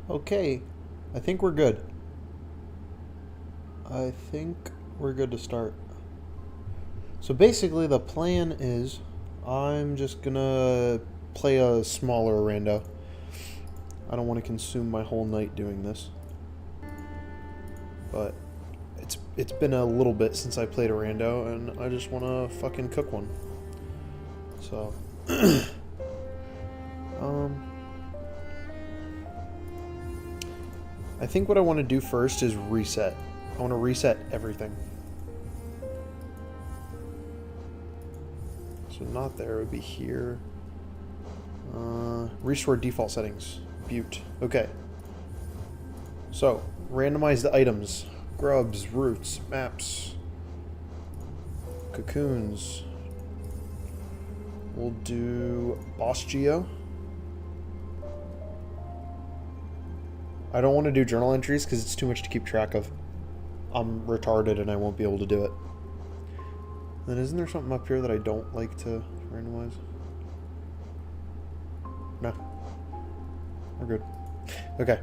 Okay, I think we're good. I think we're good to start. So basically, the plan is I'm just gonna play a smaller rando. I don't want to consume my whole night doing this, but it's been a little bit since I played a rando, and I just want to fucking cook one. So, um, I think what I want to do first is reset. I want to reset everything. So not there, it would be here. Restore default settings. Butte. Okay. So, randomize the items. Grubs, roots, maps, cocoons. We'll do boss geo. I don't want to do journal entries because it's too much to keep track of. I'm retarded and I won't be able to do it. Then isn't there something up here that I don't like to randomize? No. We're good. Okay.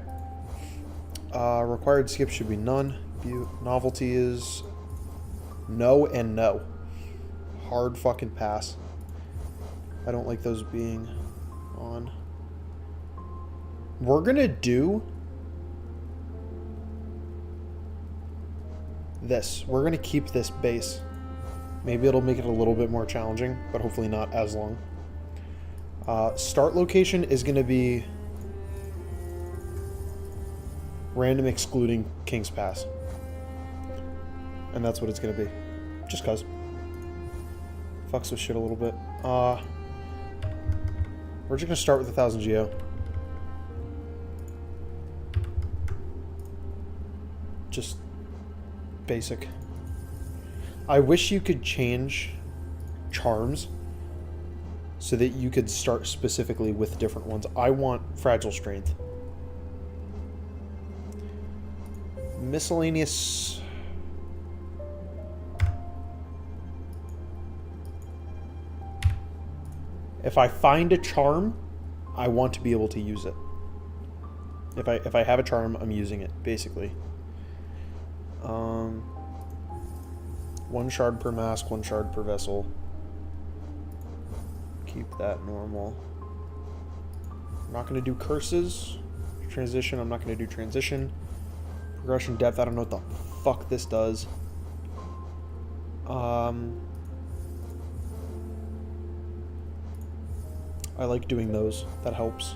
Required skip should be none. Novelty is no and no. Hard fucking pass. I don't like those being on. We're gonna do this. We're gonna keep this base. Maybe it'll make it a little bit more challenging, but hopefully not as long. Start location is gonna be random excluding King's Pass. And that's what it's gonna be. Just cause. Fucks with shit a little bit. We're just gonna start with 1,000 geo. Just basic. I wish you could change charms so that you could start specifically with different ones. I want fragile strength. Miscellaneous. If I find a charm, I want to be able to use it. If I have a charm, I'm using it, basically. 1 shard per mask, 1 shard per vessel. Keep that normal. I'm not going to do curses. Transition, I'm not going to do transition. Progression depth, I don't know what the fuck this does. I like doing those. That helps.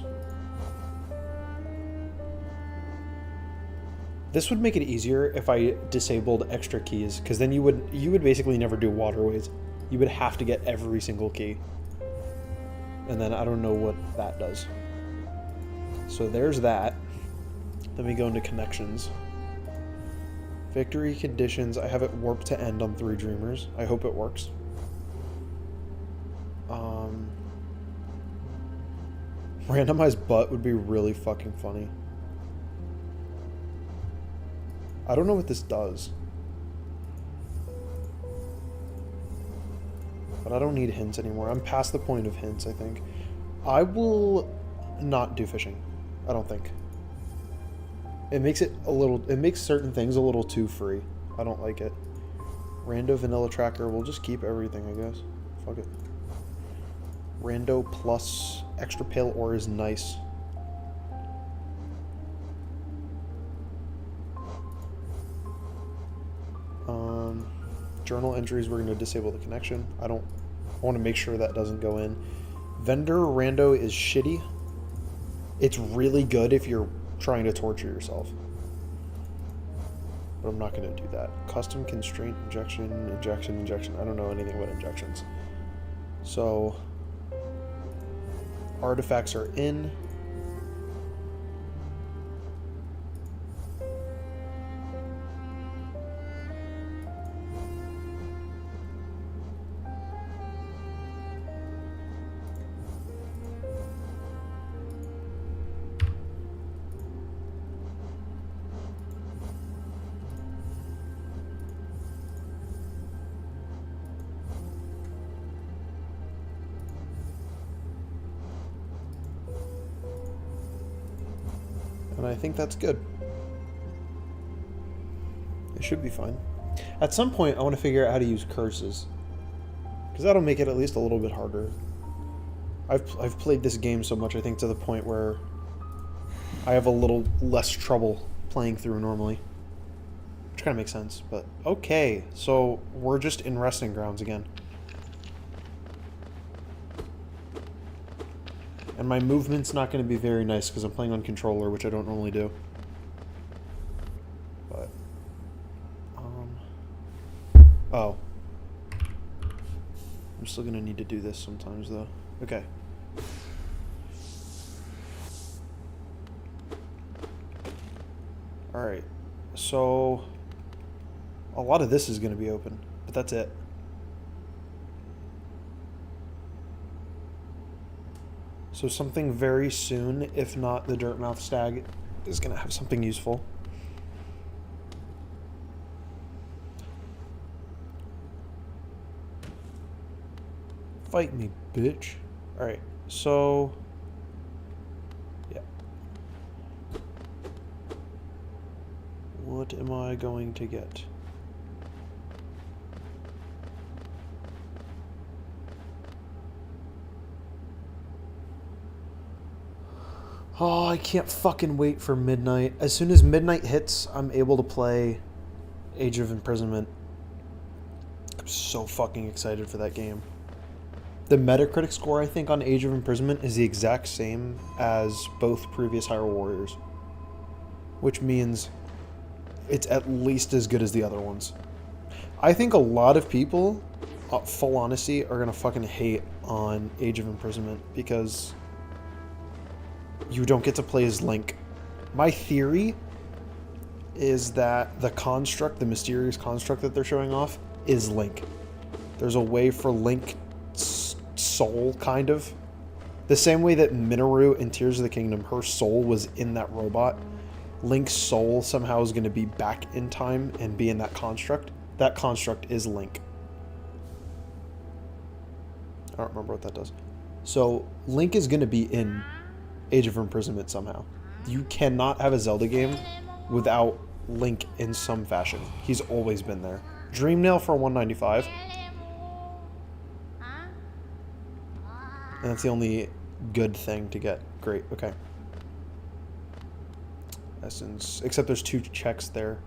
This would make it easier if I disabled extra keys, because then you would basically never do waterways. You would have to get every single key. And then I don't know what that does. So there's that. Then we go into connections. Victory conditions. I have it warped to end on 3 Dreamers. I hope it works. Randomized butt would be really fucking funny. I don't know what this does. But I don't need hints anymore. I'm past the point of hints, I think. I will not do fishing. I don't think. It makes certain things a little too free. I don't like it. Rando vanilla tracker, we'll just keep everything, I guess. Fuck it. Rando plus extra pale ore is nice. Journal entries, we're going to disable the connection. I want to make sure that doesn't go in. Vendor rando is shitty. It's really good if you're trying to torture yourself. But I'm not going to do that. Custom constraint, injection. I don't know anything about injections. So, artifacts are in. I think that's good. It should be fine. At some point, I want to figure out how to use curses. Because that'll make it at least a little bit harder. I've played this game so much, I think, to the point where I have a little less trouble playing through normally. Which kind of makes sense, but okay. So, we're just in resting grounds again. And my movement's not going to be very nice because I'm playing on controller, which I don't normally do. But, oh. I'm still going to need to do this sometimes, though. Okay. Alright. So, a lot of this is going to be open, but that's it. So something very soon, if not the Dirtmouth Stag, is going to have something useful. Fight me, bitch. Alright, so... yeah. What am I going to get? Oh, I can't fucking wait for midnight. As soon as midnight hits, I'm able to play Age of Imprisonment. I'm so fucking excited for that game. The Metacritic score, I think, on Age of Imprisonment is the exact same as both previous Hyrule Warriors. Which means it's at least as good as the other ones. I think a lot of people, full honesty, are gonna fucking hate on Age of Imprisonment because you don't get to play as Link. My theory is that the construct, the mysterious construct that they're showing off, is Link. There's a way for Link's soul, kind of. The same way that Minoru in Tears of the Kingdom, her soul was in that robot. Link's soul somehow is going to be back in time and be in that construct. That construct is Link. I don't remember what that does. So, Link is going to be in Age of Imprisonment somehow. You cannot have a Zelda game without Link in some fashion. He's always been there. Dreamnail for 195. And that's the only good thing to get. Great, okay. Essence. Except there's 2 checks there.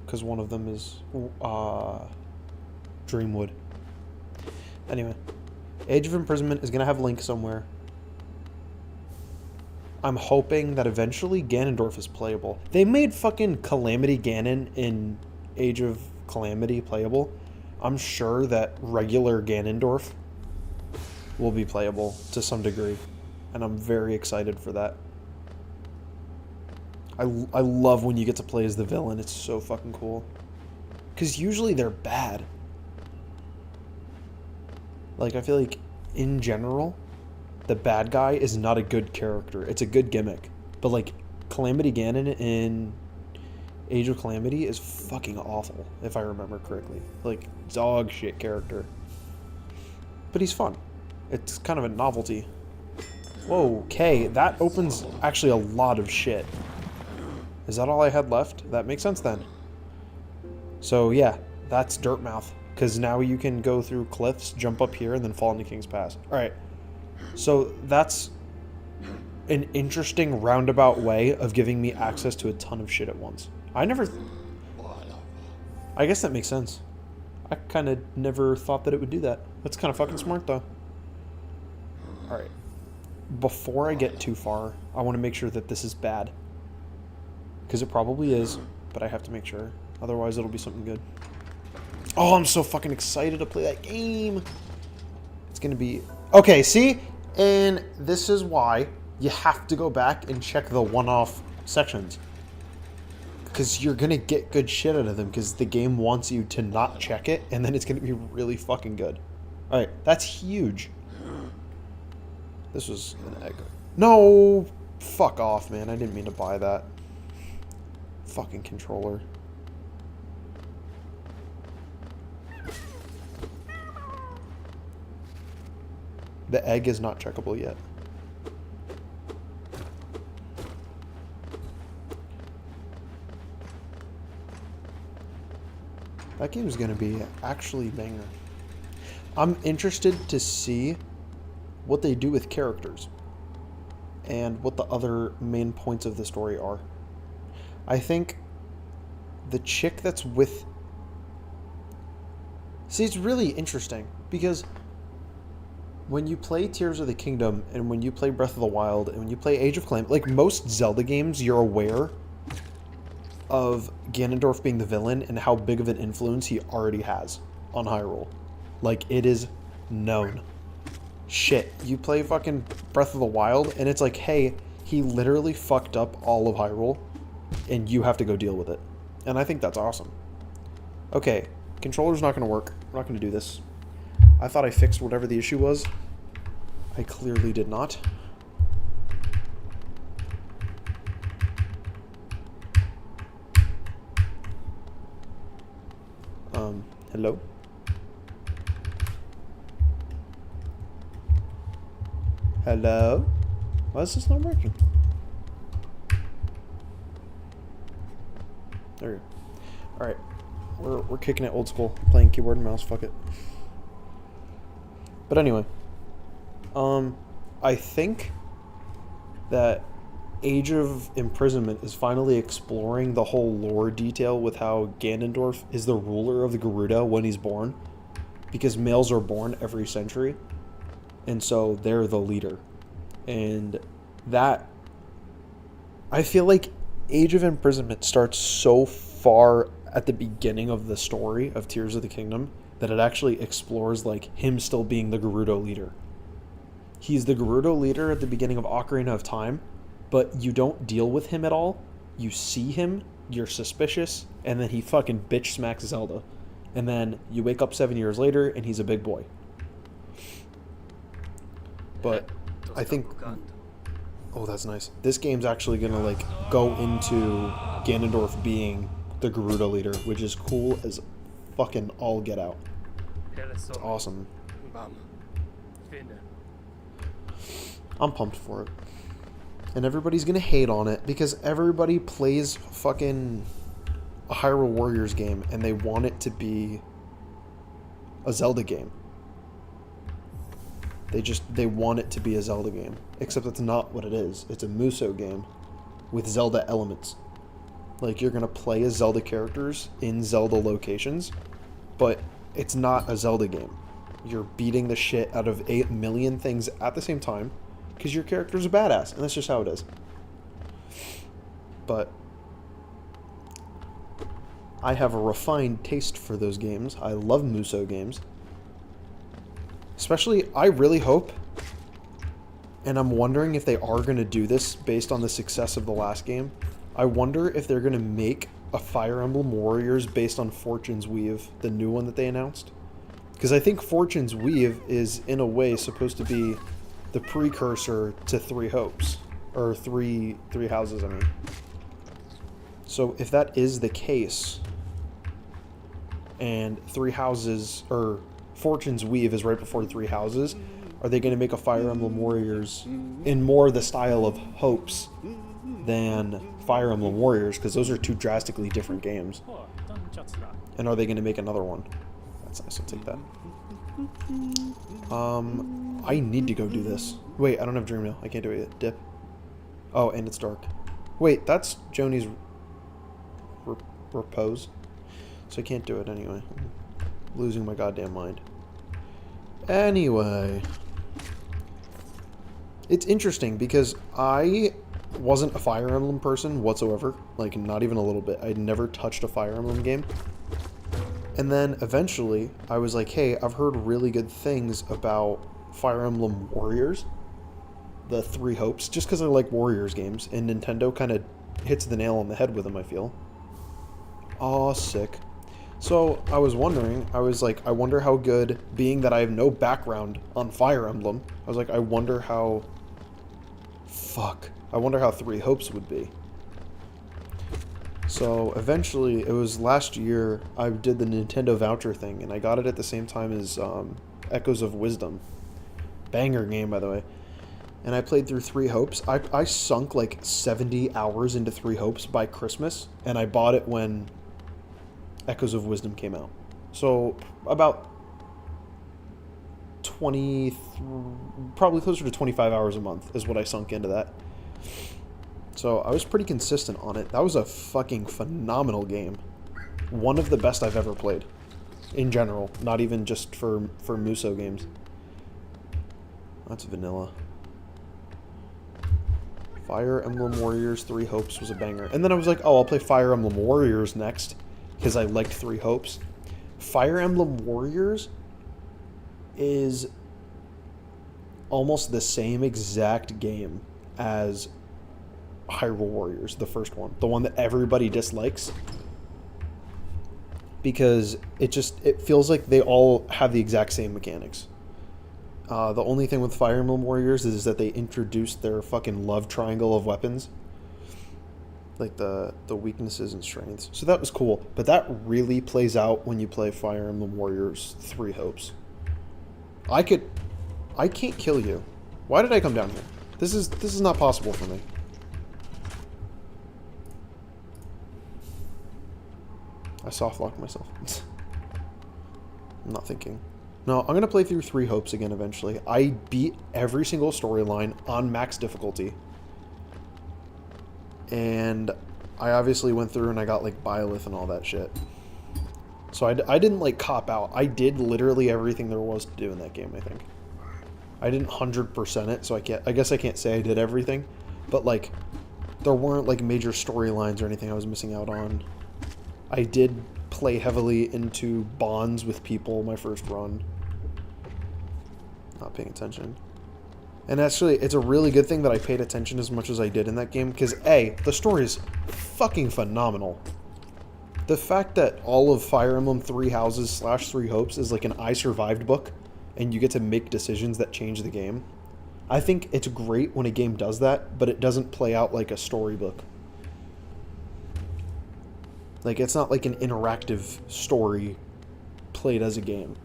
Because one of them is Dreamwood. Anyway. Age of Imprisonment is going to have Link somewhere. I'm hoping that eventually Ganondorf is playable. They made fucking Calamity Ganon in Age of Calamity playable. I'm sure that regular Ganondorf will be playable to some degree. And I'm very excited for that. I love when you get to play as the villain. It's so fucking cool. Because usually they're bad. Like, I feel like, in general, the bad guy is not a good character. It's a good gimmick. But, like, Calamity Ganon in Age of Calamity is fucking awful, if I remember correctly. Like, dog shit character. But he's fun. It's kind of a novelty. Whoa, okay. That opens actually a lot of shit. Is that all I had left? That makes sense then. So, yeah, that's Dirtmouth. Because now you can go through cliffs, jump up here, and then fall into King's Pass. Alright. So, that's an interesting roundabout way of giving me access to a ton of shit at once. I guess that makes sense. I kind of never thought that it would do that. That's kind of fucking smart, though. Alright. Before I get too far, I want to make sure that this is bad. Because it probably is, but I have to make sure. Otherwise, it'll be something good. Oh, I'm so fucking excited to play that game. It's going to be... Okay, see? And this is why you have to go back and check the one-off sections. Because you're going to get good shit out of them, because the game wants you to not check it, and then it's going to be really fucking good. Alright, that's huge. This was an egg. No! Fuck off, man. I didn't mean to buy that. Fucking controller. The egg is not checkable yet. That game's gonna be actually banger. I'm interested to see what they do with characters and what the other main points of the story are. I think the chick that's with... See, it's really interesting because when you play Tears of the Kingdom and when you play Breath of the Wild and when you play Age of Calamity, like most Zelda games, you're aware of Ganondorf being the villain and how big of an influence he already has on Hyrule. Like, it is known. Shit, you play fucking Breath of the Wild and it's like, hey, he literally fucked up all of Hyrule and you have to go deal with it. And I think that's awesome. Okay, controller's not going to work. We're not going to do this. I thought I fixed whatever the issue was. I clearly did not. Hello? Hello? Why is this not working? There we go. Alright. We're kicking it old school. Playing keyboard and mouse, fuck it. But anyway. I think that Age of Imprisonment is finally exploring the whole lore detail with how Ganondorf is the ruler of the Gerudo when he's born. Because males are born every century. And so they're the leader. And that... I feel like Age of Imprisonment starts so far at the beginning of the story of Tears of the Kingdom that it actually explores like him still being the Gerudo leader. He's the Gerudo leader at the beginning of Ocarina of Time, but you don't deal with him at all. You see him, you're suspicious, and then he fucking bitch smacks Zelda. And then you wake up 7 years later and he's a big boy. But I think... Oh, that's nice. This game's actually gonna like go into Ganondorf being the Gerudo leader, which is cool as fucking all get out. It's awesome. I'm pumped for it. And everybody's gonna hate on it because everybody plays fucking a Hyrule Warriors game and they want it to be a Zelda game. They want it to be a Zelda game. Except it's not what it is. It's a Musou game with Zelda elements. Like, you're gonna play as Zelda characters in Zelda locations, but it's not a Zelda game. You're beating the shit out of 8 million things at the same time because your character's a badass, and that's just how it is. But I have a refined taste for those games. I love Musou games. Especially, I really hope, and I'm wondering if they are going to do this based on the success of the last game. I wonder if they're going to make a Fire Emblem Warriors based on Fortune's Weave, the new one that they announced. Because I think Fortune's Weave is, in a way, supposed to be the precursor to Three Hopes. Or Three Houses, I mean. So if that is the case, and Three Houses, or Fortune's Weave is right before Three Houses, are they going to make a Fire Emblem Warriors in more the style of Hopes than Fire Emblem Warriors? Because those are two drastically different games. And are they going to make another one? That's nice, I'll take that. I need to go do this. Wait, I don't have Dream Mail. I can't do it yet. Dip. Oh, and it's dark. Wait, that's Joni's repose. So I can't do it anyway. I'm losing my goddamn mind. Anyway. It's interesting because I wasn't a Fire Emblem person whatsoever. Like, not even a little bit. I'd never touched a Fire Emblem game. And then eventually, I was like, hey, I've heard really good things about Fire Emblem Warriors. The Three Hopes. Just because I like Warriors games. And Nintendo kind of hits the nail on the head with them, I feel. Aw, sick. So, I was wondering, I was like, I wonder how good, being that I have no background on Fire Emblem, I was like, I wonder how... Fuck. I wonder how Three Hopes would be. So, eventually, it was last year, I did the Nintendo voucher thing, and I got it at the same time as Echoes of Wisdom. Banger game, by the way. And I played through Three Hopes. I sunk like 70 hours into Three Hopes by Christmas, and I bought it when Echoes of Wisdom came out. So about 20, probably closer to 25 hours a month is what I sunk into that. So I was pretty consistent on it. That was a fucking phenomenal game. One of the best I've ever played. In general, not even just for Muso games. That's vanilla. Fire Emblem Warriors 3 Hopes was a banger. And then I was like, oh, I'll play Fire Emblem Warriors next, because I liked 3 Hopes. Fire Emblem Warriors is almost the same exact game as Hyrule Warriors, the first one. The one that everybody dislikes. Because it feels like they all have the exact same mechanics. The only thing with Fire Emblem Warriors is that they introduced their fucking love triangle of weapons. Like the weaknesses and strengths. So that was cool. But that really plays out when you play Fire Emblem Warriors 3 Hopes. I can't kill you. Why did I come down here? This is not possible for me. I soft-locked myself. I'm not thinking. No, I'm going to play through 3 Hopes again eventually. I beat every single storyline on max difficulty. And I obviously went through and I got, like, Byleth and all that shit. So I didn't, like, cop out. I did literally everything there was to do in that game, I think. I didn't 100% it, so I guess I can't say I did everything. But, like, there weren't, like, major storylines or anything I was missing out on. I did play heavily into bonds with people my first run. Not paying attention. And actually, it's a really good thing that I paid attention as much as I did in that game, because A, the story is fucking phenomenal. The fact that all of Fire Emblem 3 Houses / 3 Hopes is like an I Survived book, and you get to make decisions that change the game. I think it's great when a game does that, but it doesn't play out like a storybook. Like, it's not like an interactive story played as a game.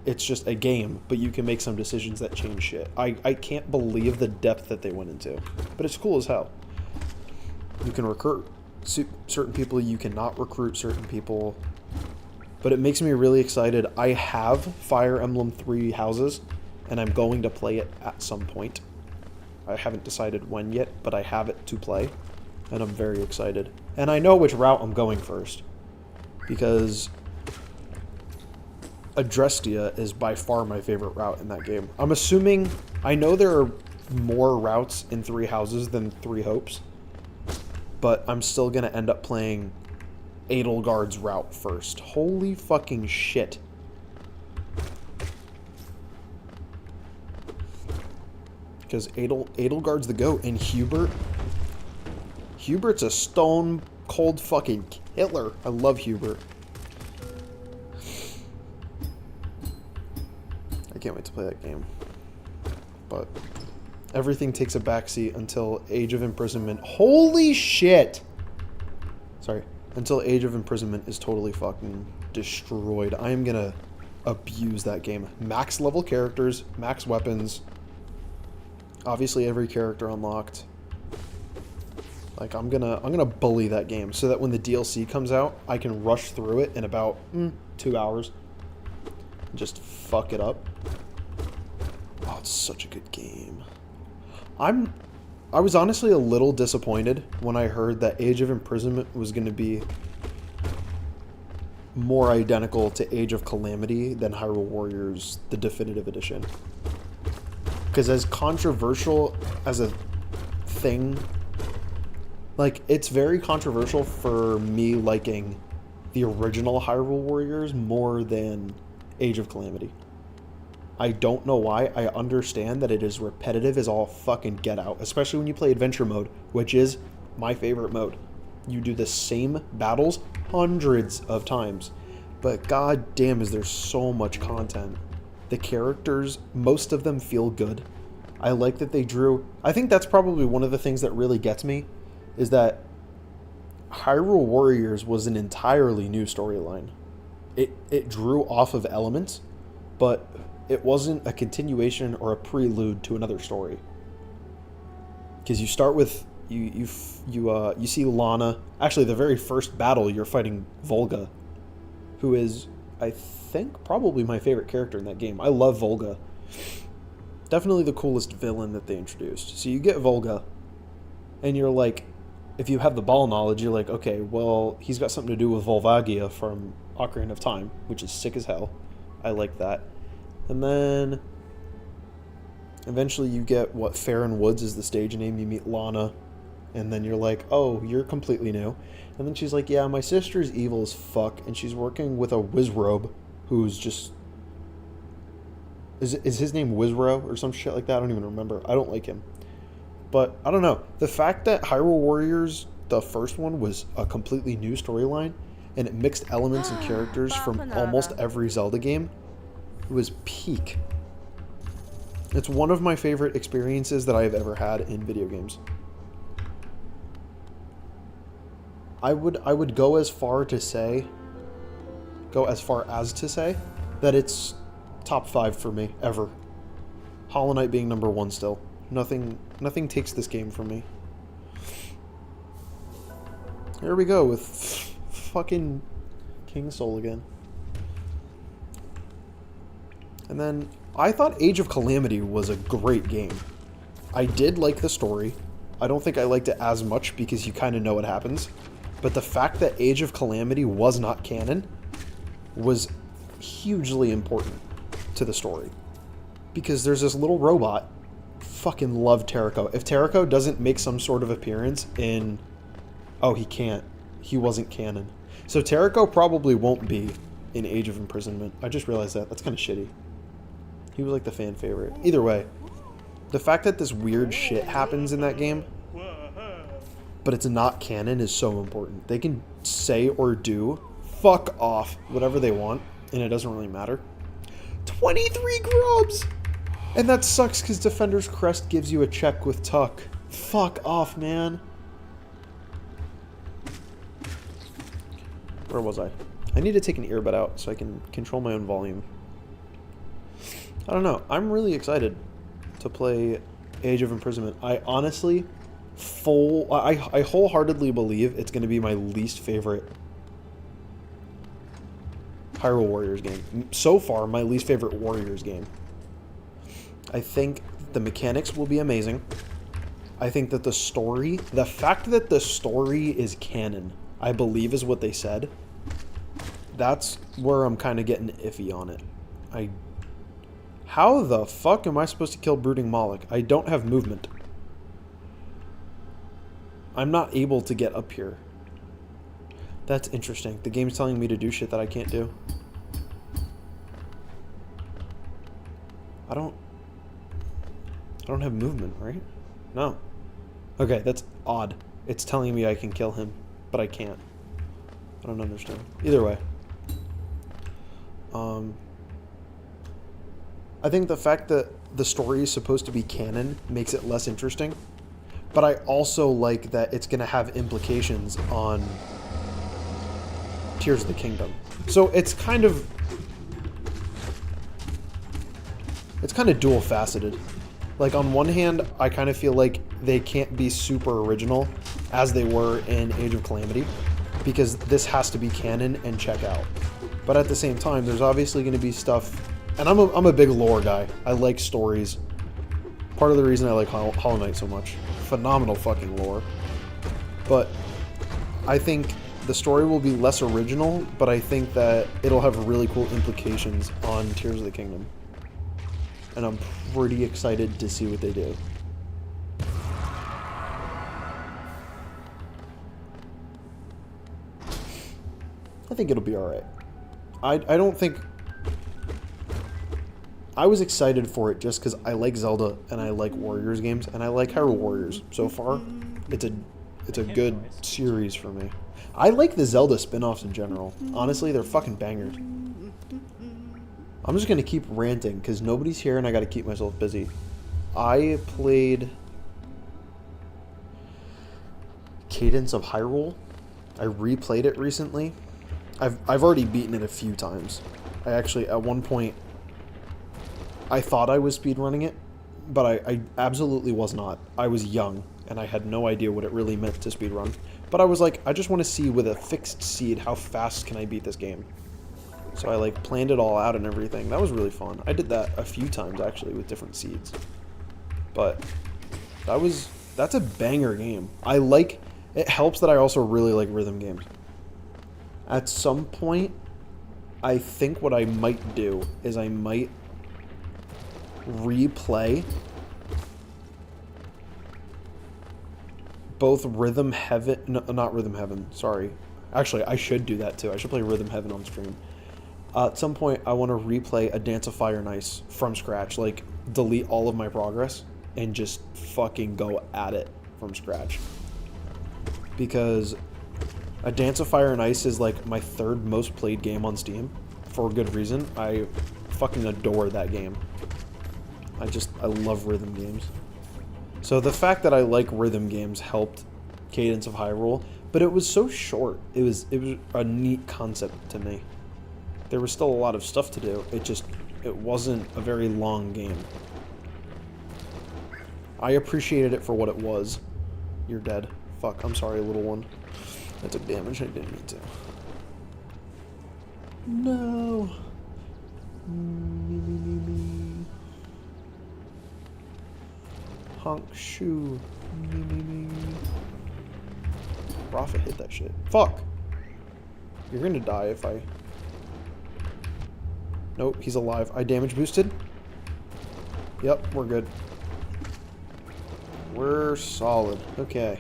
It's just a game, but you can make some decisions that change shit. I can't believe the depth that they went into. But it's cool as hell. You can recruit certain people, you cannot recruit certain people. But it makes me really excited. I have Fire Emblem 3 Houses, and I'm going to play it at some point. I haven't decided when yet, but I have it to play. And I'm very excited. And I know which route I'm going first. Because Adrestia is by far my favorite route in that game. I'm assuming... I know there are more routes in 3 Houses than 3 Hopes. But I'm still going to end up playing Edelgard's route first. Holy fucking shit. Because Edelgard's the GOAT, and Hubert's a stone cold fucking killer. I love Hubert. I can't wait to play that game. But everything takes a backseat until Age of Imprisonment. Holy shit! Sorry. Until Age of Imprisonment is totally fucking destroyed. I am gonna abuse that game. Max level characters, max weapons. Obviously every character unlocked. Like, I'm gonna bully that game so that when the DLC comes out, I can rush through it in about 2 hours. Just fuck it up. Oh, it's such a good game. I was honestly a little disappointed when I heard that Age of Imprisonment was going to be more identical to Age of Calamity than Hyrule Warriors, the definitive edition. Because as controversial as a thing, like, it's very controversial for me liking the original Hyrule Warriors more than Age of Calamity. I don't know why. I understand that it is repetitive as all fucking get out, especially when you play Adventure Mode, which is my favorite mode. You do the same battles hundreds of times, but god damn is there so much content. The characters, most of them feel good. I like that they drew... I think that's probably one of the things that really gets me, is that Hyrule Warriors was an entirely new storyline. It drew off of elements, but it wasn't a continuation or a prelude to another story. Because you start with you see Lana. Actually, the very first battle, you're fighting Volga, who is, I think, probably my favorite character in that game. I love Volga. Definitely the coolest villain that they introduced. So you get Volga, and you're like, if you have the ball knowledge, you're like, okay, well, he's got something to do with Volvagia from Ocarina of Time, which is sick as hell. I like that. And then eventually you get what Farron Woods is the stage name. You meet Lana, and then you're like, oh, you're completely new. And then she's like, yeah, my sister's evil as fuck, and she's working with a Wizrobe who's just... Is his name Wizro or some shit like that? I don't even remember. I don't like him. But, I don't know. The fact that Hyrule Warriors, the first one, was a completely new storyline, and it mixed elements and characters from almost every Zelda game, it was peak. It's one of my favorite experiences that I have ever had in video games. I would go as far as to say that it's top 5 for me ever. Hollow Knight being number 1 still. Nothing takes this game from me. Here we go with fucking King Soul again. And then I thought Age of Calamity was a great game. I did like the story. I don't think I liked it as much because you kind of know what happens. But the fact that Age of Calamity was not canon was hugely important to the story. Because there's this little robot. Fucking love Terrico. If Terrico doesn't make some sort of appearance in... Oh, he can't. He wasn't canon. So Terrico probably won't be in Age of Imprisonment. I just realized that. That's kind of shitty. He was like the fan favorite. Either way, the fact that this weird shit happens in that game, but it's not canon, is so important. They can say or do fuck off whatever they want, and it doesn't really matter. 23 grubs! And that sucks because Defender's Crest gives you a check with Tuck. Fuck off, man. Where was I? I need to take an earbud out so I can control my own volume. I don't know. I'm really excited to play Age of Imprisonment. I honestly, I wholeheartedly believe it's going to be my least favorite Hyrule Warriors game. So far, my least favorite Warriors game. I think the mechanics will be amazing. I think that the story, the fact that the story is canon, I believe is what they said. That's where I'm kind of getting iffy on it. How the fuck am I supposed to kill Brooding Moloch? I don't have movement. I'm not able to get up here. That's interesting. The game's telling me to do shit that I can't do. I don't have movement, right? No. Okay, that's odd. It's telling me I can kill him, but I can't. I don't understand. Either way. I think the fact that the story is supposed to be canon makes it less interesting, but I also like that it's going to have implications on Tears of the Kingdom. So it's kind of dual-faceted. Like, on one hand, I kind of feel like they can't be super original as they were in Age of Calamity, because this has to be canon and check out. But at the same time, there's obviously going to be stuff... And I'm a big lore guy. I like stories. Part of the reason I like Hollow Knight so much. Phenomenal fucking lore. But I think the story will be less original, but I think that it'll have really cool implications on Tears of the Kingdom. And I'm pretty excited to see what they do. I think it'll be alright. I don't think... I was excited for it just because I like Zelda and I like Warriors games and I like Hyrule Warriors. So far, it's a good series for me. I like the Zelda spin-offs in general. Honestly, they're fucking bangers. I'm just gonna keep ranting because nobody's here and I gotta keep myself busy. I played Cadence of Hyrule. I replayed it recently. I've already beaten it a few times. I actually, at one point, I thought I was speedrunning it, but I absolutely was not. I was young, and I had no idea what it really meant to speedrun. But I was like, I just want to see with a fixed seed how fast can I beat this game. So I like planned it all out and everything. That was really fun. I did that a few times actually with different seeds. But that's a banger game. It helps that I also really like rhythm games. At some point, I think what I might do is I might replay both Rhythm Heaven, no, not Rhythm Heaven, sorry. Actually, I should do that too. I should play Rhythm Heaven on stream. At some point, I want to replay A Dance of Fire and Ice from scratch. Like, delete all of my progress and just fucking go at it from scratch. Because A Dance of Fire and Ice is like my third most played game on Steam. For a good reason. I fucking adore that game. I love rhythm games. So the fact that I like rhythm games helped Cadence of Hyrule, but it was so short. It was a neat concept to me. There was still a lot of stuff to do. It wasn't a very long game. I appreciated it for what it was. You're dead. Fuck, I'm sorry, little one. I took damage. I didn't mean to. No. Me. Honk shoe. Me. Prophet hit that shit. Fuck. You're gonna die if I... Nope, he's alive. I damage boosted. Yep, we're good. We're solid. Okay.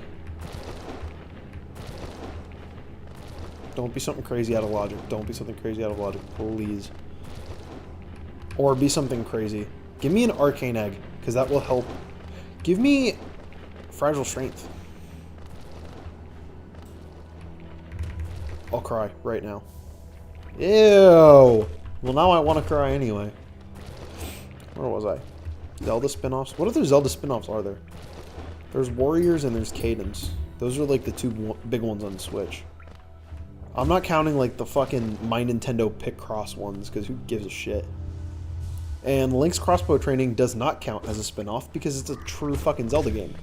Don't be something crazy out of logic. Don't be something crazy out of logic, please. Or be something crazy. Give me an arcane egg, because that will help. Give me fragile strength. I'll cry right now. Ew! Well, now I want to cry anyway. Where was I? Zelda spin-offs? What other Zelda spin-offs are there? There's Warriors and there's Cadence. Those are like the two big ones on Switch. I'm not counting like the fucking My Nintendo Picross ones, because who gives a shit? And Link's Crossbow Training does not count as a spin-off because it's a true fucking Zelda game.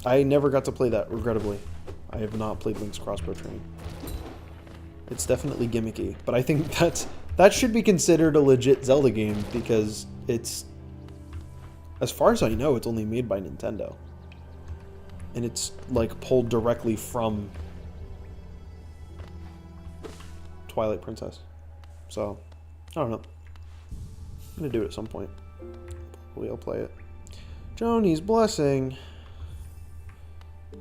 I never got to play that, regrettably. I have not played Link's Crossbow Training. It's definitely gimmicky, but I think that should be considered a legit Zelda game because it's, as far as I know, it's only made by Nintendo. And it's like pulled directly from Twilight Princess. So, I don't know. I'm gonna do it at some point. Probably I'll play it. Joni's Blessing.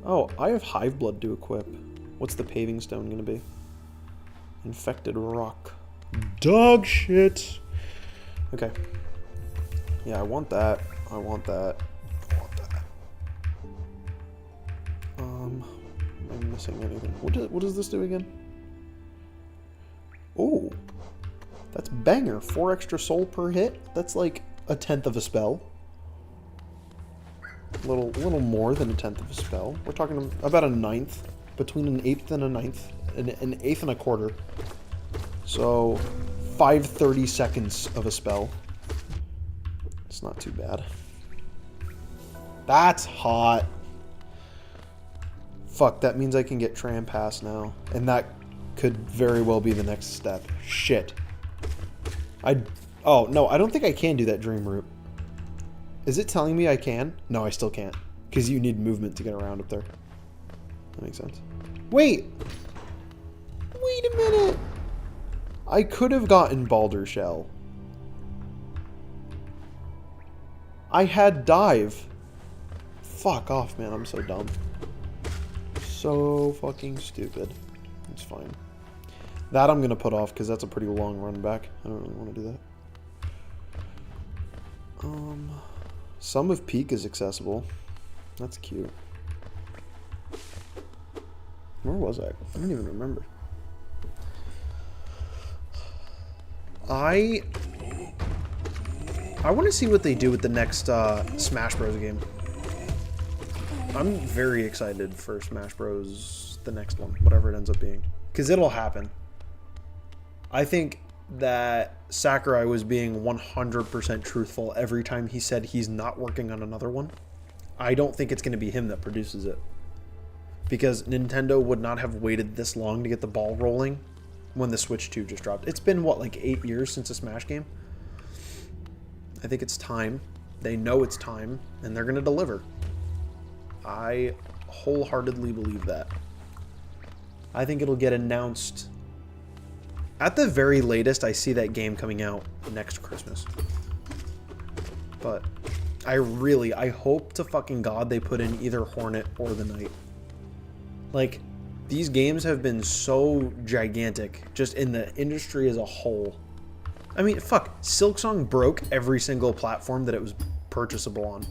Oh, I have Hive Blood to equip. What's the paving stone gonna be? Infected Rock. Dog shit. Okay. Yeah, I want that. I want that. I want that. Am I missing anything? What does this do again? Oh. That's banger. 4 extra soul per hit. That's like a 1/10 of a spell. A little more than a 1/10 of a spell. We're talking about a 1/9. Between an 1/8 and a 1/9. An 1/8 and a quarter. So 5/30 seconds of a spell. It's not too bad. That's hot. Fuck, that means I can get Tram Pass now. And that could very well be the next step. Shit. Oh, no, I don't think I can do that dream route. Is it telling me I can? No, I still can't. Because you need movement to get around up there. That makes sense. Wait! Wait a minute! I could have gotten Baldur Shell. I had Dive. Fuck off, man. I'm so dumb. So fucking stupid. It's fine. That I'm going to put off because that's a pretty long run back. I don't really want to do that. Sum of Peak is accessible. That's cute. Where was I? I don't even remember. I want to see what they do with the next Smash Bros. Game. I'm very excited for Smash Bros. The next one, whatever it ends up being. Because it'll happen. I think that Sakurai was being 100% truthful every time he said he's not working on another one. I don't think it's going to be him that produces it. Because Nintendo would not have waited this long to get the ball rolling when the Switch 2 just dropped. It's been, what, like 8 years since a Smash game? I think it's time. They know it's time, and they're going to deliver. I wholeheartedly believe that. I think it'll get announced. At the very latest, I see that game coming out next Christmas. But I hope to fucking God they put in either Hornet or the Knight. Like, these games have been so gigantic, just in the industry as a whole. I mean, fuck, Silksong broke every single platform that it was purchasable on.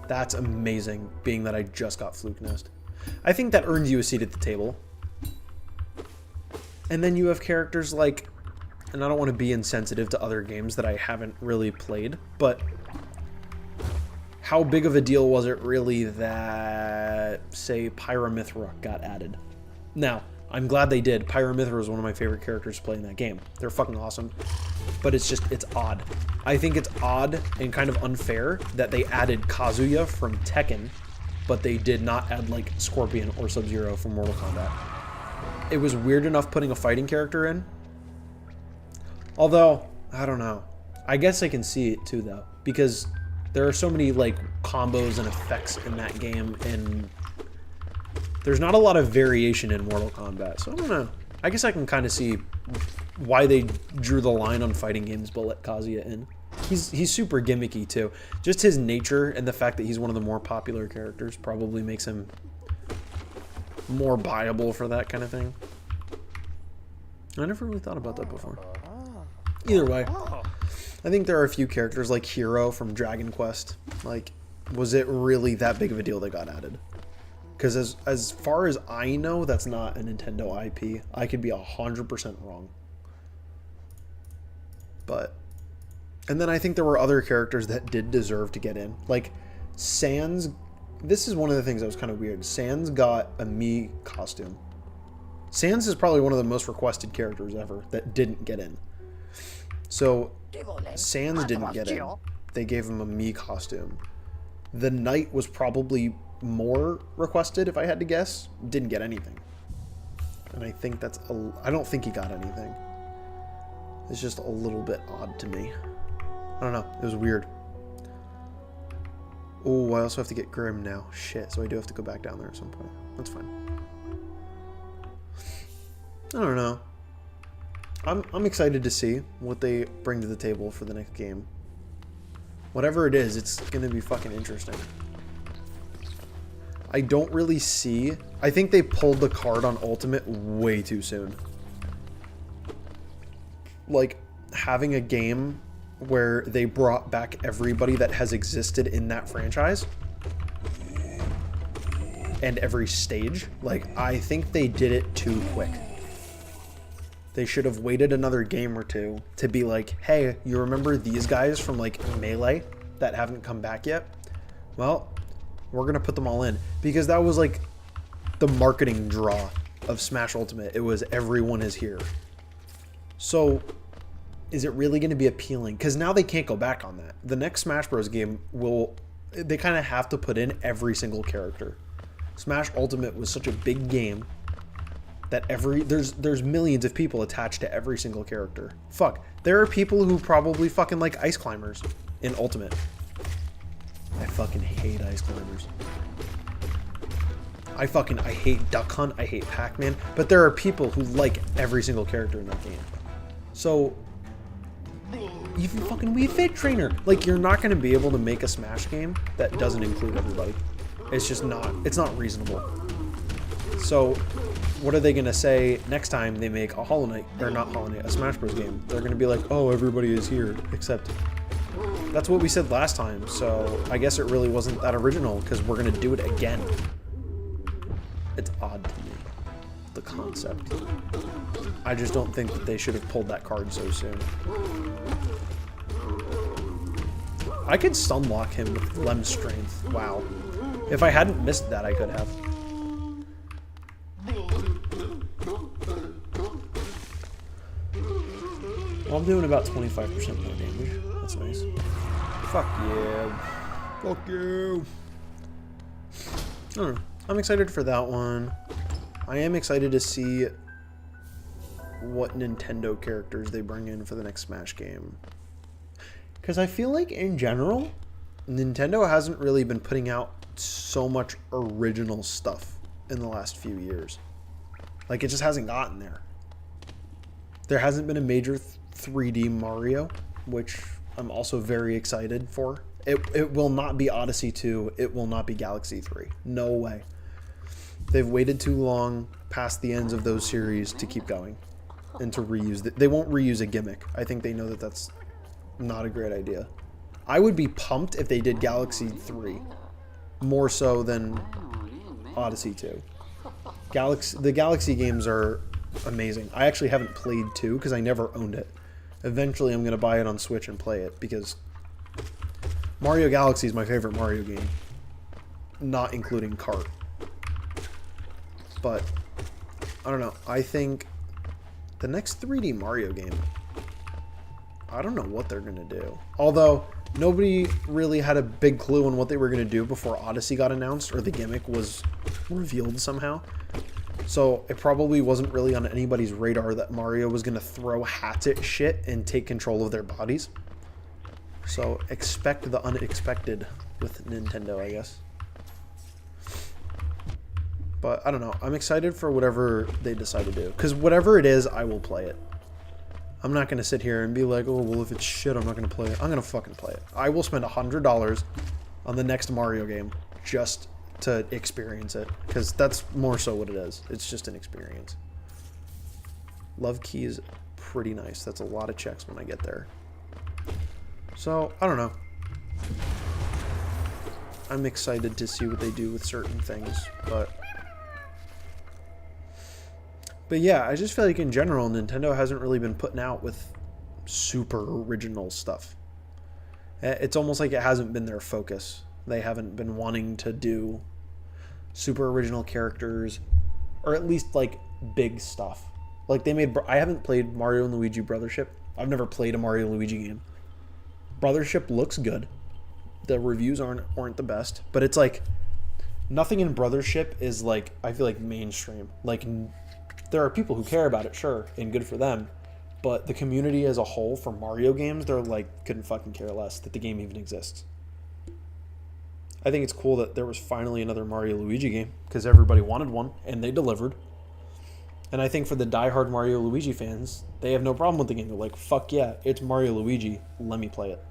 That's amazing, being that I just got Fluke Nest. I think that earns you a seat at the table. And then you have characters like, and I don't want to be insensitive to other games that I haven't really played, but how big of a deal was it really that, say, Pyramithra got added? Now, I'm glad they did. Pyramithra is one of my favorite characters to play in that game. They're fucking awesome. But it's odd. I think it's odd and kind of unfair that they added Kazuya from Tekken, but they did not add, like, Scorpion or Sub-Zero from Mortal Kombat. It was weird enough putting a fighting character in. Although, I don't know. I guess I can see it too, though. Because there are so many, like, combos and effects in that game, and there's not a lot of variation in Mortal Kombat. So I don't know. I guess I can kind of see why they drew the line on fighting games but let Kazuya in. He's super gimmicky, too. Just his nature and the fact that he's one of the more popular characters probably makes him more viable for that kind of thing. I never really thought about that before. Either way, I think there are a few characters like Hero from Dragon Quest. Like, was it really that big of a deal they got added? Because as far as I know, that's not a Nintendo IP. I could be 100% wrong. But, and then I think there were other characters that did deserve to get in. Like, Sans, this is one of the things that was kind of weird. Sans got a Mii costume. Sans is probably one of the most requested characters ever that didn't get in. So, Sans didn't get in. They gave him a Mii costume. The Knight was probably more requested, if I had to guess. Didn't get anything. And I think that's I don't think he got anything. It's just a little bit odd to me. I don't know. It was weird. Oh, I also have to get Grim now. Shit, so I do have to go back down there at some point. That's fine. I don't know. I'm excited to see what they bring to the table for the next game. Whatever it is, it's going to be fucking interesting. I don't really see... I think they pulled the card on Ultimate way too soon. Like, having a game where they brought back everybody that has existed in that franchise and every stage, like, I think they did it too quick. They should have waited another game or two to be like, hey, you remember these guys from, like, Melee that haven't come back yet? Well, we're going to put them all in. Because that was, like, the marketing draw of Smash Ultimate. It was everyone is here. So, is it really going to be appealing? Because now they can't go back on that. The next Smash Bros. Game will... They kind of have to put in every single character. Smash Ultimate was such a big game that there's millions of people attached to every single character. Fuck. There are people who probably fucking like Ice Climbers in Ultimate. I fucking hate Ice Climbers. I hate Duck Hunt, I hate Pac-Man, but there are people who like every single character in that game. So, even fucking Wii Fit Trainer. Like, you're not going to be able to make a Smash game that doesn't include everybody. It's just not, it's not reasonable. So, what are they going to say next time they make a Hollow Knight, or not Hollow Knight, a Smash Bros. Game? They're going to be like, oh, everybody is here, except... That's what we said last time, so I guess it really wasn't that original, because we're going to do it again. It's odd to me, the concept. I just don't think that they should have pulled that card so soon. I could stunlock him with Lem's Strength. Wow. If I hadn't missed that, I could have. Well, I'm doing about 25% more damage. That's nice. Fuck yeah. Fuck you. I don't know. I'm excited for that one. I am excited to see what Nintendo characters they bring in for the next Smash game. Because I feel like, in general, Nintendo hasn't really been putting out so much original stuff in the last few years. Like, it just hasn't gotten there. There hasn't been a major 3D Mario, which I'm also very excited for. It will not be Odyssey 2. It will not be Galaxy 3. No way. They've waited too long past the ends of those series to keep going and to reuse it. They won't reuse a gimmick. I think they know that that's not a great idea. I would be pumped if they did Galaxy 3 more so than Odyssey 2. The Galaxy games are amazing. I actually haven't played 2 because I never owned it. Eventually I'm going to buy it on Switch and play it because Mario Galaxy is my favorite Mario game, not including Kart. But I don't know. I think the next 3D Mario game, I don't know what they're going to do. Although nobody really had a big clue on what they were going to do before Odyssey got announced or the gimmick was revealed somehow. So it probably wasn't really on anybody's radar that Mario was going to throw hats at shit and take control of their bodies. So expect the unexpected with Nintendo, I guess. But I don't know. I'm excited for whatever they decide to do. Because whatever it is, I will play it. I'm not going to sit here and be like, oh, well, if it's shit, I'm not going to play it. I'm going to fucking play it. I will spend $100 on the next Mario game just to experience it. Because that's more so what it is. It's just an experience. Love Key is pretty nice. That's a lot of checks when I get there. So, I don't know. I'm excited to see what they do with certain things. But yeah, I just feel like in general, Nintendo hasn't really been putting out with super original stuff. It's almost like it hasn't been their focus. They haven't been wanting to do super original characters, or at least like big stuff. Like I haven't played Mario and Luigi Brothership. I've never played a Mario and Luigi game. Brothership looks good. The reviews aren't the best, but it's like nothing in Brothership is like, I feel like, mainstream. Like, there are people who care about it, sure, and good for them, but the community as a whole for Mario games, they're like, couldn't fucking care less that the game even exists. I think it's cool that there was finally another Mario Luigi game because everybody wanted one and they delivered. And I think for the diehard Mario Luigi fans, they have no problem with the game. They're like, fuck yeah, it's Mario Luigi, let me play it.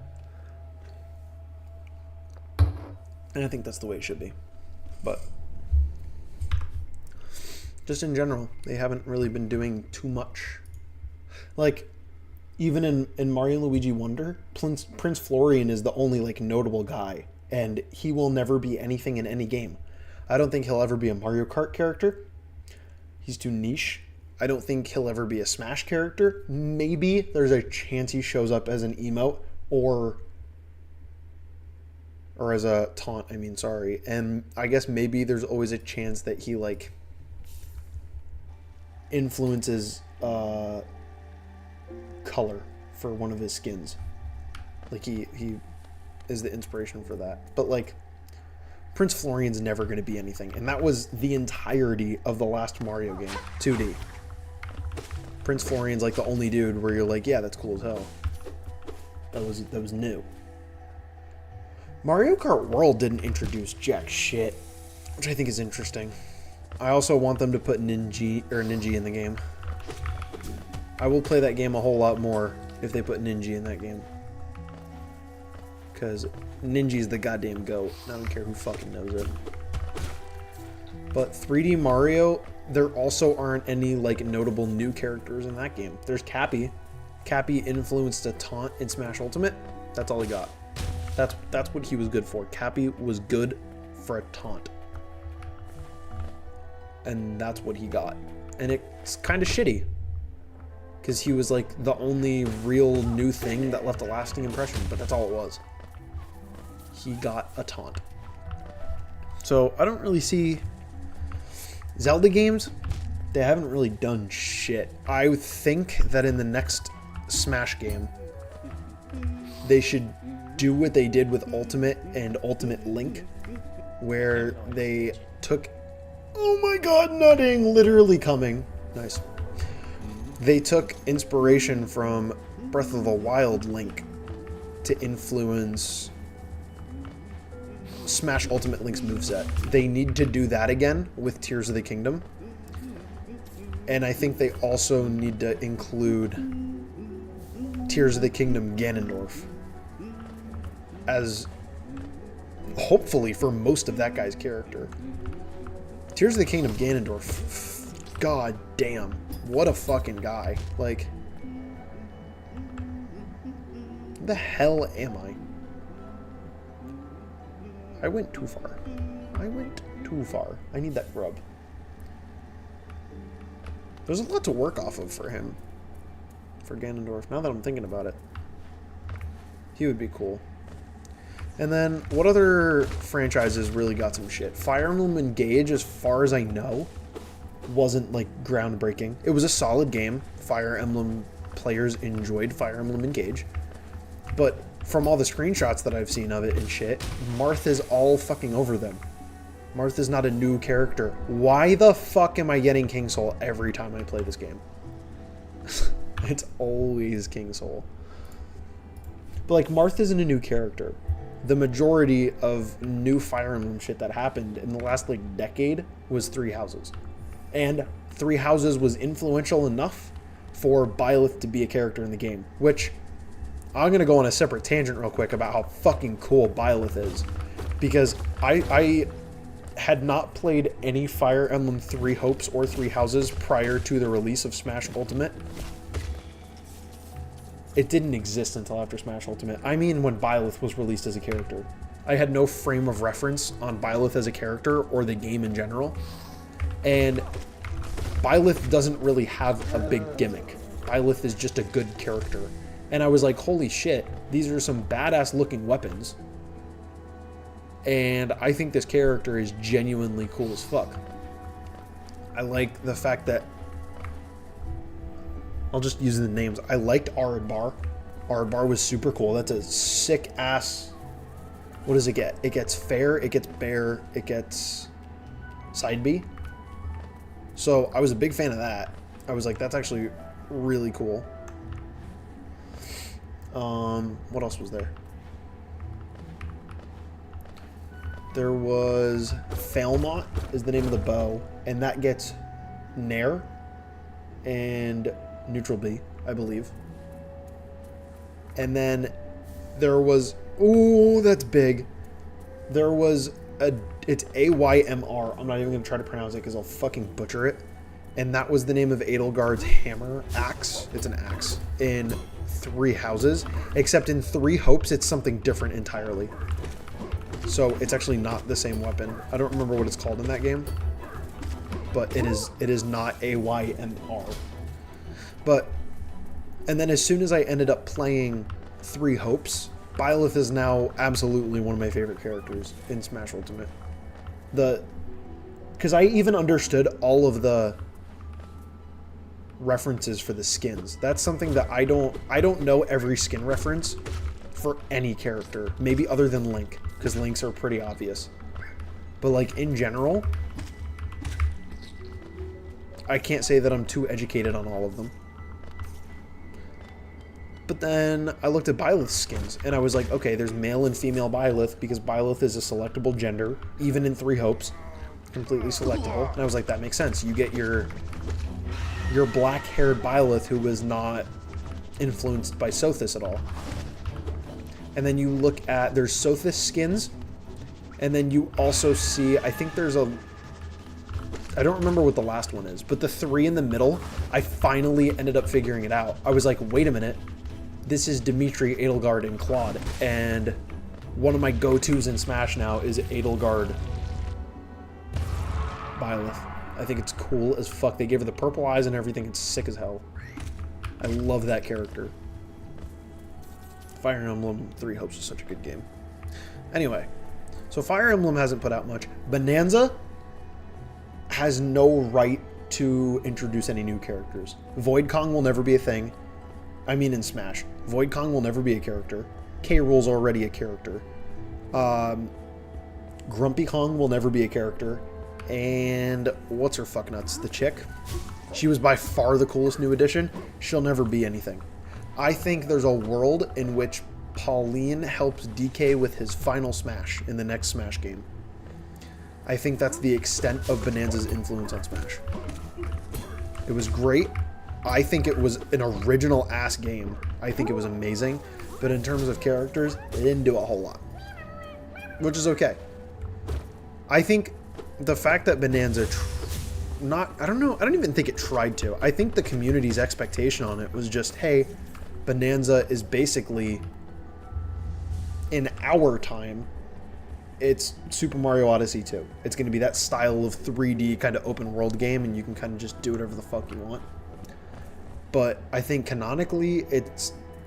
And I think that's the way it should be. But just in general, they haven't really been doing too much. Like, even in Mario & Luigi Wonder, Prince Florian is the only, like, notable guy. And he will never be anything in any game. I don't think he'll ever be a Mario Kart character. He's too niche. I don't think he'll ever be a Smash character. Maybe there's a chance he shows up as an emote or as a taunt, sorry. And I guess maybe there's always a chance that he, like, influences color for one of his skins. Like, he is the inspiration for that. But, like, Prince Florian's never going to be anything. And that was the entirety of the last Mario game, 2D. Prince Florian's, like, the only dude where you're like, yeah, that's cool as hell. That was new. Mario Kart World didn't introduce jack shit, which I think is interesting. I also want them to put Ninja in the game. I will play that game a whole lot more if they put Ninja in that game. Because Ninja's the goddamn GOAT. I don't care who fucking knows it. But 3D Mario, there also aren't any, like, notable new characters in that game. There's Cappy. Cappy influenced a taunt in Smash Ultimate. That's all he got. That's what he was good for. Cappy was good for a taunt. And that's what he got. And it's kind of shitty. Because he was, like, the only real new thing that left a lasting impression. But that's all it was. He got a taunt. So, I don't really see... Zelda games, they haven't really done shit. I think that in the next Smash game, they should do what they did with Ultimate and Ultimate Link, where they took Oh my god, nutting! Literally coming. Nice. They took inspiration from Breath of the Wild Link to influence Smash Ultimate Link's moveset. They need to do that again with Tears of the Kingdom. And I think they also need to include Tears of the Kingdom Ganondorf as hopefully for most of that guy's character. Tears of the Kingdom Ganondorf, god damn, what a fucking guy. Like, the hell am I? I went too far. I went too far. I need that grub. There's a lot to work off of for him. For Ganondorf, now that I'm thinking about it. He would be cool. And then, what other franchises really got some shit? Fire Emblem Engage, as far as I know, wasn't, like, groundbreaking. It was a solid game. Fire Emblem players enjoyed Fire Emblem Engage. But from all the screenshots that I've seen of it and shit, Martha's all fucking over them. Martha's not a new character. Why the fuck am I getting King Soul every time I play this game? It's always King Soul. But, like, Martha isn't a new character. The majority of new Fire Emblem shit that happened in the last, like, decade was Three Houses. And Three Houses was influential enough for Byleth to be a character in the game. Which, I'm going to go on a separate tangent real quick about how fucking cool Byleth is. Because I had not played any Fire Emblem Three Hopes or Three Houses prior to the release of Smash Ultimate. It didn't exist until after Smash Ultimate. I mean when Byleth was released as a character. I had no frame of reference on Byleth as a character or the game in general. And Byleth doesn't really have a big gimmick. Byleth is just a good character. And I was like, holy shit, these are some badass looking weapons. And I think this character is genuinely cool as fuck. I like the fact that, I'll just use the names. I liked Aradbar. Aradbar was super cool. That's a sick ass, what does it get? It gets fair, it gets bear, it gets side B. So I was a big fan of that. I was like, that's actually really cool. What else was there? There was Failnaught is the name of the bow, and that gets Nair and Neutral B, I believe. And then there was, ooh, that's big. There was it's AYMR. I'm not even going to try to pronounce it because I'll fucking butcher it. And that was the name of Edelgard's hammer axe. It's an axe in Three Houses, except in Three Hopes, it's something different entirely. So it's actually not the same weapon. I don't remember what it's called in that game, but it is not AYMR. But, and then as soon as I ended up playing Three Hopes, Byleth is now absolutely one of my favorite characters in Smash Ultimate. Because I even understood all of the references for the skins. That's something that I don't know every skin reference for any character, maybe other than Link, because Links are pretty obvious. But like in general, I can't say that I'm too educated on all of them. But then I looked at Byleth's skins, and I was like, okay, there's male and female Byleth, because Byleth is a selectable gender, even in Three Hopes, completely selectable. And I was like, that makes sense. You get your black-haired Byleth who was not influenced by Sothis at all. And then you look at, there's Sothis skins, and then you also see, I think there's I don't remember what the last one is, but the three in the middle, I finally ended up figuring it out. I was like, wait a minute, this is Dimitri, Edelgard, and Claude, and one of my go-tos in Smash now is Edelgard Byleth. I think it's cool as fuck. They gave her the purple eyes and everything. It's sick as hell. I love that character. Fire Emblem Three Hopes is such a good game. Anyway, so Fire Emblem hasn't put out much. Bonanza has no right to introduce any new characters. Void Kong will never be a thing. I mean in Smash. Void Kong will never be a character. K. Rool's already a character. Grumpy Kong will never be a character. And what's her fuck nuts? The chick. She was by far the coolest new addition. She'll never be anything. I think there's a world in which Pauline helps DK with his final Smash in the next Smash game. I think that's the extent of Bonanza's influence on Smash. It was great. I think it was an original ass game. I think it was amazing. But in terms of characters, it didn't do a whole lot. Which is okay. I think the fact that Bonanza I don't even think it tried to. I think the community's expectation on it was just, hey, Bonanza is basically, in our time, it's Super Mario Odyssey 2. It's going to be that style of 3D kind of open world game, and you can kind of just do whatever the fuck you want. But I think canonically,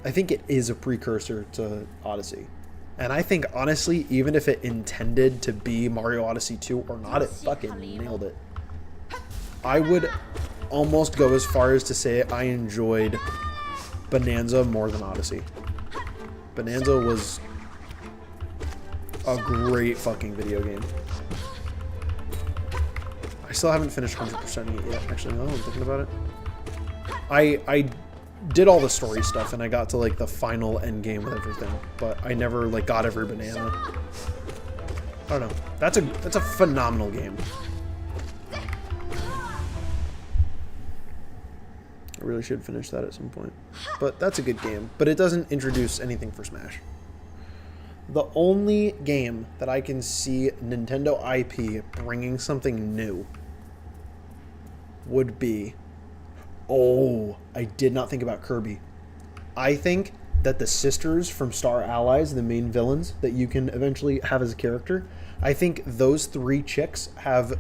I think it is a precursor to Odyssey. And I think, honestly, even if it intended to be Mario Odyssey 2 or not, it fucking nailed it. I would almost go as far as to say I enjoyed Bonanza more than Odyssey. Bonanza was a great fucking video game. I still haven't finished 100%ing it yet, actually, now I'm thinking about it. I did all the story stuff, and I got to, like, the final end game with everything, but I never, like, got every banana. I don't know. That's a phenomenal game. I really should finish that at some point. But that's a good game. But it doesn't introduce anything for Smash. The only game that I can see Nintendo IP bringing something new would be... Oh, I did not think about Kirby. I think that the sisters from Star Allies, the main villains that you can eventually have as a character, I think those 3 chicks have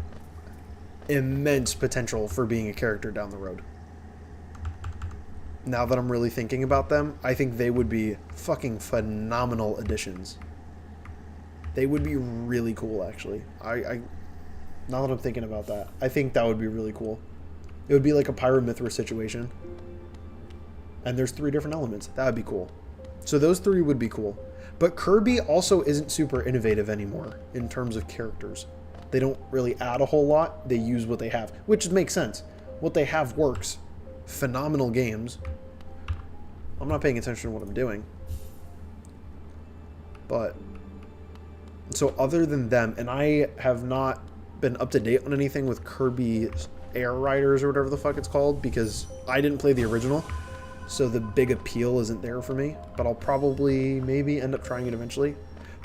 immense potential for being a character down the road. Now that I'm really thinking about them, I think they would be fucking phenomenal additions. They would be really cool, actually. Now that I'm thinking about that, I think that would be really cool. It would be like a Pyromithra situation. And there's 3 different elements. That would be cool. So those 3 would be cool. But Kirby also isn't super innovative anymore in terms of characters. They don't really add a whole lot. They use what they have, which makes sense. What they have works. Phenomenal games. I'm not paying attention to what I'm doing. But, so other than them, and I have not been up to date on anything with Kirby Air Riders or whatever the fuck it's called, because I didn't play the original, so the big appeal isn't there for me, but I'll probably maybe end up trying it eventually.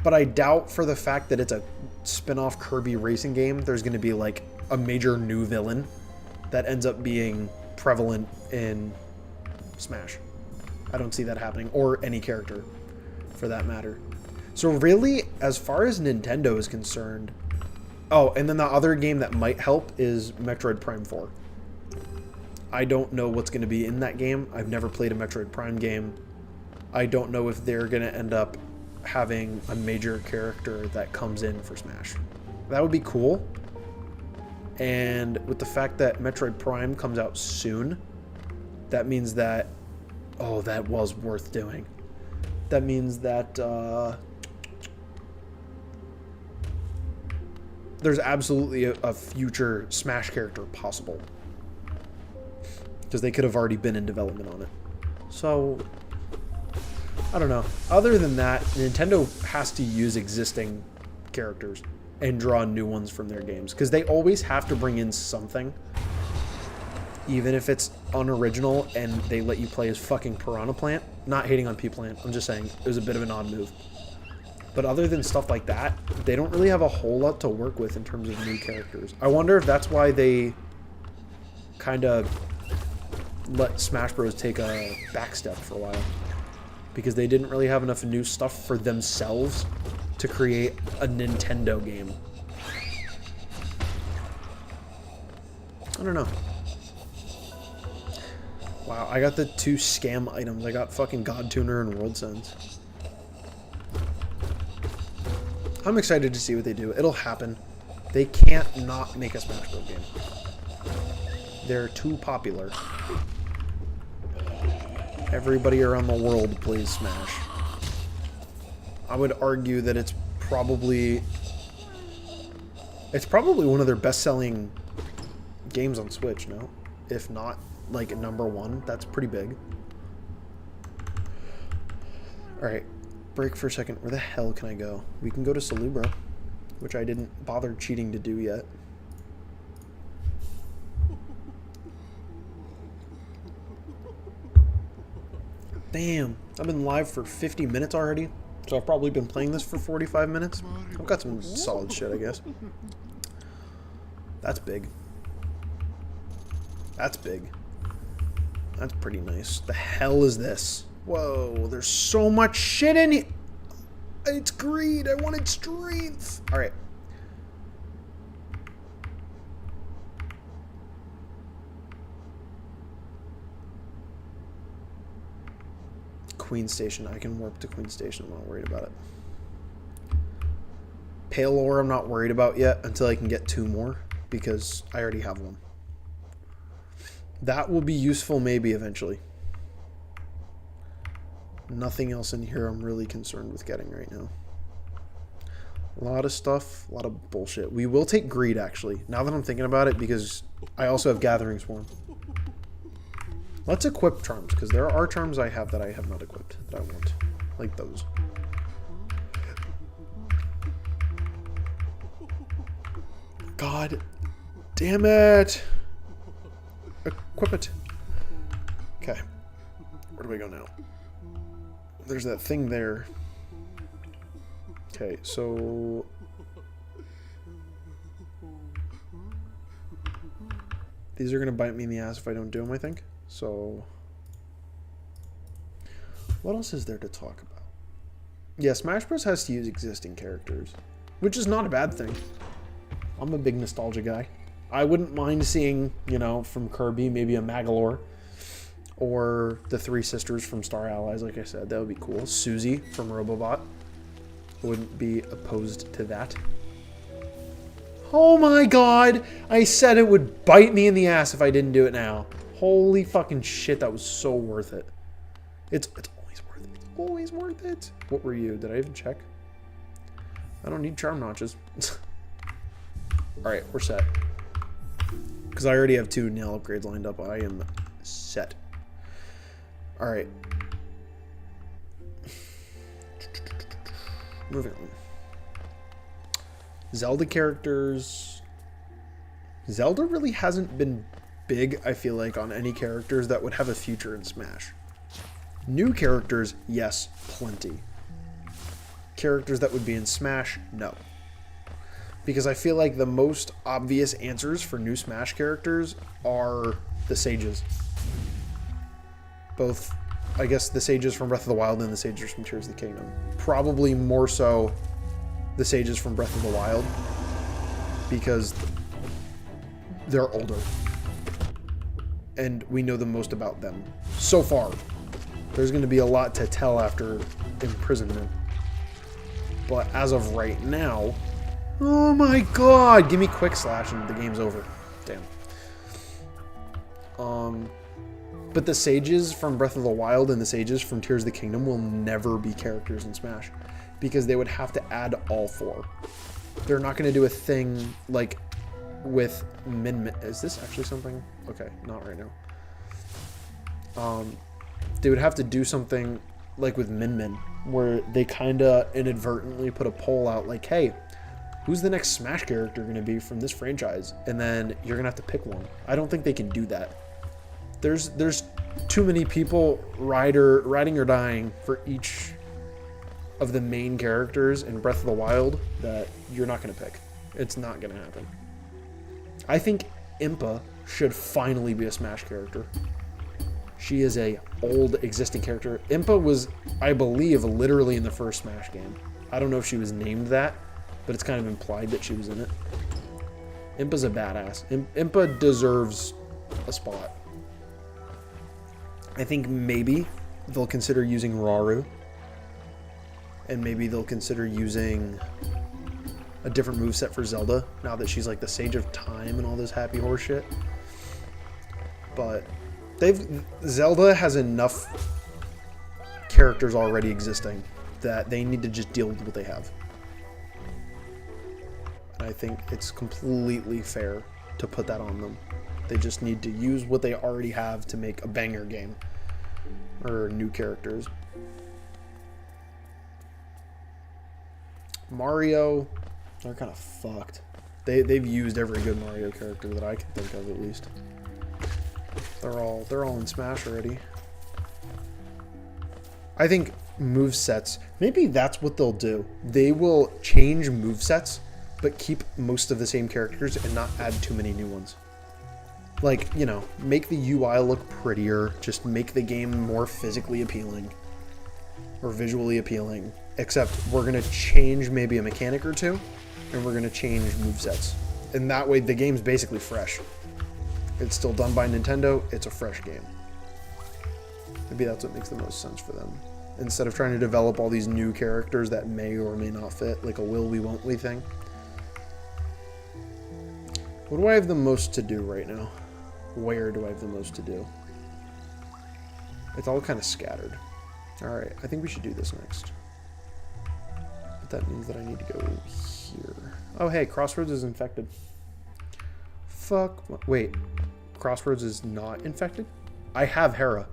But I doubt, for the fact that it's a spin-off Kirby racing game, there's going to be like a major new villain that ends up being prevalent in Smash. I don't see that happening, or any character for that matter. So really, as far as Nintendo is concerned, oh, and then the other game that might help is Metroid Prime 4. I don't know what's going to be in that game. I've never played a Metroid Prime game. I don't know if they're going to end up having a major character that comes in for Smash. That would be cool. And with the fact that Metroid Prime comes out soon, that means that... Oh, that was worth doing. That means that... there's absolutely a future Smash character possible. Because they could have already been in development on it. So, I don't know. Other than that, Nintendo has to use existing characters and draw new ones from their games. Because they always have to bring in something. Even if it's unoriginal and they let you play as fucking Piranha Plant. Not hating on P-Plant. I'm just saying it was a bit of an odd move. But other than stuff like that, they don't really have a whole lot to work with in terms of new characters. I wonder if that's why they kind of let Smash Bros. Take a back step for a while. Because they didn't really have enough new stuff for themselves to create a Nintendo game. I don't know. Wow, I got the 2 scam items. I got fucking God Tuner and World Sense. I'm excited to see what they do. It'll happen. They can't not make a Smash Bros. Game. They're too popular. Everybody around the world plays Smash. I would argue that it's probably It's probably one of their best-selling games on Switch, no? If not, like, #1. That's pretty big. Alright, break for a second. Where the hell can I go? We can go to Salubra, which I didn't bother cheating to do yet. Damn, I've been live for 50 minutes already, so I've probably been playing this for 45 minutes. I've got some solid shit, I guess. That's big. That's big. That's pretty nice. The hell is this? Whoa, there's so much shit in here. It's greed. I wanted strength. All right. Queen Station. I can warp to Queen Station. I'm not worried about it. Pale Ore I'm not worried about yet until I can get 2 more, because I already have 1. That will be useful maybe eventually. Nothing else in here I'm really concerned with getting right now. A lot of stuff, a lot of bullshit. We will take greed, actually, now that I'm thinking about it, because I also have Gathering Swarm. Let's equip charms, because there are charms I have that I have not equipped that I want. Like those. God damn it! Equip it. Okay. Where do we go now? There's that thing there. Okay, so... these are going to bite me in the ass if I don't do them, I think. So... what else is there to talk about? Yeah, Smash Bros. Has to use existing characters, which is not a bad thing. I'm a big nostalgia guy. I wouldn't mind seeing, you know, from Kirby, maybe a Magolor. Or the 3 sisters from Star Allies, like I said. That would be cool. Susie from Robobot. Wouldn't be opposed to that. Oh my god! I said it would bite me in the ass if I didn't do it now. Holy fucking shit, that was so worth it. It's always worth it. It's always worth it. What were you? Did I even check? I don't need charm notches. Alright, we're set. Because I already have 2 nail upgrades lined up. I am set. Alright. Moving on. Zelda characters. Zelda really hasn't been big, I feel like, on any characters that would have a future in Smash. New characters, yes, plenty. Characters that would be in Smash, no. Because I feel like the most obvious answers for new Smash characters are the Sages. Both, I guess, the Sages from Breath of the Wild and the Sages from Tears of the Kingdom. Probably more so the Sages from Breath of the Wild, because they're older. And we know the most about them. So far. There's going to be a lot to tell after imprisonment. But as of right now... oh my god! Give me Quick Slash and the game's over. Damn. But the Sages from Breath of the Wild and the Sages from Tears of the Kingdom will never be characters in Smash. Because they would have to add all 4. They're not going to do a thing like with Min. Is this actually something? Okay, not right now. They would have to do something like with Min, where they kind of inadvertently put a poll out like, hey, who's the next Smash character going to be from this franchise? And then you're going to have to pick one. I don't think they can do that. There's too many people riding or dying for each of the main characters in Breath of the Wild that you're not going to pick. It's not going to happen. I think Impa should finally be a Smash character. She is a old existing character. Impa was, I believe, literally in the first Smash game. I don't know if she was named that, but it's kind of implied that she was in it. Impa's a badass. Impa deserves a spot. I think maybe they'll consider using Rauru. And maybe they'll consider using a different moveset for Zelda, now that she's like the Sage of Time and all this happy horse shit. But Zelda has enough characters already existing that they need to just deal with what they have. I think it's completely fair to put that on them. They just need to use what they already have to make a banger game. Or new characters. Mario, they're kind of fucked. They've used every good Mario character that I can think of, at least. They're all in Smash already. I think movesets, maybe that's what they'll do. They will change movesets, but keep most of the same characters and not add too many new ones. Like, you know, make the UI look prettier, just make the game more physically appealing or visually appealing. Except we're going to change maybe a mechanic or two, and we're going to change movesets. And that way the game's basically fresh. It's still done by Nintendo, it's a fresh game. Maybe that's what makes the most sense for them. Instead of trying to develop all these new characters that may or may not fit, like a will we, won't we thing. What do I have the most to do right now? Where do I have the most to do? It's all kind of scattered. Alright, I think we should do this next. But that means that I need to go here. Oh, hey, Crossroads is infected. Fuck. Wait, Crossroads is not infected? I have Hera.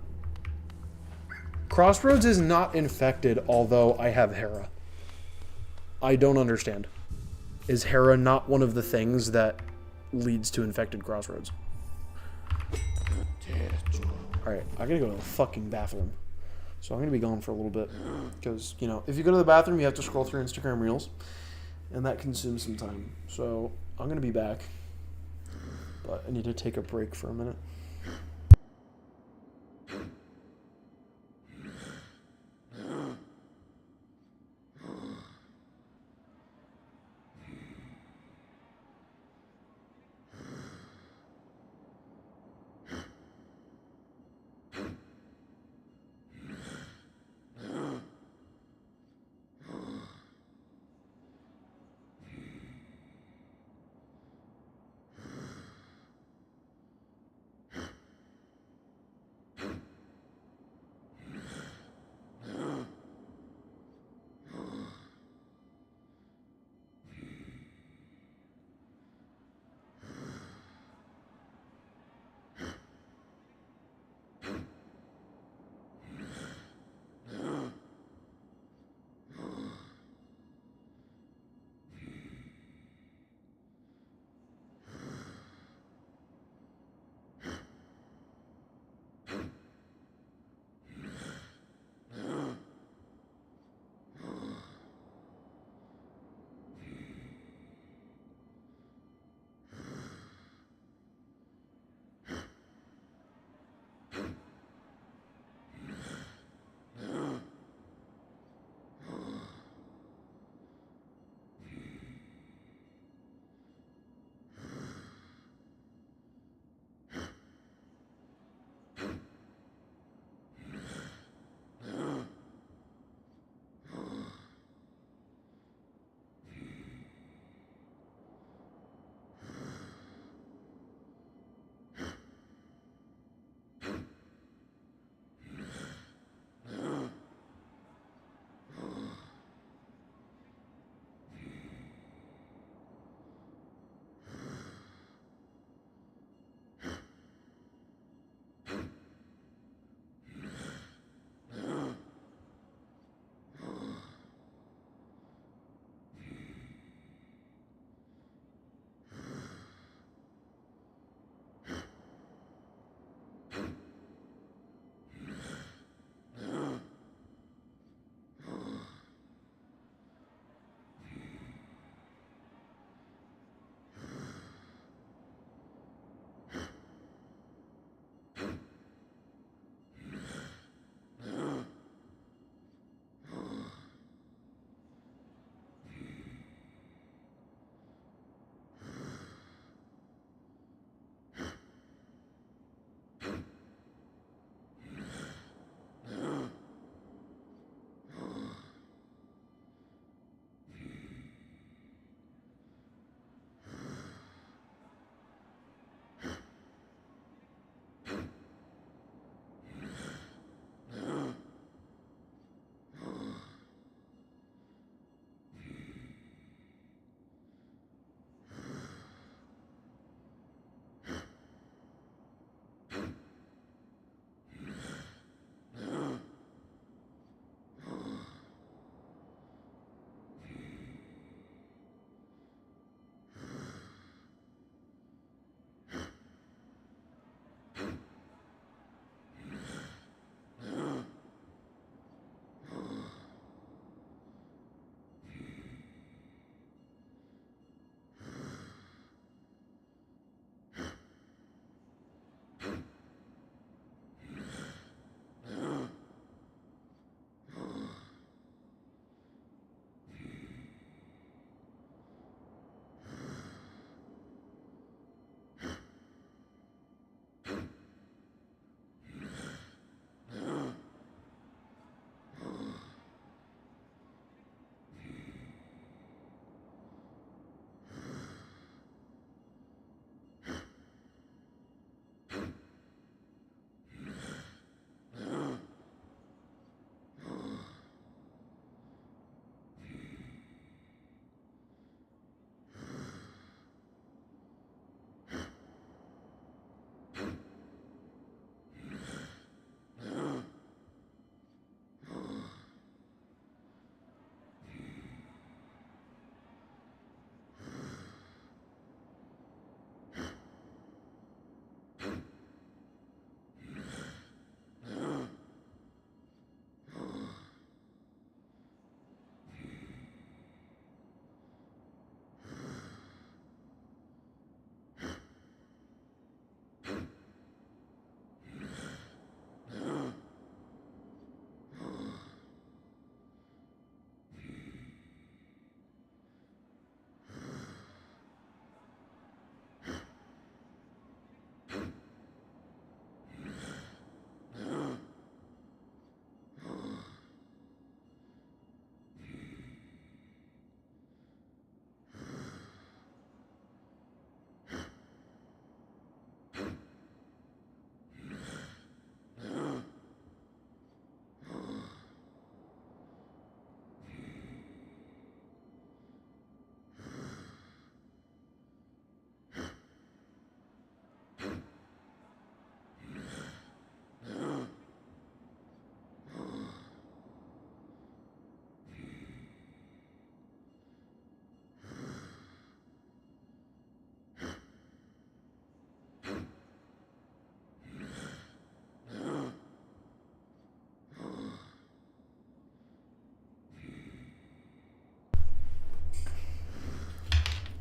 Crossroads is not infected, although I have Hera. I don't understand. Is Hera not one of the things that leads to infected Crossroads? Alright, I gotta go to the fucking bathroom. So I'm gonna be gone for a little bit. Because, you know, if you go to the bathroom, you have to scroll through Instagram Reels. And that consumes some time. So I'm gonna be back. But I need to take a break for a minute.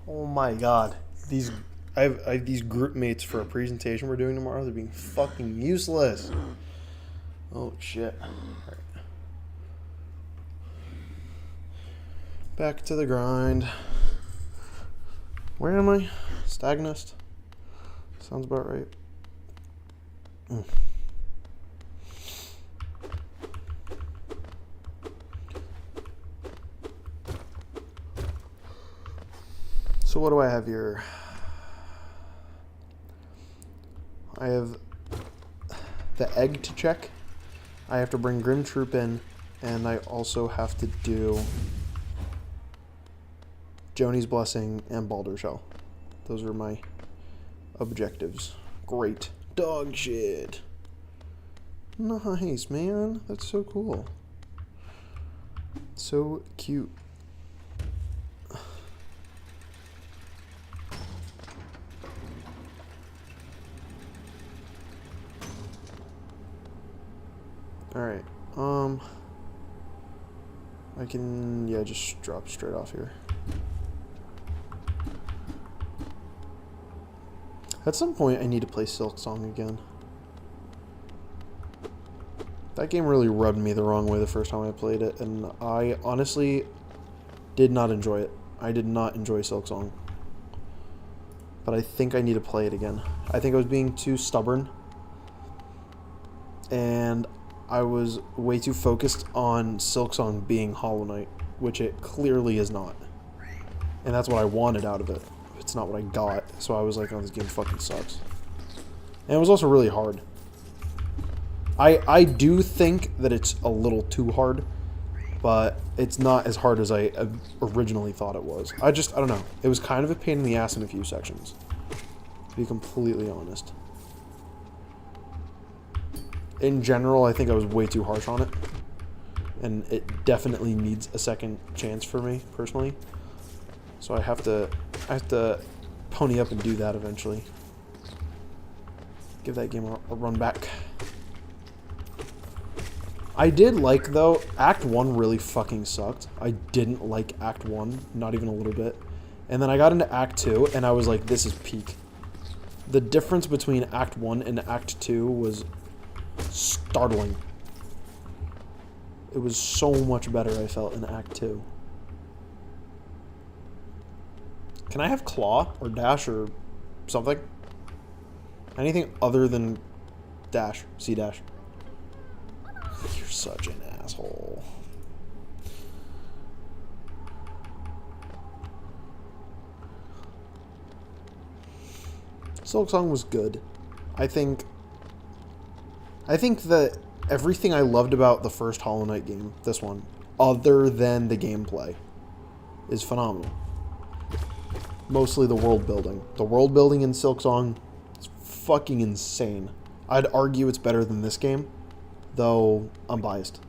Oh my god. These I have these group mates for a presentation we're doing tomorrow. They're being fucking useless. Oh shit. Alright. Back to the grind. Where am I? Stagnist? Sounds about right. So what do I have here? I have the egg to check. I have to bring Grim Troop in, and I also have to do Joni's Blessing and Baldur Shell. Those are my objectives. Great. Dog shit. Nice, man. That's so cool. So cute. Alright, I can, yeah, just drop straight off here. At some point, I need to play Silk Song again. That game really rubbed me the wrong way the first time I played it, and I honestly did not enjoy it. I did not enjoy Silk Song. But I think I need to play it again. I think I was being too stubborn, and I was way too focused on Silksong being Hollow Knight, which it clearly is not. And that's what I wanted out of it. It's not what I got, so I was like, oh, this game fucking sucks. And it was also really hard. I do think that it's a little too hard, but it's not as hard as I originally thought it was. I don't know. It was kind of a pain in the ass in a few sections, to be completely honest. In general, I think I was way too harsh on it, and it definitely needs a second chance for me personally. So I have to pony up and do that eventually. Give that game a run back. I did like, though, Act 1 really fucking sucked. I didn't like Act 1, not even a little bit. And then I got into Act 2, and I was like, this is peak. The difference between Act 1 and Act 2 was startling. It was so much better, I felt, in Act 2. Can I have Claw or Dash or something? Anything other than Dash, C Dash. You're such an asshole. Silksong was good. I think that everything I loved about the first Hollow Knight game, this one, other than the gameplay, is phenomenal. Mostly the world building. The world building in Silksong is fucking insane. I'd argue it's better than this game, though I'm biased.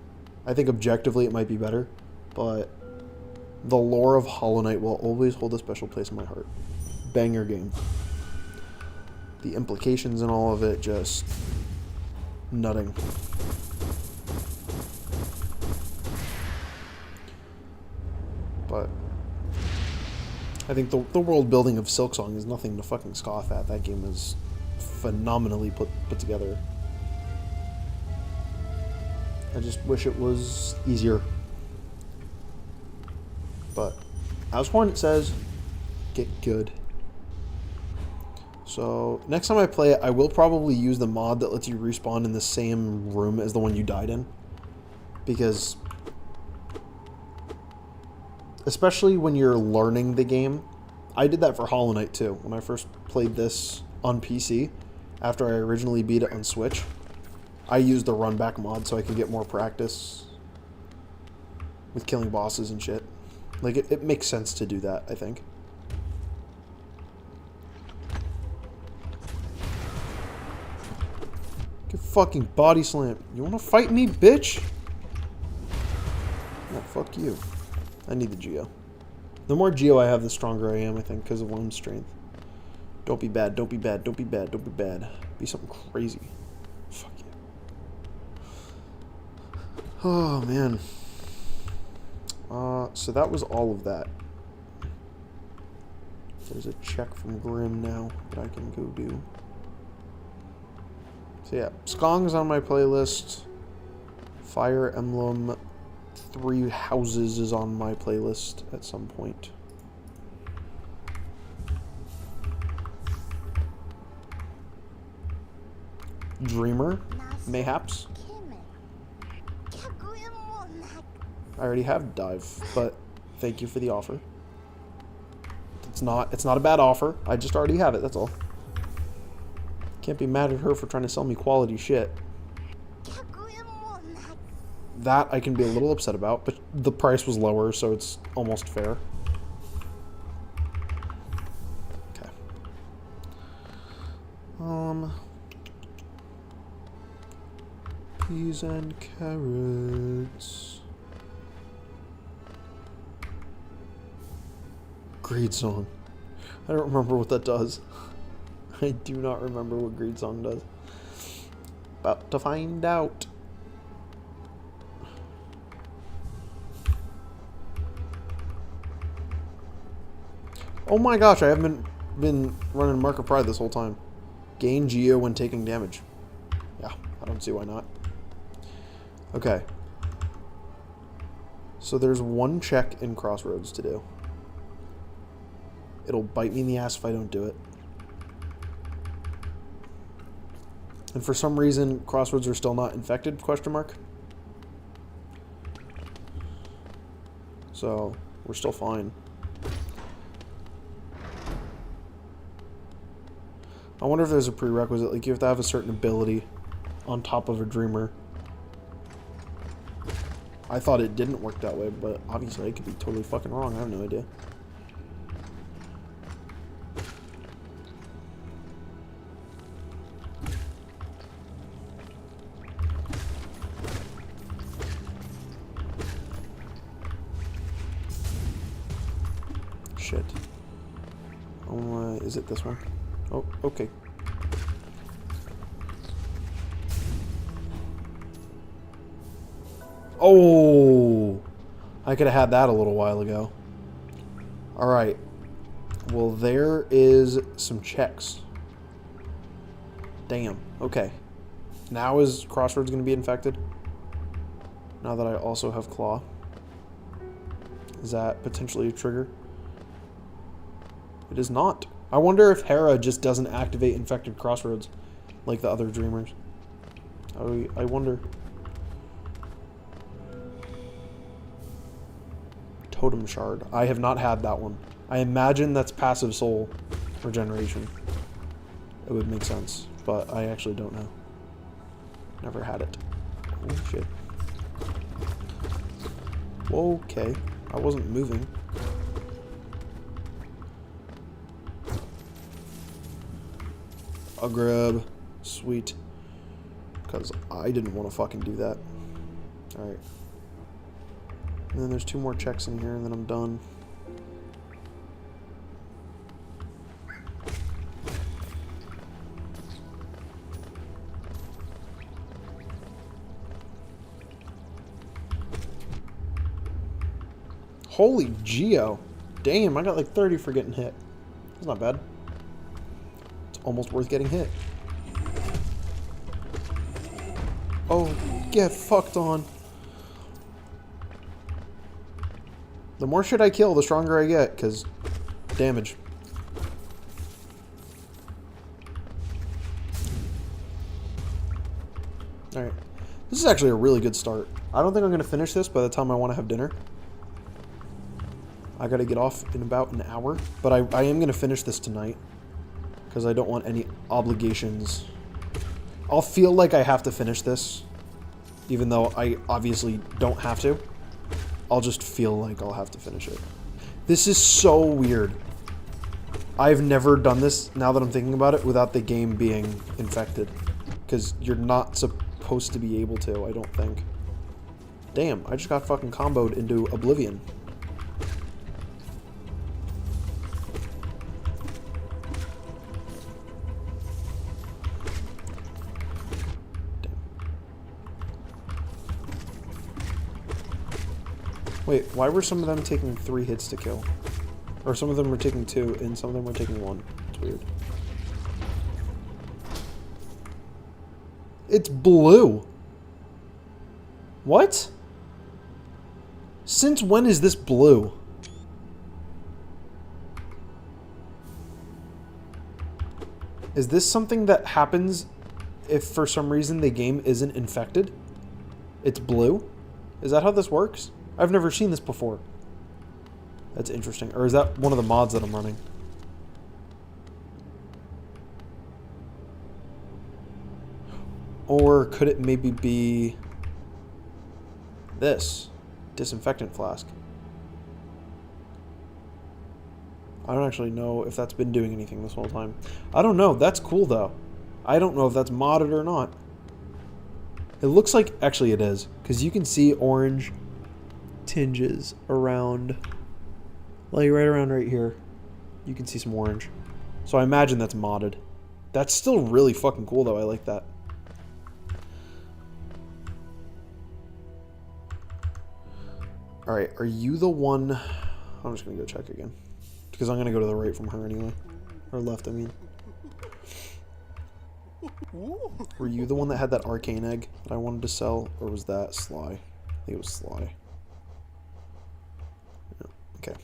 I think objectively it might be better, but the lore of Hollow Knight will always hold a special place in my heart. Banger game. The implications in all of it, just nutting. But I think the world building of Silksong is nothing to fucking scoff at. That game is phenomenally put together. I just wish it was easier. But as Hornet says, get good. So next time I play it, I will probably use the mod that lets you respawn in the same room as the one you died in. Because especially when you're learning the game, I did that for Hollow Knight too. When I first played this on PC, after I originally beat it on Switch, I used the run back mod so I could get more practice with killing bosses and shit. Like, it makes sense to do that, I think. Get fucking body slam. You wanna fight me, bitch? Oh, fuck you. I need the Geo. The more Geo I have, the stronger I am, I think, because of Worm's strength. Don't be bad, don't be bad, don't be bad, don't be bad. Be something crazy. Fuck you. Oh, man. So that was all of that. There's a check from Grim now that I can go do. So yeah, Skong's on my playlist. Fire Emblem Three Houses is on my playlist at some point. Dreamer, mayhaps. I already have Dive, but thank you for the offer. It's not a bad offer. I just already have it, that's all. Can't be mad at her for trying to sell me quality shit. That I can be a little upset about, but the price was lower, so it's almost fair. Okay. Peas and carrots. Greed Song. I don't remember what that does. I do not remember what Greed Song does. About to find out. Oh my gosh, I haven't been running Mark of Pride this whole time. Gain Geo when taking damage. Yeah, I don't see why not. Okay. So there's one check in Crossroads to do. It'll bite me in the ass if I don't do it. And for some reason, Crossroads are still not infected, question mark. So, we're still fine. I wonder if there's a prerequisite, like you have to have a certain ability on top of a Dreamer. I thought it didn't work that way, but obviously I could be totally fucking wrong. I have no idea. Shit. Is it this one? Oh, okay. Oh! I could have had that a little while ago. Alright. Well, there is some checks. Damn. Okay. Now is Crossroads going to be infected? Now that I also have Claw. Is that potentially a trigger? It is not. I wonder if Hera just doesn't activate infected Crossroads like the other Dreamers. I wonder. Totem Shard. I have not had that one. I imagine that's passive soul regeneration. It would make sense, but I actually don't know. Never had it. Oh shit. Whoa, okay. I wasn't moving. A grub. Sweet. Because I didn't want to fucking do that. Alright. And then there's 2 more checks in here, and then I'm done. Holy Geo. Damn, I got like 30 for getting hit. That's not bad. It's almost worth getting hit. Oh, get fucked on. The more shit I kill, the stronger I get, because damage. Alright. This is actually a really good start. I don't think I'm going to finish this by the time I want to have dinner. I got to get off in about an hour. But I am going to finish this tonight. Because I don't want any obligations. I'll feel like I have to finish this. Even though I obviously don't have to. I'll just feel like I'll have to finish it. This is so weird. I've never done this, now that I'm thinking about it, without the game being infected. Because you're not supposed to be able to, I don't think. Damn, I just got fucking comboed into oblivion. Wait, why were some of them taking 3 hits to kill? Or some of them are taking 2, and some of them are taking 1. It's weird. It's blue. What? Since when is this blue? Is this something that happens if for some reason the game isn't infected? It's blue? Is that how this works? I've never seen this before. That's interesting. Or is that one of the mods that I'm running? Or could it maybe be this disinfectant flask? I don't actually know if that's been doing anything this whole time. I don't know. That's cool though. I don't know if that's modded or not. It looks like, actually it is, because you can see orange tinges around, like right here. You can see some orange. So I imagine that's modded. That's still really fucking cool though. I like that. Alright, are you the one... I'm just going to go check again. Because I'm going to go to the right from her anyway. Or left, I mean. Were you the one that had that arcane egg that I wanted to sell? Or was that Sly? I think it was Sly. Yeah, okay.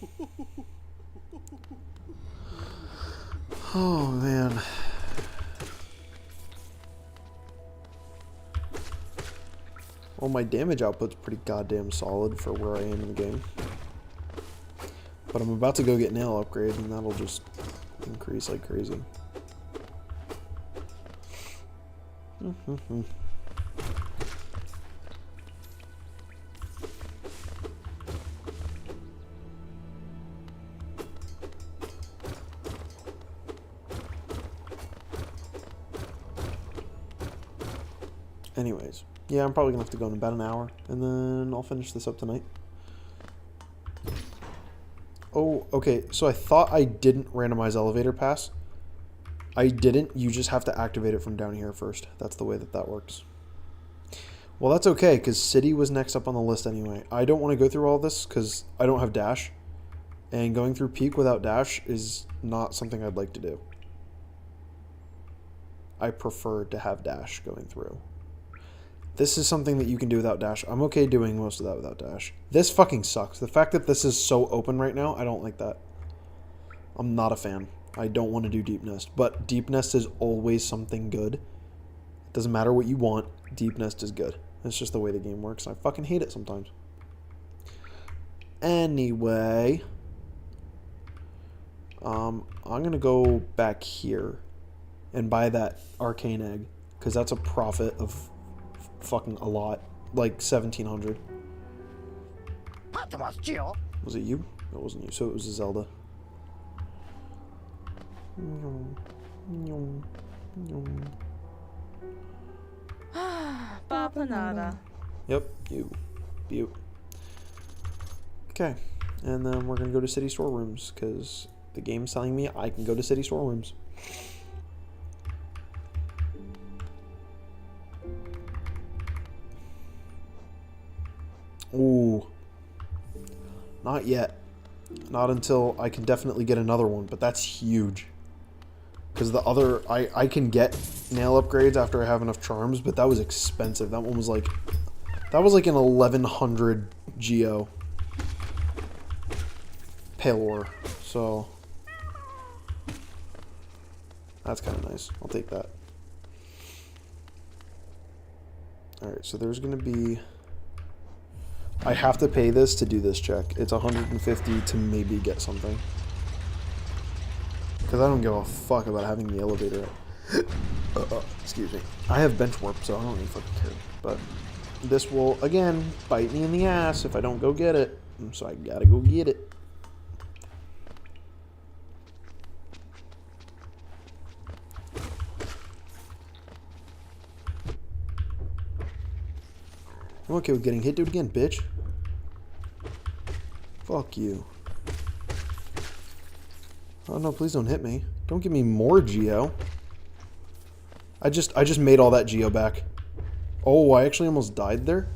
Oh, man. Well, my damage output's pretty goddamn solid for where I am in the game. But I'm about to go get nail upgrade, and that'll just increase like crazy. Anyways. Yeah, I'm probably going to have to go in about an hour, and then I'll finish this up tonight. Oh, okay, so I thought I didn't randomize elevator pass. I didn't. You just have to activate it from down here first. That's the way that that works. Well, that's okay, because City was next up on the list anyway. I don't want to go through all this, because I don't have Dash. And going through Peak without Dash is not something I'd like to do. I prefer to have Dash going through. This is something that you can do without Dash. I'm okay doing most of that without Dash. This fucking sucks. The fact that this is so open right now, I don't like that. I'm not a fan. I don't want to do Deep Nest. But Deep Nest is always something good. It doesn't matter what you want. Deep Nest is good. It's just the way the game works. I fucking hate it sometimes. Anyway. I'm going to go back here and buy that arcane egg. Because that's a profit of... fucking a lot. Like 1,700. Was it you? It wasn't you, so it was a Zelda. Bapanada. Yep, you. Butte. Okay, and then we're gonna go to city storerooms because the game's telling me I can go to city storerooms. Ooh. Not yet. Not until I can definitely get another one, but that's huge. Because the other, I can get nail upgrades after I have enough charms, but that was expensive. That one was like, that was like an 1,100 geo. Pale ore. So, that's kind of nice. I'll take that. Alright, so there's going to be... I have to pay this to do this check. It's 150 to maybe get something. Because I don't give a fuck about having the elevator up. Excuse me. I have bench warp, so I don't really fucking care. But this will, again, bite me in the ass if I don't go get it. So I gotta go get it. I'm okay with getting hit. Do it again, bitch. Fuck you. Oh no, please don't hit me. Don't give me more geo. I just made all that geo back. Oh, I actually almost died there.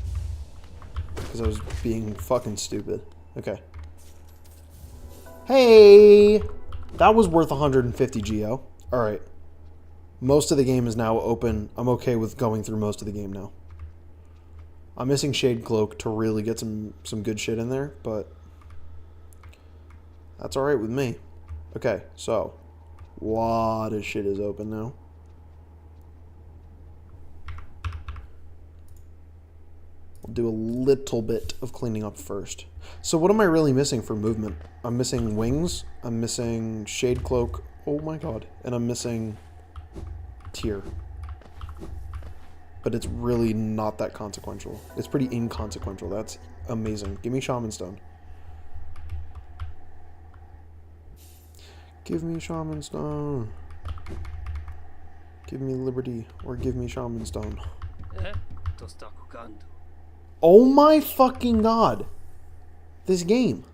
Because I was being fucking stupid. Okay. Hey! That was worth 150 geo. Alright. Most of the game is now open. I'm okay with going through most of the game now. I'm missing Shade Cloak to really get some good shit in there, but that's alright with me. Okay, so a lot of shit is open now. I'll do a little bit of cleaning up first. So what am I really missing for movement? I'm missing wings, I'm missing Shade Cloak, oh my god, and I'm missing Tear. But it's really not that consequential. It's pretty inconsequential. That's amazing. Give me Shaman Stone. Give me Shaman Stone. Give me Liberty, or give me Shaman Stone. Oh my fucking god. This game.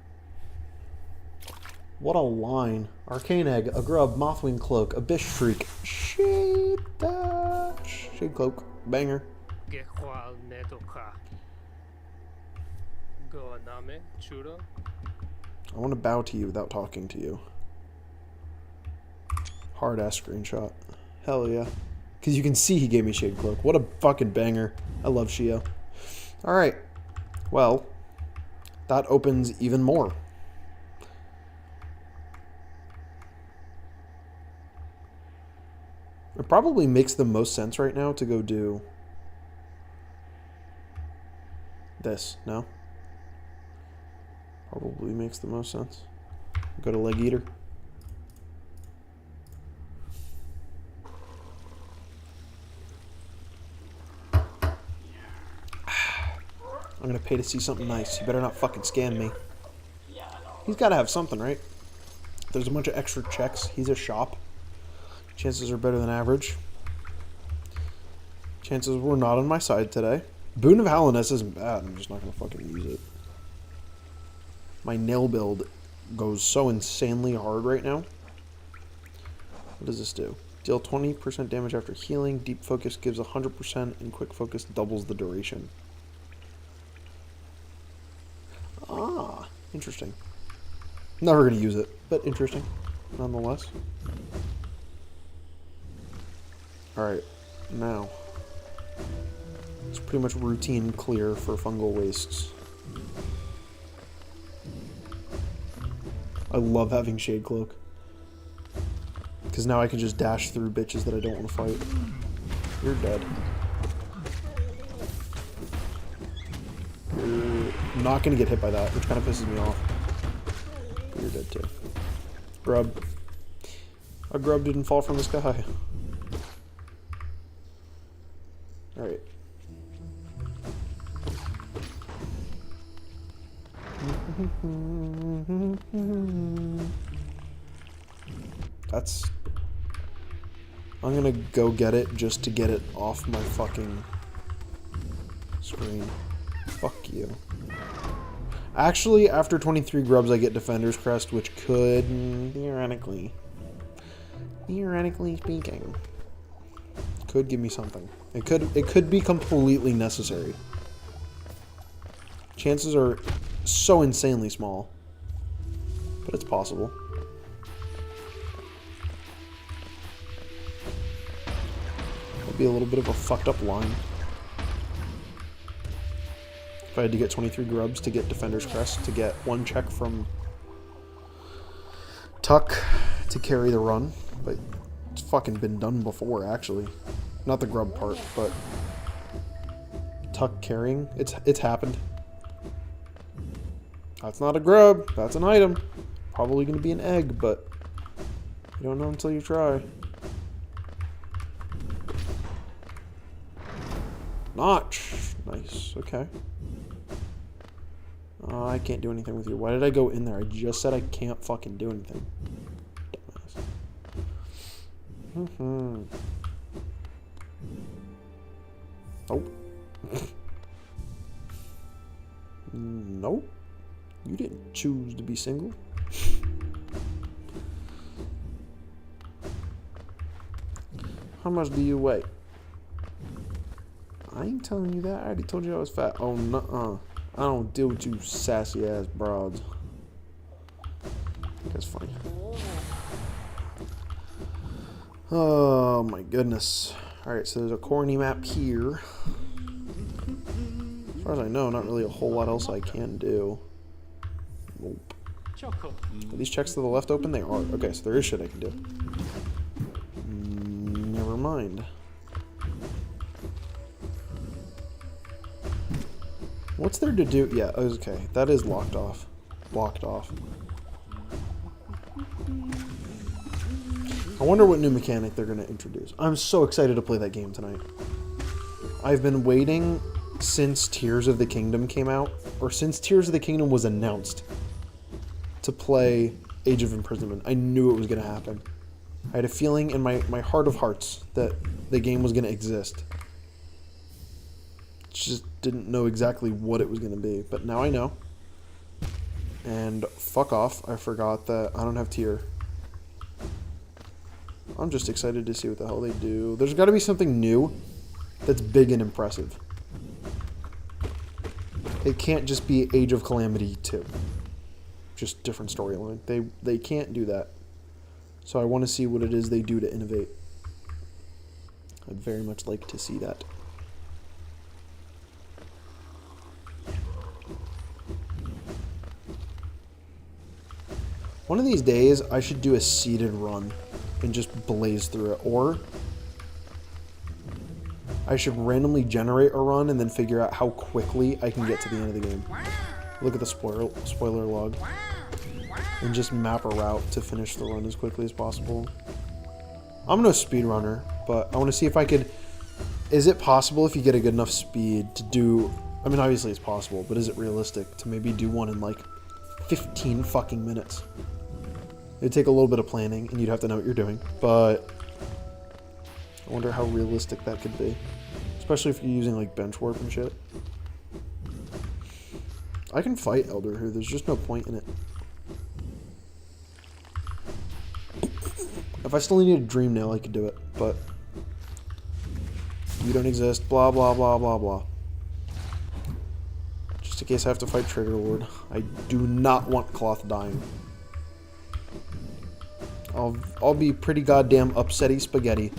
What a line. Arcane Egg, a Grub, Mothwing Cloak, Abyss Shriek, Shade Dash, Shade Cloak, banger. I want to bow to you without talking to you. Hard ass screenshot. Hell yeah. Because you can see he gave me Shade Cloak. What a fucking banger. I love Shio. Alright. Well, that opens even more. It probably makes the most sense right now to go do this, no? Probably makes the most sense. Go to Leg Eater. I'm gonna pay to see something nice. You better not fucking scam me. He's gotta have something, right? There's a bunch of extra checks. He's a shop. Chances are better than average. Chances were not on my side today. Boon of Hallowness isn't bad. I'm just not going to fucking use it. My nail build goes so insanely hard right now. What does this do? Deal 20% damage after healing. Deep Focus gives 100%. And Quick Focus doubles the duration. Ah, interesting. Never going to use it, but interesting nonetheless. Alright, now it's pretty much routine clear for fungal wastes. I love having Shade Cloak. Because now I can just dash through bitches that I don't want to fight. You're dead. You're not going to get hit by that, which kind of pisses me off. But you're dead too. Grub. A grub didn't fall from the sky. Alright. That's... I'm gonna go get it just to get it off my fucking screen. Fuck you. Actually, after 23 grubs I get Defender's Crest, which could, theoretically speaking, could give me something. It could be completely necessary. Chances are so insanely small, but it's possible. It'd be a little bit of a fucked up line. If I had to get 23 grubs to get Defender's Crest, to get one check from Tuck to carry the run, but it's fucking been done before, actually. Not the grub part, but Tuck carrying. It's happened. That's not a grub. That's an item. Probably going to be an egg, but you don't know until you try. Notch. Nice. Okay. I can't do anything with you. Why did I go in there? I just said I can't fucking do anything. Dumbass. Nope. Nope. You didn't choose to be single. How much do you weigh? I ain't telling you that. I already told you I was fat. Oh, nuh-uh. I don't deal with you sassy ass broads. That's funny. Oh my goodness. Alright, so there's a corny map here. As far as I know, not really a whole lot else I can do. Nope. Are these checks to the left open? They are. Okay, so there is shit I can do. Never mind. What's there to do? Yeah, okay. That is locked off. Blocked off. I wonder what new mechanic they're going to introduce. I'm so excited to play that game tonight. I've been waiting since Tears of the Kingdom came out, or since Tears of the Kingdom was announced, to play Age of Imprisonment. I knew it was going to happen. I had a feeling in my heart of hearts that the game was going to exist. Just didn't know exactly what it was going to be, but now I know. And fuck off, I forgot that I don't have tier. I'm just excited to see what the hell they do. There's got to be something new that's big and impressive. It can't just be Age of Calamity 2. Just different storyline. They can't do that. So I want to see what it is they do to innovate. I'd very much like to see that. One of these days, I should do a seeded run and just blaze through it. Or I should randomly generate a run and then figure out how quickly I can get to the end of the game. Look at the spoiler log. And just map a route to finish the run as quickly as possible. I'm no speedrunner, but I want to see if I could... Is it possible if you get a good enough speed to do... I mean, obviously it's possible, but is it realistic to maybe do one in like 15 fucking minutes? It'd take a little bit of planning, and you'd have to know what you're doing, but I wonder how realistic that could be. Especially if you're using like bench warp and shit. I can fight Elder here, there's just no point in it. If I still needed a dream nail, I could do it, but you don't exist, blah blah blah blah blah. Just in case I have to fight Trigger Lord. I do not want Cloth dying. I'll be pretty goddamn upsetty spaghetti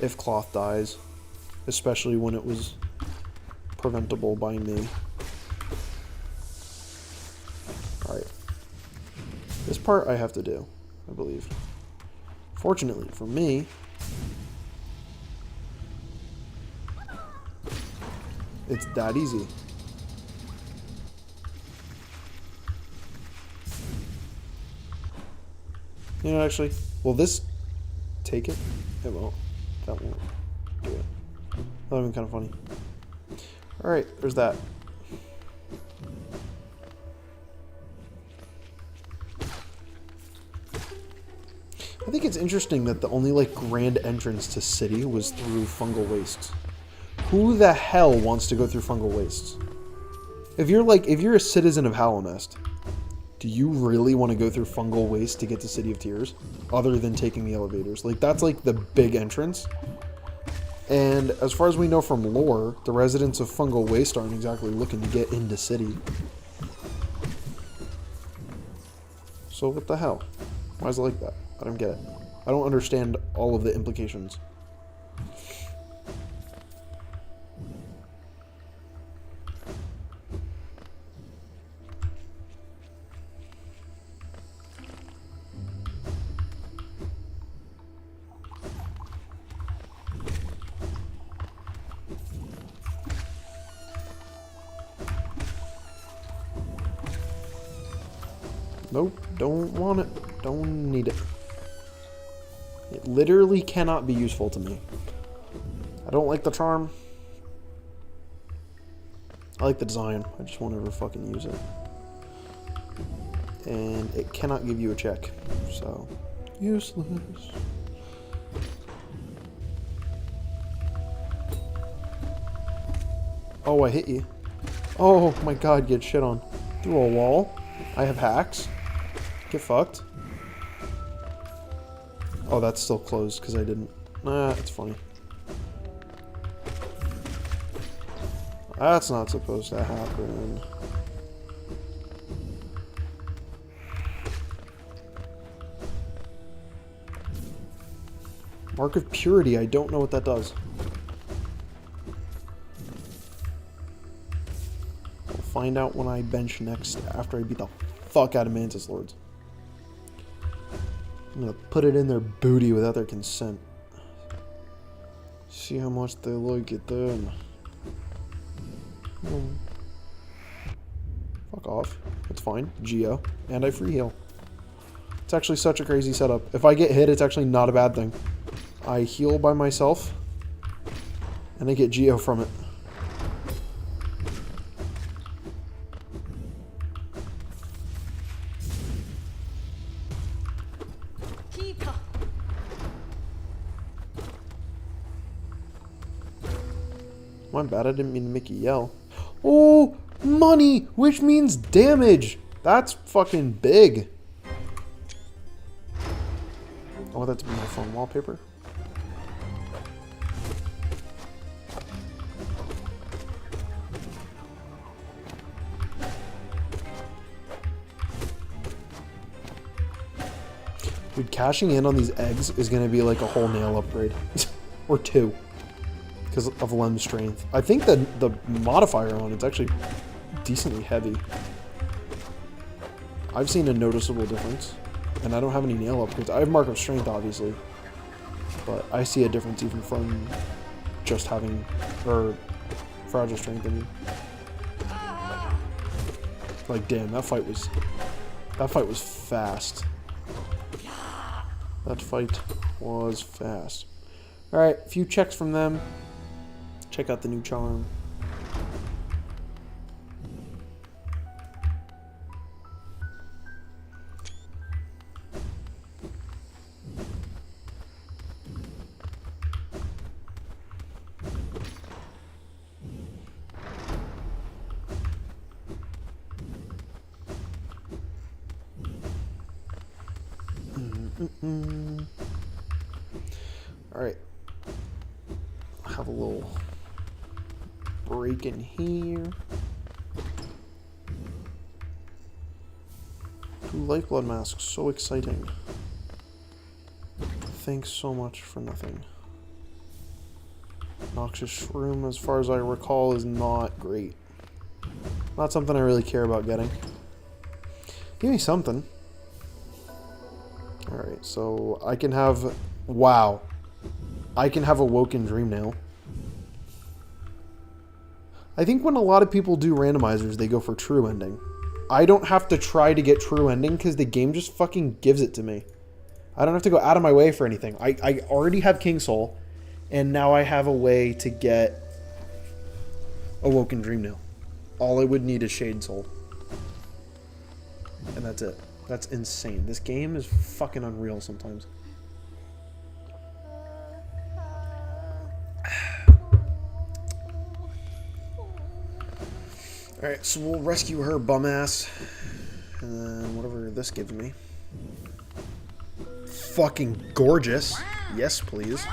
if Cloth dies. Especially when it was preventable by me. Alright. This part I have to do, I believe. Fortunately for me, it's that easy. You know, actually, will this take it? It won't. That won't do it. That would have been kind of funny. Alright, there's that. I think it's interesting that the only, like, grand entrance to city was through fungal wastes. Who the hell wants to go through fungal wastes? If you're a citizen of Hallownest, do you really want to go through fungal waste to get to City of Tears? Other than taking the elevators. Like, that's, like, the big entrance. And as far as we know from lore, the residents of fungal waste aren't exactly looking to get into city. So what the hell? Why is it like that? I don't get it. I don't understand all of the implications. Nope, don't want it. Don't need it. It literally cannot be useful to me. I don't like the charm. I like the design. I just won't ever fucking use it. And it cannot give you a check. So, useless. Oh, I hit you. Oh my god, get shit on. Through a wall. I have hacks. Get fucked. Oh, that's still closed because I didn't. Nah, it's funny. That's not supposed to happen. Mark of Purity, I don't know what that does. I'll find out when I bench next after I beat the fuck out of Mantis Lords. I'm gonna put it in their booty without their consent. See how much they like it then. Fuck off. It's fine. Geo. And I free heal. It's actually such a crazy setup. If I get hit, it's actually not a bad thing. I heal by myself. And I get Geo from it. My bad, I didn't mean to make you yell. Oh, money, which means damage. That's fucking big. Oh, that's my phone wallpaper. Dude, cashing in on these eggs is going to be like a whole nail upgrade. Or two. Because of Lem's strength. I think that the modifier on it's actually decently heavy. I've seen a noticeable difference. And I don't have any nail upgrades. I have Mark of Strength, obviously. But I see a difference even from just having... Or Fragile Strength, I mean. Like, damn, that fight was... That fight was fast. That fight was fast. Alright, a few checks from them. Check out the new charm. Alright. Have a little break in here. 2 Lifeblood masks, so exciting. Thanks so much for nothing. Noxious Shroom, as far as I recall, is not great. Not something I really care about getting. Give me something. Alright, so I can have... Wow. I can have Awoken Dream now. I think when a lot of people do randomizers, they go for true ending. I don't have to try to get true ending because the game just fucking gives it to me. I don't have to go out of my way for anything. I already have King Soul, and now I have a way to get Awoken Dream now. All I would need is Shade Soul. And that's it. That's insane. This game is fucking unreal sometimes. Alright, so we'll rescue her bum ass. And then whatever this gives me. Fucking gorgeous. Yes, please.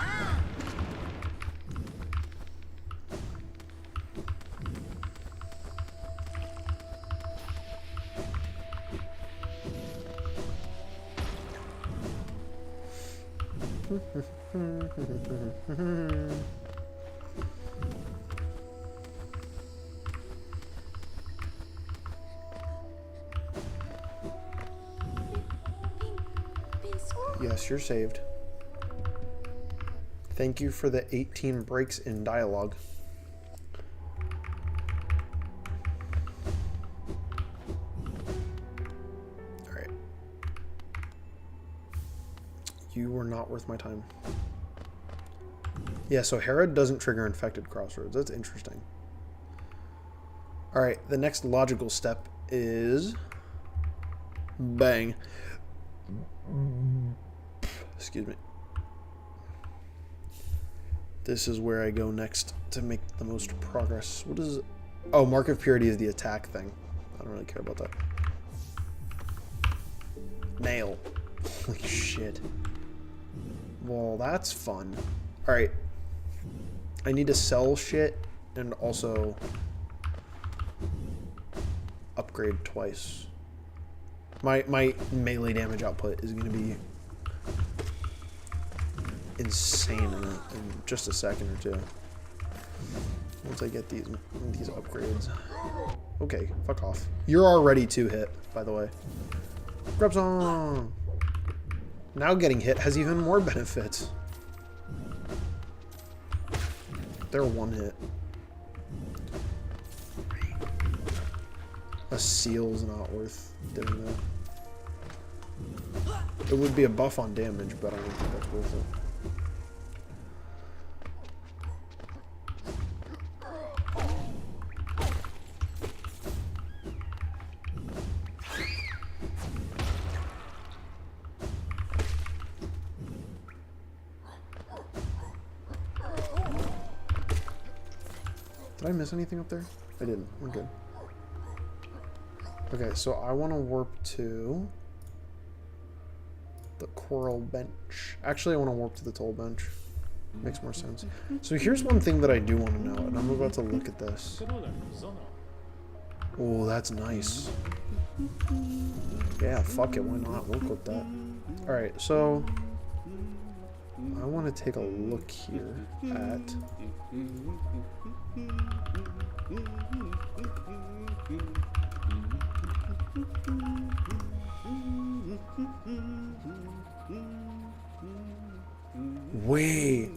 Yes, you're saved. Thank you for the 18 breaks in dialogue. Alright. You were not worth my time. Yeah, so Herod doesn't trigger infected crossroads. That's interesting. Alright, the next logical step is... Bang. Excuse me. This is where I go next to make the most progress. What is it? Oh, Mark of Purity is the attack thing. I don't really care about that. Nail. Holy shit. Well, that's fun. Alright. I need to sell shit and also upgrade twice. My melee damage output is going to be insane in it in just a second or two. Once I get these upgrades. Okay, fuck off. You're already 2 hit, by the way. Grab some. Now getting hit has even more benefits. They're 1 hit. A seal's not worth doing that. It would be a buff on damage, but I don't think that's worth it. Did I miss anything up there? I didn't. We're good. Okay, so I want to warp to the coral bench. Actually, I want to warp to the toll bench. Makes more sense. So here's one thing that I do want to know, and I'm about to look at this. Oh, that's nice. Yeah, fuck it. Why not? We'll clip that. Alright, so I want to take a look here at... Wait.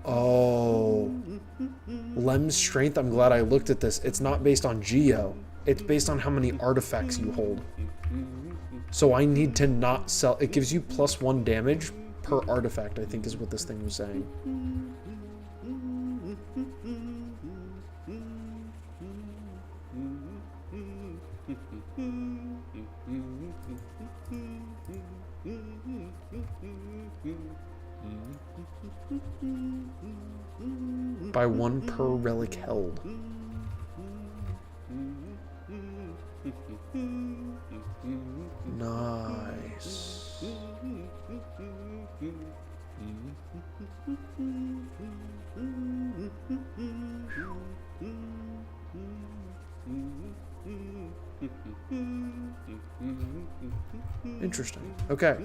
Oh. Lem's strength, I'm glad I looked at this. It's not based on Geo. It's based on how many artifacts you hold. So I need to not sell. It gives you +1 damage per artifact, I think is what this thing was saying. By 1 per relic held. Nice. Interesting. Okay.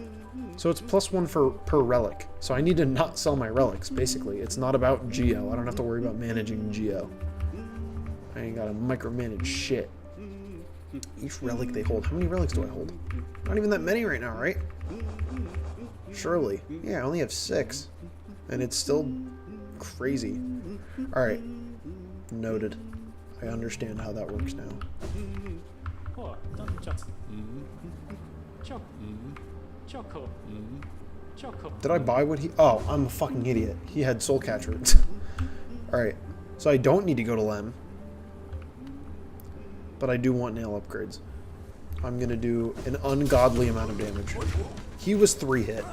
So it's +1 per relic. So I need to not sell my relics, basically. It's not about Geo. I don't have to worry about managing Geo. I ain't gotta micromanage shit. Each relic they hold. How many relics do I hold? Not even that many right now, right? Surely. Yeah, I only have 6. And it's still crazy. Alright. Noted. I understand how that works now. Did I buy what he... Oh, I'm a fucking idiot. He had Soul Catcher. Alright. So I don't need to go to Lem. But I do want nail upgrades. I'm gonna do an ungodly amount of damage. He was 3 hit.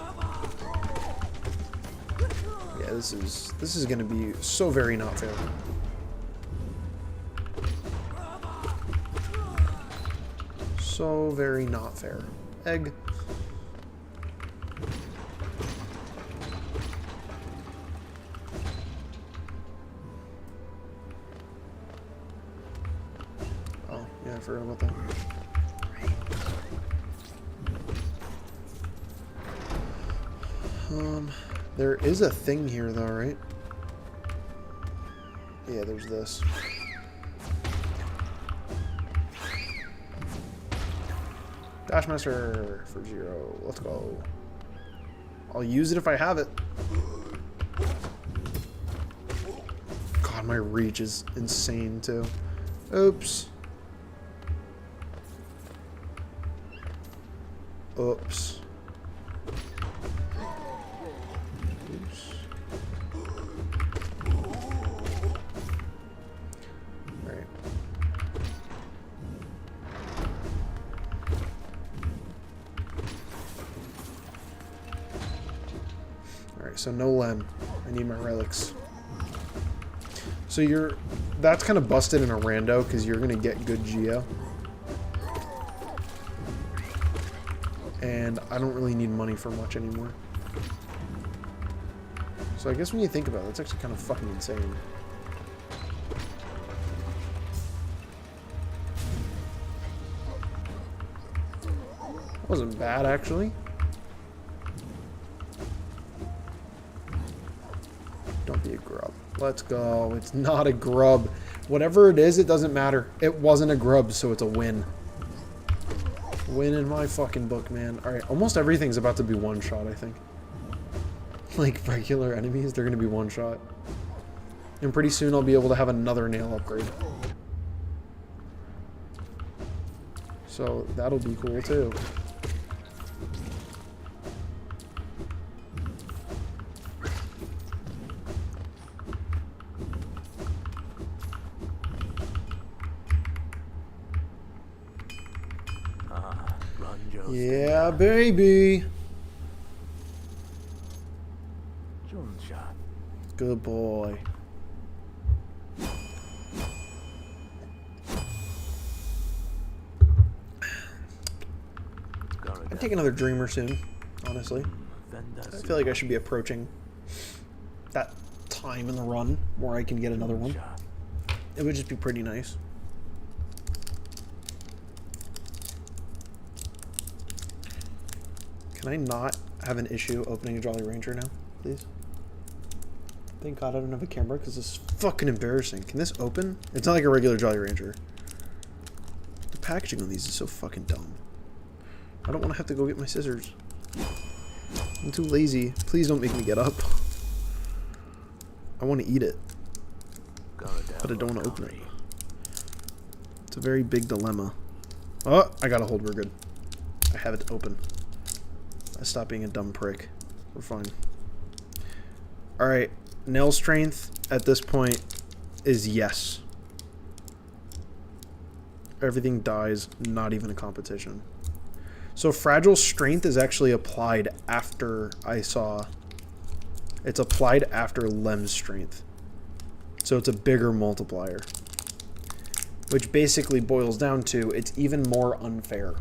Yeah, this is gonna be so very not fair. So very not fair. Egg. Oh, yeah, I forgot about that. There is a thing here though, right? Yeah, there's this. Dashmaster for 0. Let's go. I'll use it if I have it. God, my reach is insane too. Oops. Oops. So no Lem. I need my relics. So that's kind of busted in a rando because you're gonna get good Geo. And I don't really need money for much anymore. So I guess when you think about it, that's actually kind of fucking insane. Wasn't bad, actually. Don't be a grub. Let's go. It's not a grub. Whatever it is, it doesn't matter. It wasn't a grub, so it's a win. Win in my fucking book, man. Alright, almost everything's about to be one shot, I think. Like regular enemies, they're gonna be one shot. And pretty soon I'll be able to have another nail upgrade. So that'll be cool too. Yeah, baby. Good boy. I'd take another dreamer soon, honestly. I feel like I should be approaching that time in the run where I can get another one. It would just be pretty nice. Can I not have an issue opening a Jolly Ranger now, please? Thank God I don't have a camera because this is fucking embarrassing. Can this open? It's not like a regular Jolly Ranger. The packaging on these is so fucking dumb. I don't want to have to go get my scissors. I'm too lazy. Please don't make me get up. I want to eat it. But I don't want to open it. It's a very big dilemma. Oh, I got a hold. We're good. I have it open. I stopped being a dumb prick. We're fine. Alright. Nail strength at this point is yes. Everything dies, not even a competition. So fragile strength is actually applied after I saw. It's applied after Lem's strength. So it's a bigger multiplier. Which basically boils down to it's even more unfair.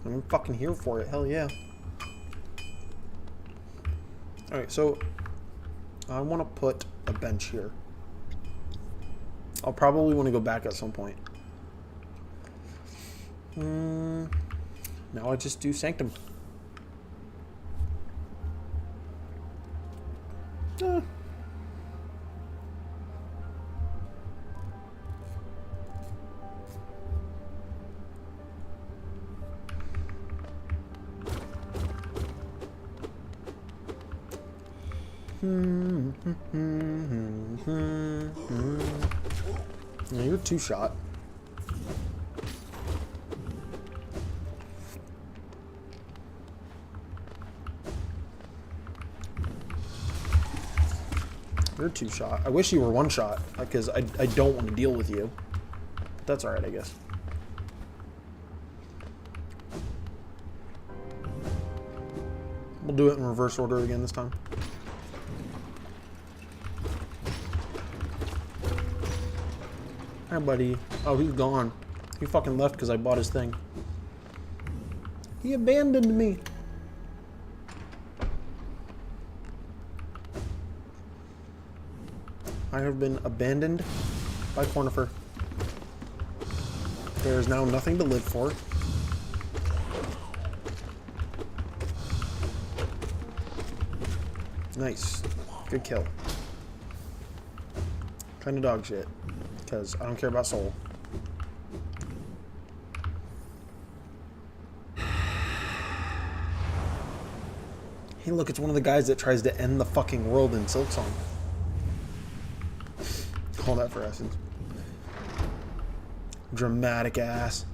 I'm fucking here for it. Hell yeah. Alright, so I want to put a bench here. I'll probably want to go back at some point. Now I just do Sanctum. Yeah, you're two shot. You're two shot. I wish you were one shot, because I don't want to deal with you. But that's alright, I guess. We'll do it in reverse order again this time. Hi, buddy. Oh, he's gone. He fucking left because I bought his thing. He abandoned me. I have been abandoned by Cornifer. There is now nothing to live for. Nice. Good kill. Kind of dog shit. Because I don't care about soul. Hey, look, it's one of the guys that tries to end the fucking world in Silksong. Call that for essence. Dramatic ass.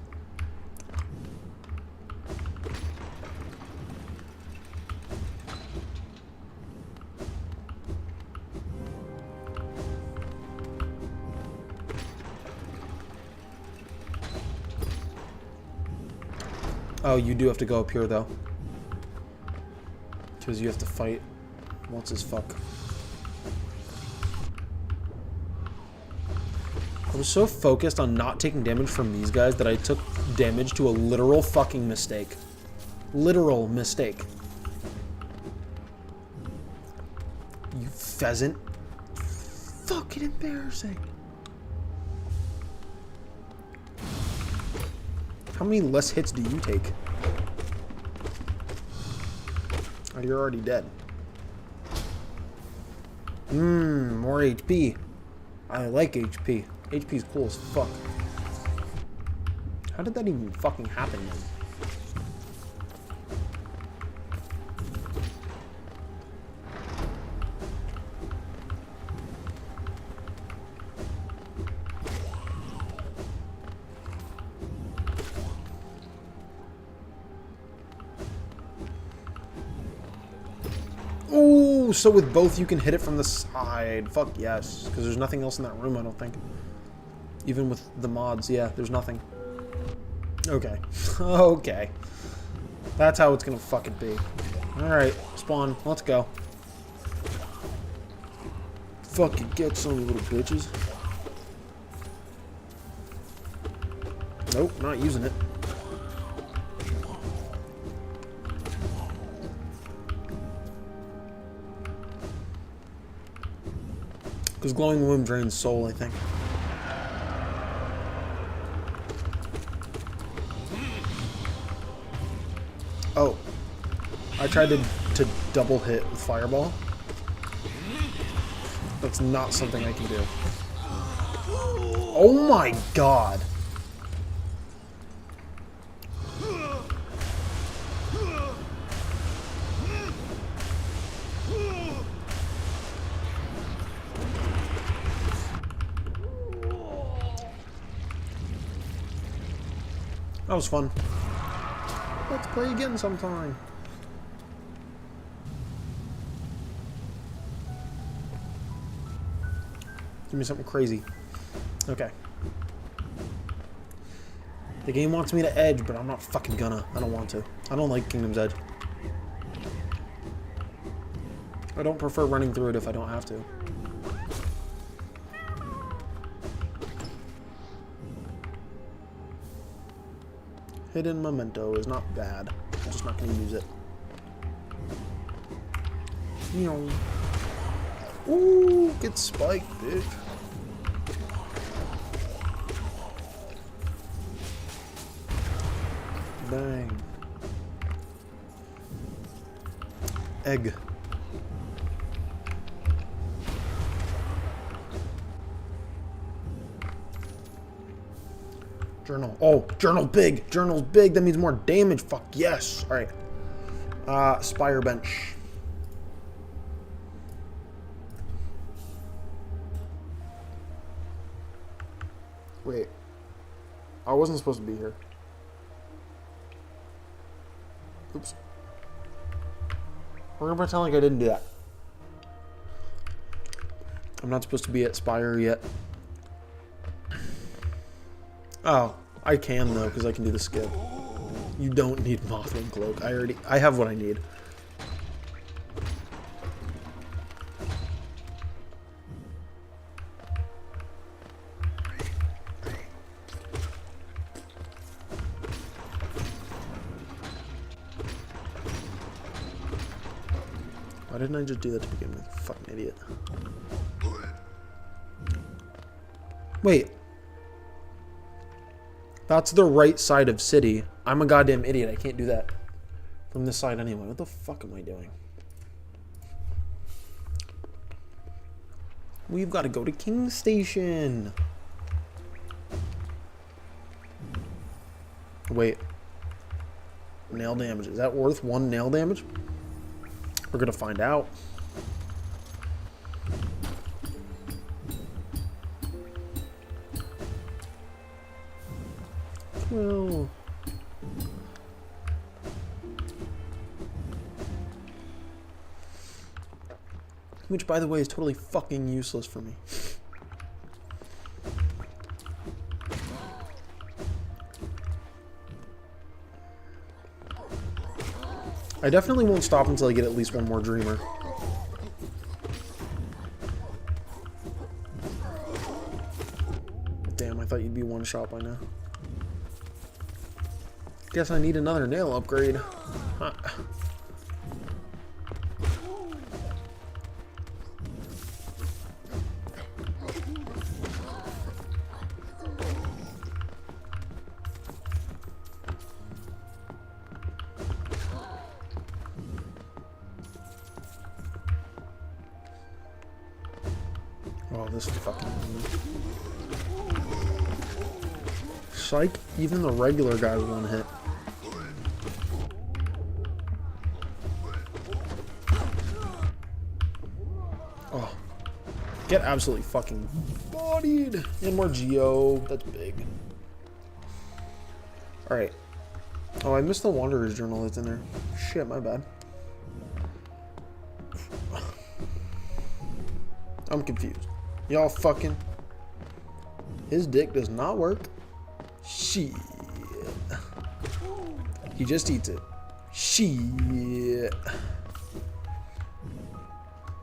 Oh, you do have to go up here, though. Because you have to fight. What's his fuck? I was so focused on not taking damage from these guys that I took damage to a literal fucking mistake. Literal mistake. You pheasant. Fucking embarrassing. How many less hits do you take? Oh, you're already dead. More HP. I like HP. HP is cool as fuck. How did that even fucking happen then? Ooh, so with both you can hit it from the side. Fuck yes. Because there's nothing else in that room, I don't think. Even with the mods, yeah, there's nothing. Okay. Okay. That's how it's gonna fucking be. Alright, spawn. Let's go. Fucking get some, you little bitches. Nope, not using it. Because glowing womb drains soul, I think. Oh. I tried to double hit with fireball. That's not something I can do. Oh my god. That was fun. Let's play again sometime. Give me something crazy. Okay. The game wants me to edge, but I'm not fucking gonna. I don't want to. I don't like Kingdom's Edge. I don't prefer running through it if I don't have to. Hidden memento is not bad. I'm just not going to use it. Ooh, get spiked, bitch. Bang. Egg. Journal. Oh, journal big. Journal's big. That means more damage. Fuck yes. All right. Spire bench. Wait. I wasn't supposed to be here. Oops. We're gonna pretend like I didn't do that. I'm not supposed to be at Spire yet. Oh, I can though, because I can do the skip. You don't need Mothwing Cloak. I have what I need. Why didn't I just do that to begin with? Fucking idiot. Wait. That's the right side of city. I'm a goddamn idiot. I can't do that from this side anyway. What the fuck am I doing? We've got to go to King Station. Wait. Nail damage. Is that worth 1 nail damage? We're going to find out. Well, which, by the way, is totally fucking useless for me. I definitely won't stop until I get at least 1 more Dreamer. Damn, I thought you'd be 1 shot by now. Guess I need another nail upgrade. Huh. Oh, this fucking thing. Psych, even the regular guy was one hit. Oh. Get absolutely fucking bodied. And more Geo. That's big. Alright. Oh, I missed the Wanderer's Journal that's in there. Shit, my bad. I'm confused. Y'all fucking... His dick does not work. Shit. He just eats it. Shit.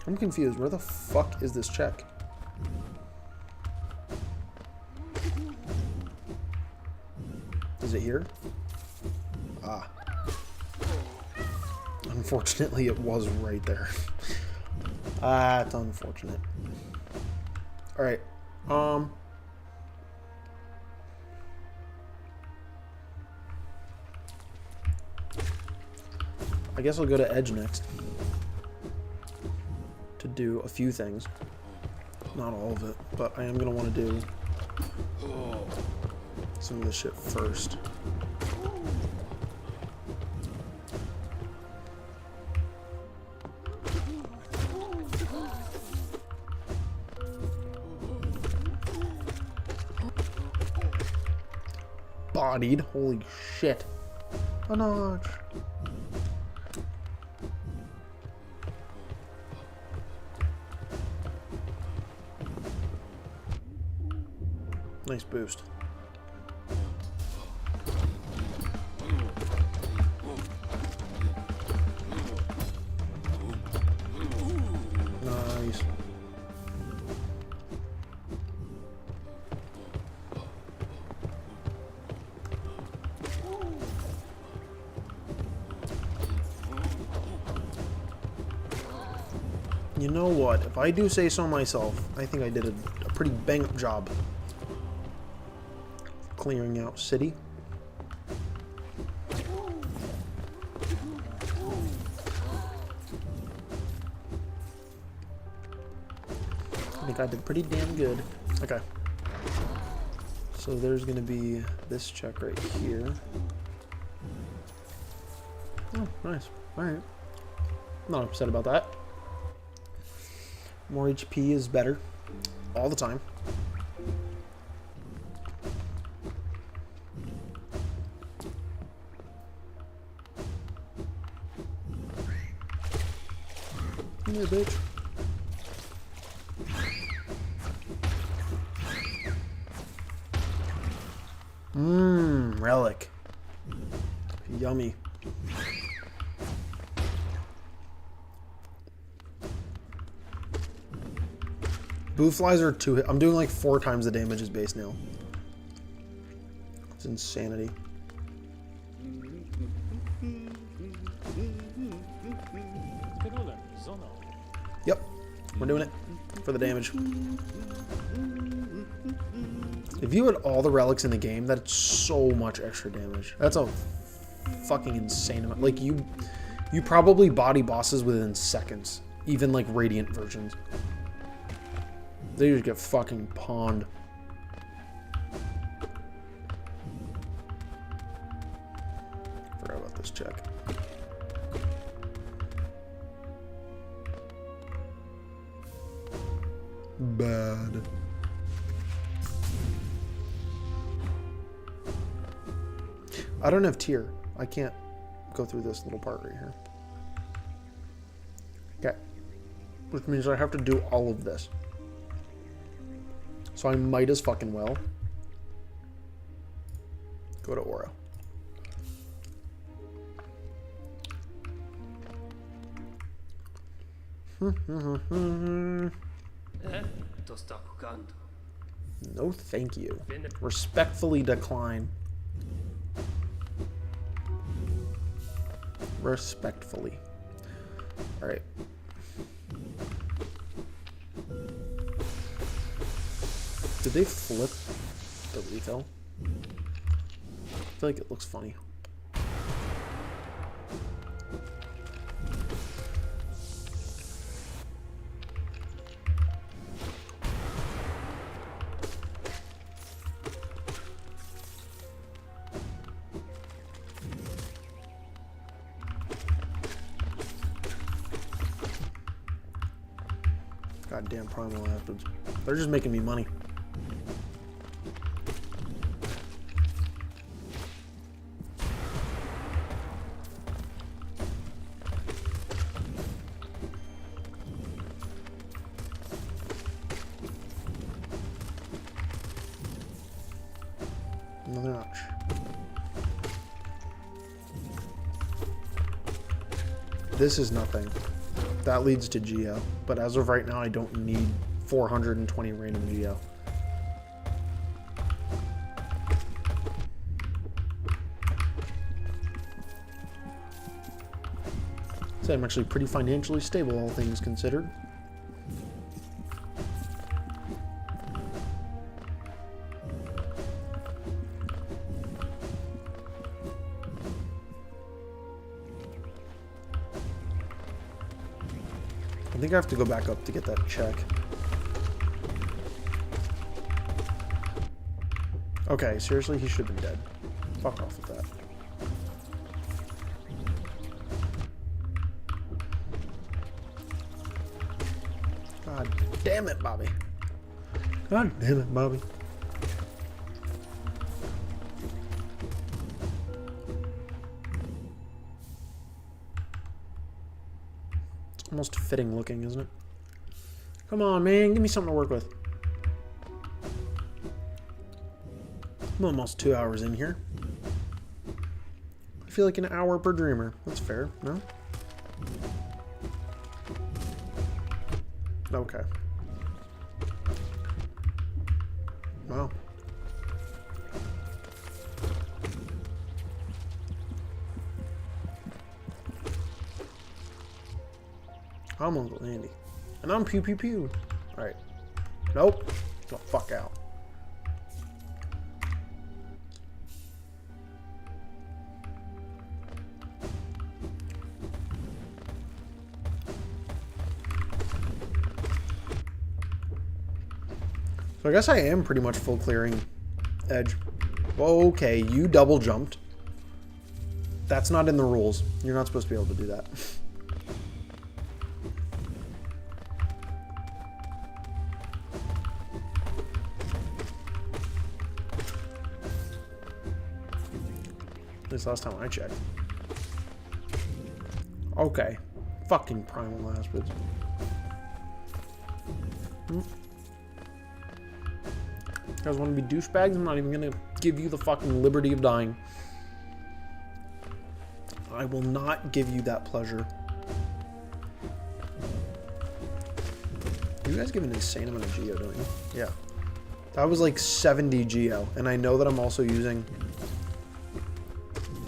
I'm confused. Where the fuck is this check? Is it here? Ah. Unfortunately, it was right there. Ah, it's unfortunate. Alright. I guess I'll go to Edge next. To do a few things. Not all of it, but I am going to want to do some of this shit first. Bodied. Holy shit. A notch. Nice boost. Nice. You know what? If I do say so myself, I think I did a pretty bang-up job clearing out city. I think I did pretty damn good. Okay. So there's going to be this check right here. Oh, nice. Alright. Not upset about that. More HP is better. All the time. Yeah, bitch. Relic. Yummy. Boo flies are 2 hit. I'm doing like 4 times the damage as base now. It's insanity. Yep, we're doing it for the damage. If you had all the relics in the game, that's so much extra damage. That's a fucking insane amount. Like you probably body bosses within seconds, even like Radiant versions. They just get fucking pawned. Forgot about this check. Bad. I don't have tier. I can't go through this little part right here. Okay. Which means I have to do all of this. So I might as fucking well go to Aura. No, thank you. Respectfully decline. Respectfully. All right. Did they flip the refill? I feel like it looks funny. Goddamn primal aspids. They're just making me money. Another notch. This is nothing. That leads to Geo, but as of right now, I don't need 420 random Geo. So I'm actually pretty financially stable, all things considered. I think I have to go back up to get that check. Okay, seriously, he should have been dead. Fuck off with that. God damn it, Bobby. God damn it, Bobby. Almost fitting looking, isn't it? Come on, man. Give me something to work with. I'm almost 2 hours in here. I feel like an hour per dreamer. That's fair, no? Okay. Wow. I'm Uncle Andy. And I'm Pew Pew Pew. Alright. Nope. Get the fuck out. So I guess I am pretty much full clearing edge. Okay, you double jumped. That's not in the rules. You're not supposed to be able to do that. At least last time I checked. Okay. Fucking primal aspids. You guys want to be douchebags? I'm not even gonna give you the fucking liberty of dying. I will not give you that pleasure. You guys give an insane amount of Geo, don't you? Yeah. That was like 70 Geo. And I know that I'm also using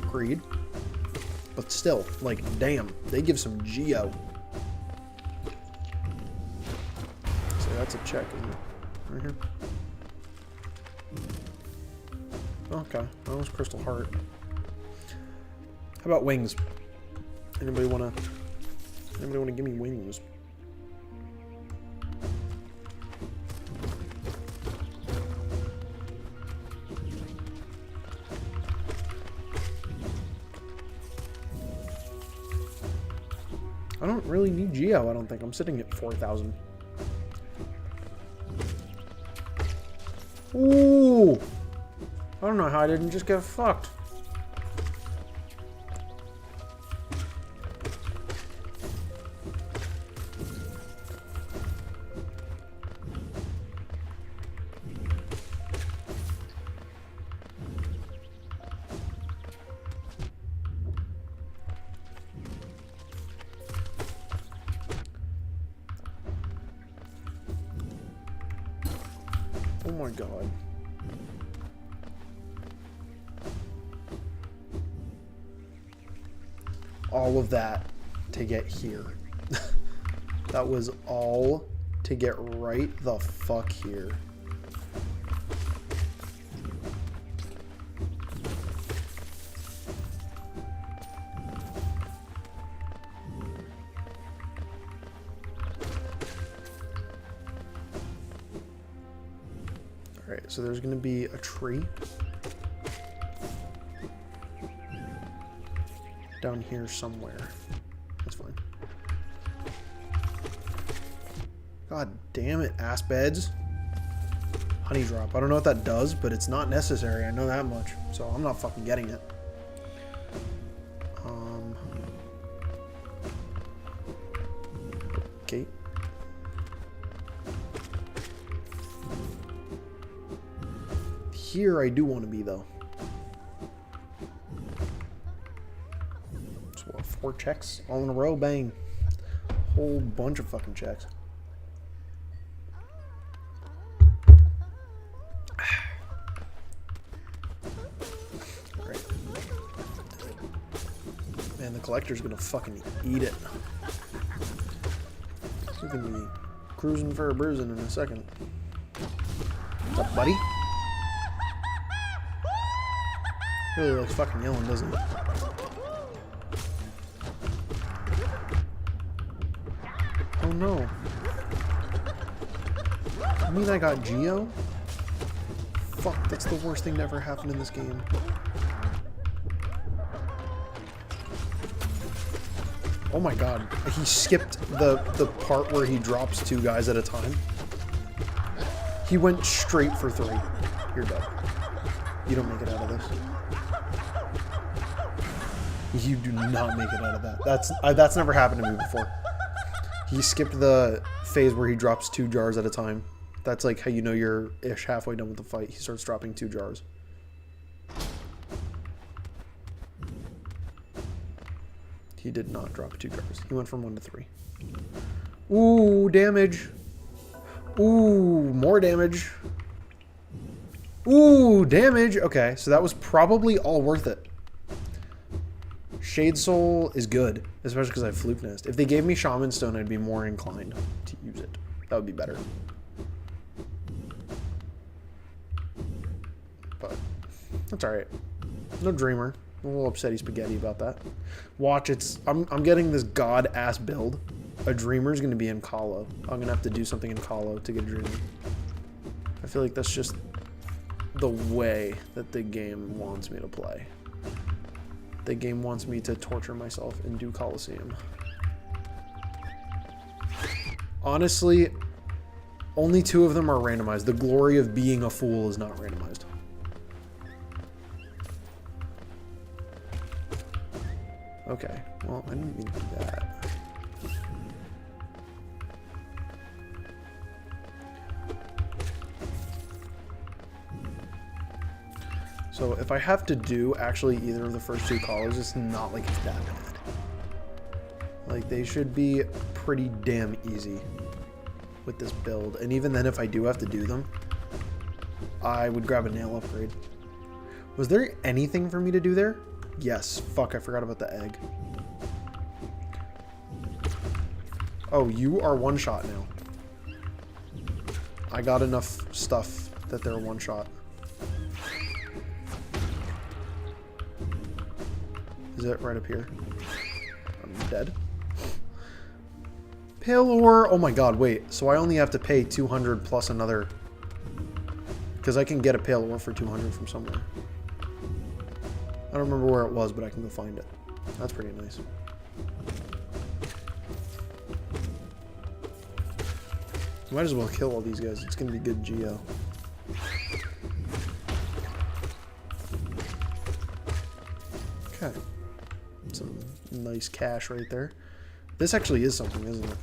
Greed. But still, like, damn. They give some Geo. So that's a check, isn't it? Right here. Okay, that was Crystal Heart. How about wings? Anybody wanna give me wings? I don't really need Geo, I don't think. I'm sitting at 4,000. Ooh! I don't know how I didn't just get fucked. Oh my god. All of that to get here. That was all to get right the fuck here. Alright, so there's gonna be a tree down here somewhere. That's fine. God damn it, ass beds. Honey drop. I don't know what that does, but it's not necessary. I know that much. So I'm not fucking getting it. Okay. Here I do want to be, though. So what, 4 checks all in a row? Bang. Whole bunch of fucking checks. Great. Man, the collector's gonna fucking eat it. He's gonna be cruising for a bruising in a second. What's up, buddy? Really likes fucking yelling, doesn't he? Oh no. You mean I got Geo? Fuck, that's the worst thing that ever happened in this game. Oh my god. He skipped the part where he drops 2 guys at a time. He went straight for 3. You're dead. You don't make it out of this. You do not make it out of that. That's never happened to me before. He skipped the phase where he drops 2 jars at a time. That's like how you know you're ish halfway done with the fight. He starts dropping 2 jars. He did not drop 2 jars. He went from 1 to 3. Ooh, damage. Ooh, more damage. Ooh, damage. Okay, so that was probably all worth it. Shade Soul is good, especially because I have Fluke Nest. If they gave me Shaman Stone, I'd be more inclined to use it. That would be better. But that's alright. No Dreamer. I'm a little upsetty spaghetti about that. Watch, I'm getting this god-ass build. A Dreamer's going to be in Kalo. I'm going to have to do something in Kalo to get a Dreamer. I feel like that's just the way that the game wants me to play. The game wants me to torture myself and do Coliseum. Honestly, only 2 of them are randomized. The Glory of Being a Fool is not randomized. Okay, well, I didn't mean to do that. So if I have to do actually either of the first 2 collars, it's not like it's that bad. Like, they should be pretty damn easy with this build. And even then, if I do have to do them, I would grab a nail upgrade. Was there anything for me to do there? Yes. Fuck, I forgot about the egg. Oh, you are 1-shot now. I got enough stuff that they're 1-shot. Is it right up here? I'm dead. Pale ore. Oh my god, wait. So I only have to pay 200 plus another. Because I can get a pale ore for 200 from somewhere. I don't remember where it was, but I can go find it. That's pretty nice. Might as well kill all these guys. It's going to be good Geo. Okay. Some nice cash right there. This actually is something, isn't it?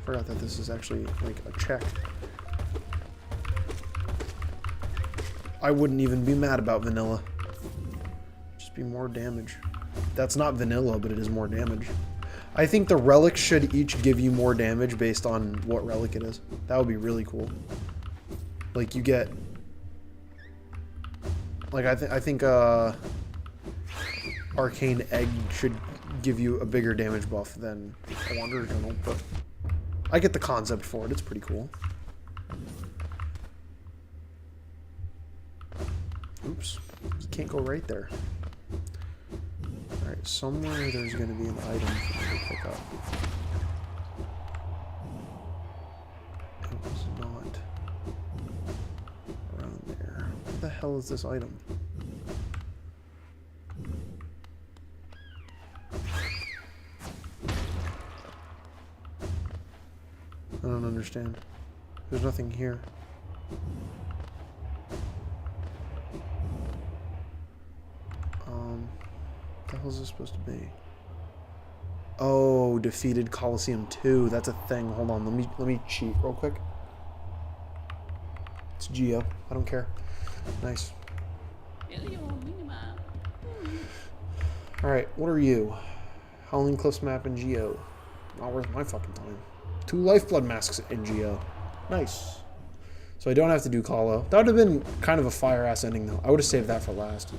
Forgot that this is actually like a check. I wouldn't even be mad about vanilla. Just be more damage. That's not vanilla, but it is more damage. I think the relics should each give you more damage based on what relic it is. That would be really cool. Like you get... Like I think Arcane Egg should give you a bigger damage buff than a Wanderer Journal, but I get the concept for it. It's pretty cool. Oops. You can't go right there. Alright, somewhere there's going to be an item for me to pick up. It was not around there. What the hell is this item? don't understand. There's nothing here. What the hell is this supposed to be? Oh, defeated Coliseum 2. That's a thing. Hold on. Let me cheat real quick. It's Geo. I don't care. Nice. Alright, what are you? Howling Cliffs map in Geo. Not worth my fucking time. 2 Lifeblood masks in Geo. Nice. So I don't have to do Colo. That would have been kind of a fire-ass ending, though. I would have saved that for last.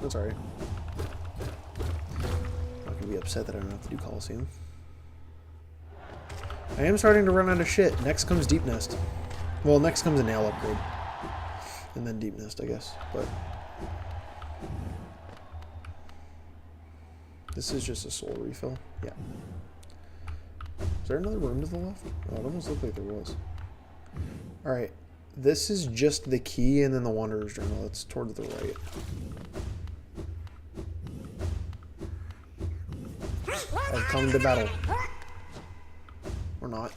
That's alright. I'm not gonna be upset that I don't have to do Coliseum. I am starting to run out of shit. Next comes Deep Nest. Well, next comes a nail upgrade. And then Deep Nest, I guess. But this is just a soul refill. Yeah. Is there another room to the left? Oh, it almost looked like there was. Alright. This is just the key and then the Wanderer's Journal. It's towards the right. I've come to battle. Or not.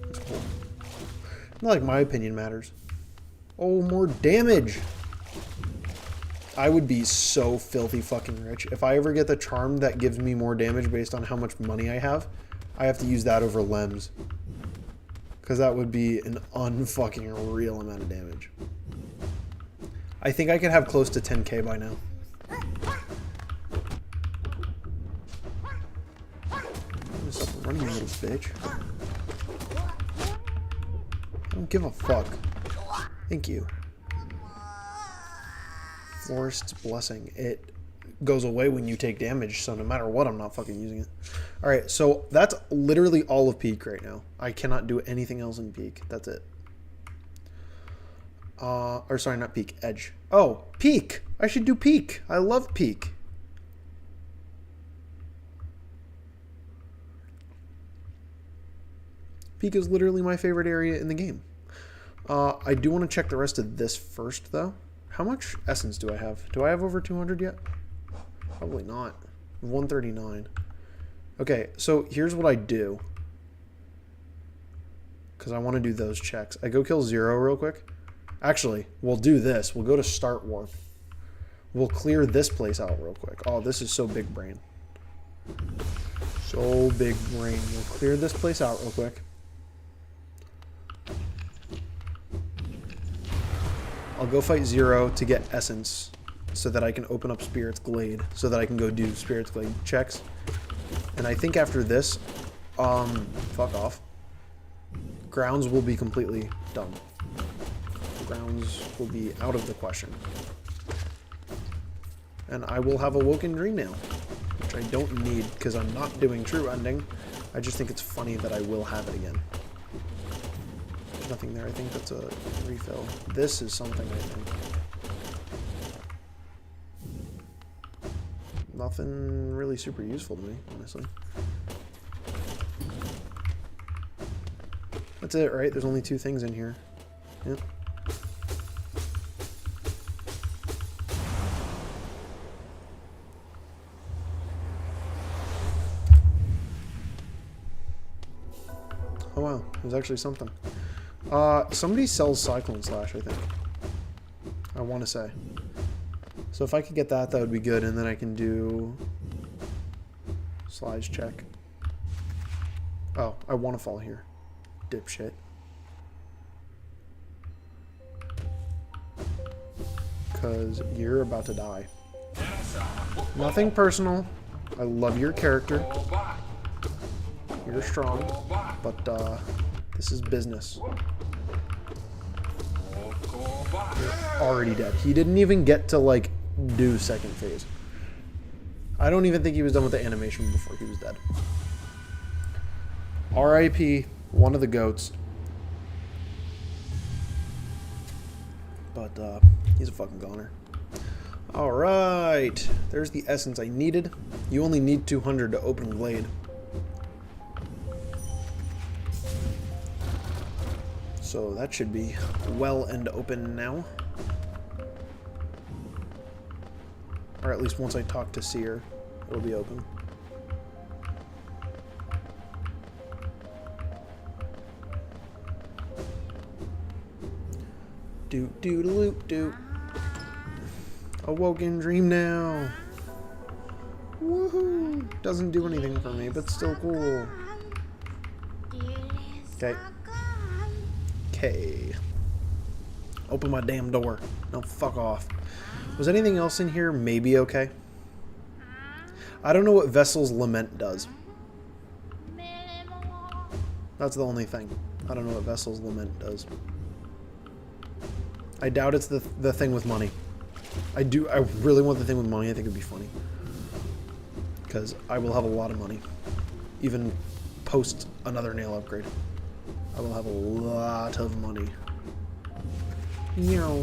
It's cool. Not like my opinion matters. Oh, more damage! I would be so filthy fucking rich. If I ever get the charm that gives me more damage based on how much money I have to use that over Lems. Because that would be an unfucking real amount of damage. I think I could have close to 10k by now. Stop running, you little bitch. I don't give a fuck. Thank you. Forest's Blessing. It goes away when you take damage, so no matter what, I'm not fucking using it. Alright, so that's literally all of Peak right now. I cannot do anything else in Peak. That's it. Or sorry, not Peak. Edge. Oh, Peak! I should do Peak. I love Peak. Peak is literally my favorite area in the game. I do want to check the rest of this first, though. How much essence do I have? Do I have over 200 yet? Probably not. 139. Okay, so here's what I do. Because I want to do those checks. I go kill Zero real quick. Actually, we'll do this. We'll go to Start Warp. We'll clear this place out real quick. Oh, this is so big brain. So big brain. We'll clear this place out real quick. I'll go fight Zero to get Essence so that I can open up Spirit's Glade so that I can go do Spirit's Glade checks. And I think after this, fuck off. Grounds will be completely done. Grounds will be out of the question. And I will have Awoken Dream Nail, which I don't need because I'm not doing True Ending. I just think it's funny that I will have it again. There's nothing there. I think that's a refill. This is something, I think. Nothing really super useful to me, honestly. That's it, right? There's only 2 things in here. Yep. Oh wow, there's actually something. Somebody sells Cyclone Slash, I think. I want to say. So if I could get that, that would be good, and then I can do Slides check. Oh, I want to fall here. Dipshit. Because you're about to die. Nothing personal. I love your character. You're strong. But, this is business. You're already dead. He didn't even get to, like, do second phase. I don't even think he was done with the animation before he was dead. R.I.P. one of the goats. But, he's a fucking goner. Alright. There's the essence I needed. You only need 200 to open Glade. So that should be well and open now. Or at least once I talk to Seer, it'll be open. Doot doot loop doot. Awoken dream now. Woohoo! Doesn't do anything for me, but still cool. Okay. Okay. Open my damn door. No, fuck off. Was anything else in here maybe okay? I don't know what Vessel's Lament does. That's the only thing. I don't know what Vessel's Lament does. I doubt it's the thing with money. I really want the thing with money. I think it'd be funny. Because I will have a lot of money. Even post another nail upgrade. I will have a lot of money. Meow.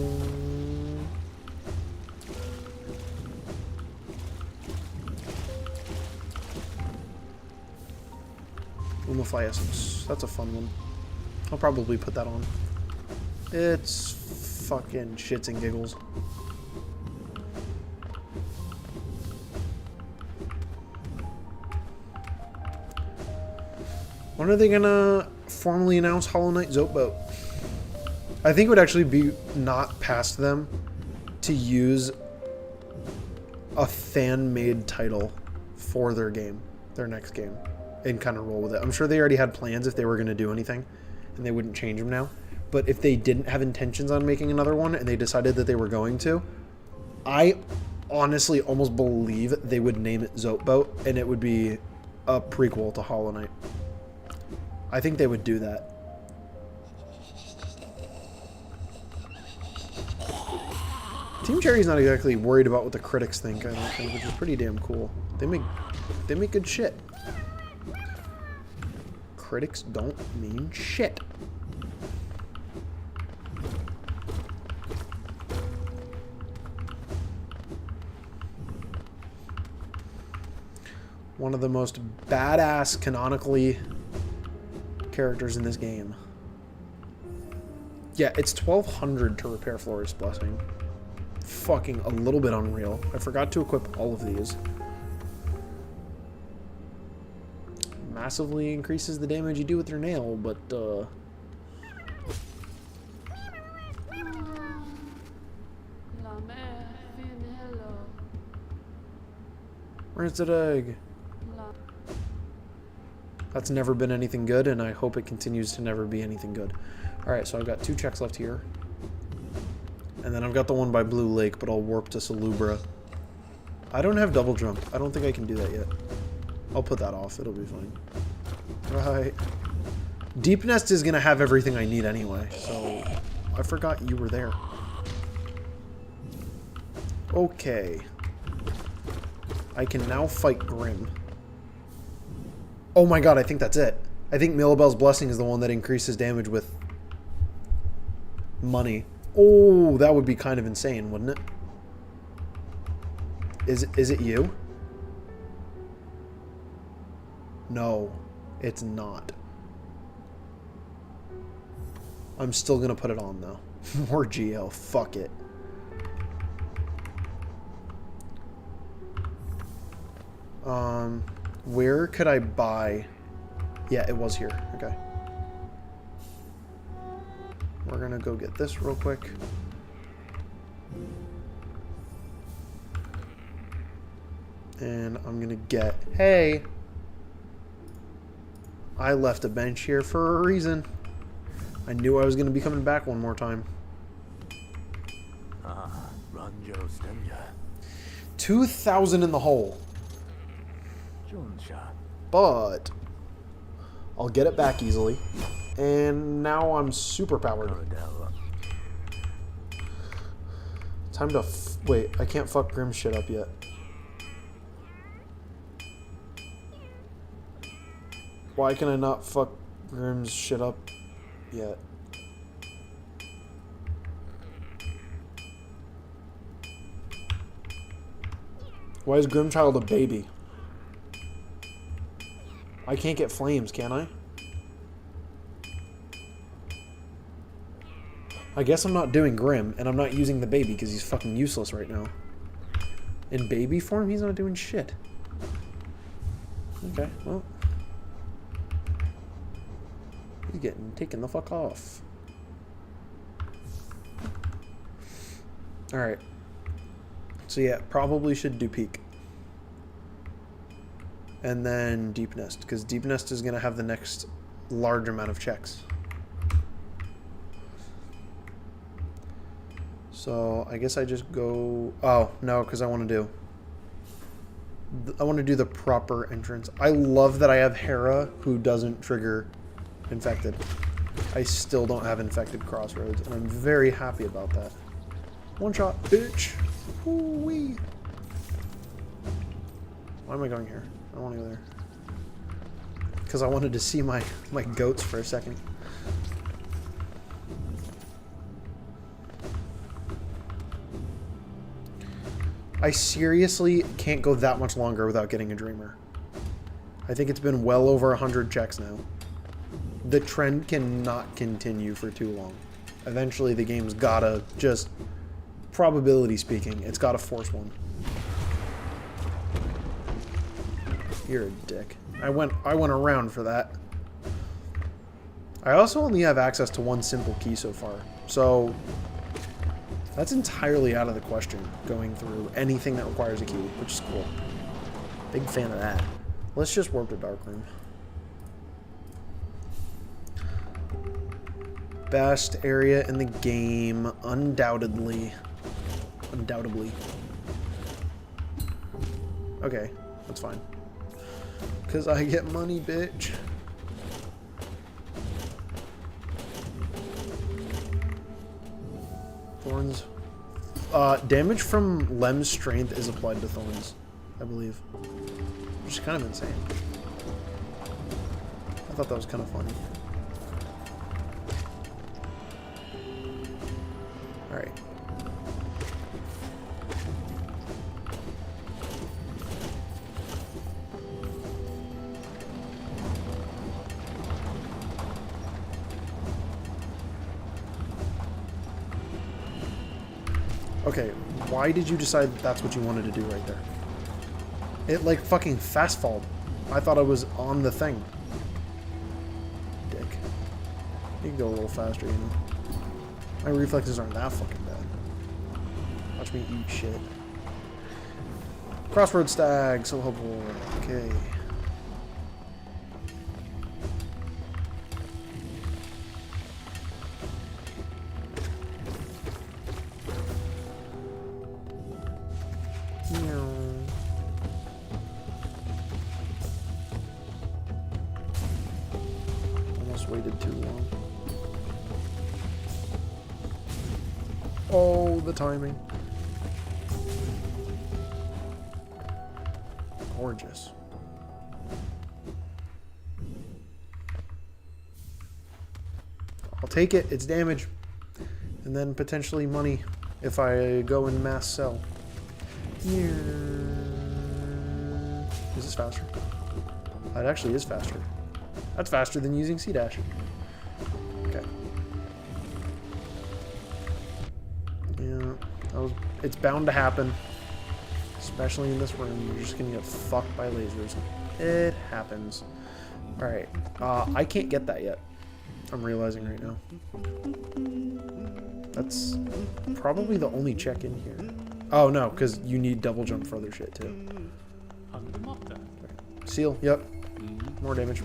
Lumify Essence. That's a fun one. I'll probably put that on. It's fucking shits and giggles. When are they gonna formally announce Hollow Knight Zoatboat? I think it would actually be not past them to use a fan-made title for their game, their next game, and kind of roll with it. I'm sure they already had plans if they were going to do anything, and they wouldn't change them now. But if they didn't have intentions on making another one, and they decided that they were going to, I honestly almost believe they would name it Zoatboat, and it would be a prequel to Hollow Knight. I think they would do that. Team Cherry's not exactly worried about what the critics think, I don't think, which is pretty damn cool. They make good shit. Critics don't mean shit. One of the most badass canonically characters in this game. Yeah, it's 1200 to repair Flori's Blessing. Fucking a little bit unreal. I forgot to equip all of these. Massively increases the damage you do with your nail, but Rancid egg. That's never been anything good, and I hope it continues to never be anything good. Alright, so I've got 2 checks left here. And then I've got the one by Blue Lake, but I'll warp to Salubra. I don't have double jump. I don't think I can do that yet. I'll put that off. It'll be fine. Right. Deep Nest is going to have everything I need anyway, so I forgot you were there. Okay. I can now fight Grim. Oh my god, I think that's it. I think Millabel's Blessing is the one that increases damage with money. Oh, that would be kind of insane, wouldn't it? Is it you? No, it's not. I'm still gonna put it on though. More GL, fuck it. Where could I buy? Yeah, it was here. Okay. We're gonna go get this real quick. And I'm gonna get... Hey! I left a bench here for a reason. I knew I was gonna be coming back one more time. Rando 2,000 in the hole. But I'll get it back easily. And now I'm super powered. Time to wait, I can't fuck Grim's shit up yet. Why can I not fuck Grim's shit up yet? Why is Grimchild a baby? I can't get flames, can I? I guess I'm not doing Grim, and I'm not using the baby because he's fucking useless right now. In baby form, he's not doing shit. Okay, well. He's getting taken the fuck off. Alright. So yeah, probably should do peak. And then deep nest, because deep nest is going to have the next large amount of checks. So I guess I just go... Oh, no, because I want to do the proper entrance. I love that I have Hera, who doesn't trigger infected. I still don't have infected crossroads, and I'm very happy about that. One shot, bitch. Woo-wee. Why am I going here? I don't want to go there. Because I wanted to see my goats for a second. I seriously can't go that much longer without getting a dreamer. I think it's been well over 100 checks now. The trend cannot continue for too long. Eventually the game's gotta just, probability speaking, it's gotta force one. You're a dick. I went around for that. I also only have access to one simple key so far, so that's entirely out of the question, going through anything that requires a key, which is cool. Big fan of that. Let's just warp to Darkroom. Best area in the game, undoubtedly. Undoubtedly. Okay, that's fine. Because I get money, bitch. Thorns. Damage from Lem's strength is applied to Thorns, I believe. Which is kind of insane. I thought that was kind of funny. Alright. Okay, why did you decide that that's what you wanted to do right there? It, like, fucking fast-falled. I thought I was on the thing. Dick. You can go a little faster, you know. My reflexes aren't that fucking bad. Watch me eat shit. Crossroad stag, so hopeful. Okay. Almost waited too long. Oh, the timing. Gorgeous. I'll take it. It's damage. And then potentially money if I go and mass sell. Is this faster? It actually is faster. That's faster than using C-Dash. Okay. Yeah, it's bound to happen. Especially in this room. You're just gonna get fucked by lasers. It happens. Alright. I can't get that yet. I'm realizing right now. That's probably the only check in here. Oh no, because you need double jump for other shit too. Okay. Seal, yep. More damage.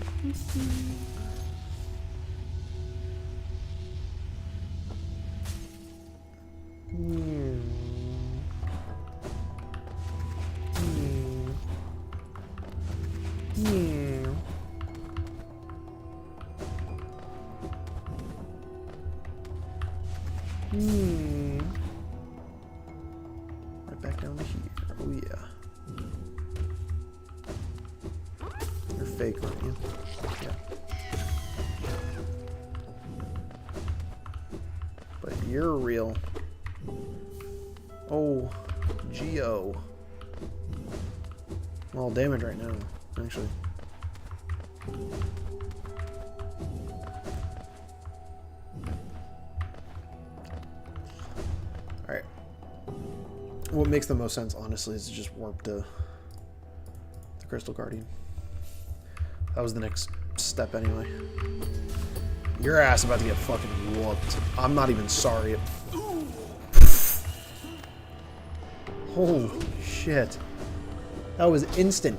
Right back down to here. Oh yeah. You're fake, aren't you? Yeah. But you're real. Oh, Geo. Well, damage right now, actually. Alright. What makes the most sense, honestly, is to just warp to the Crystal Guardian. That was the next step anyway. Your ass about to get fucking whooped. I'm not even sorry. Holy shit. That was instant.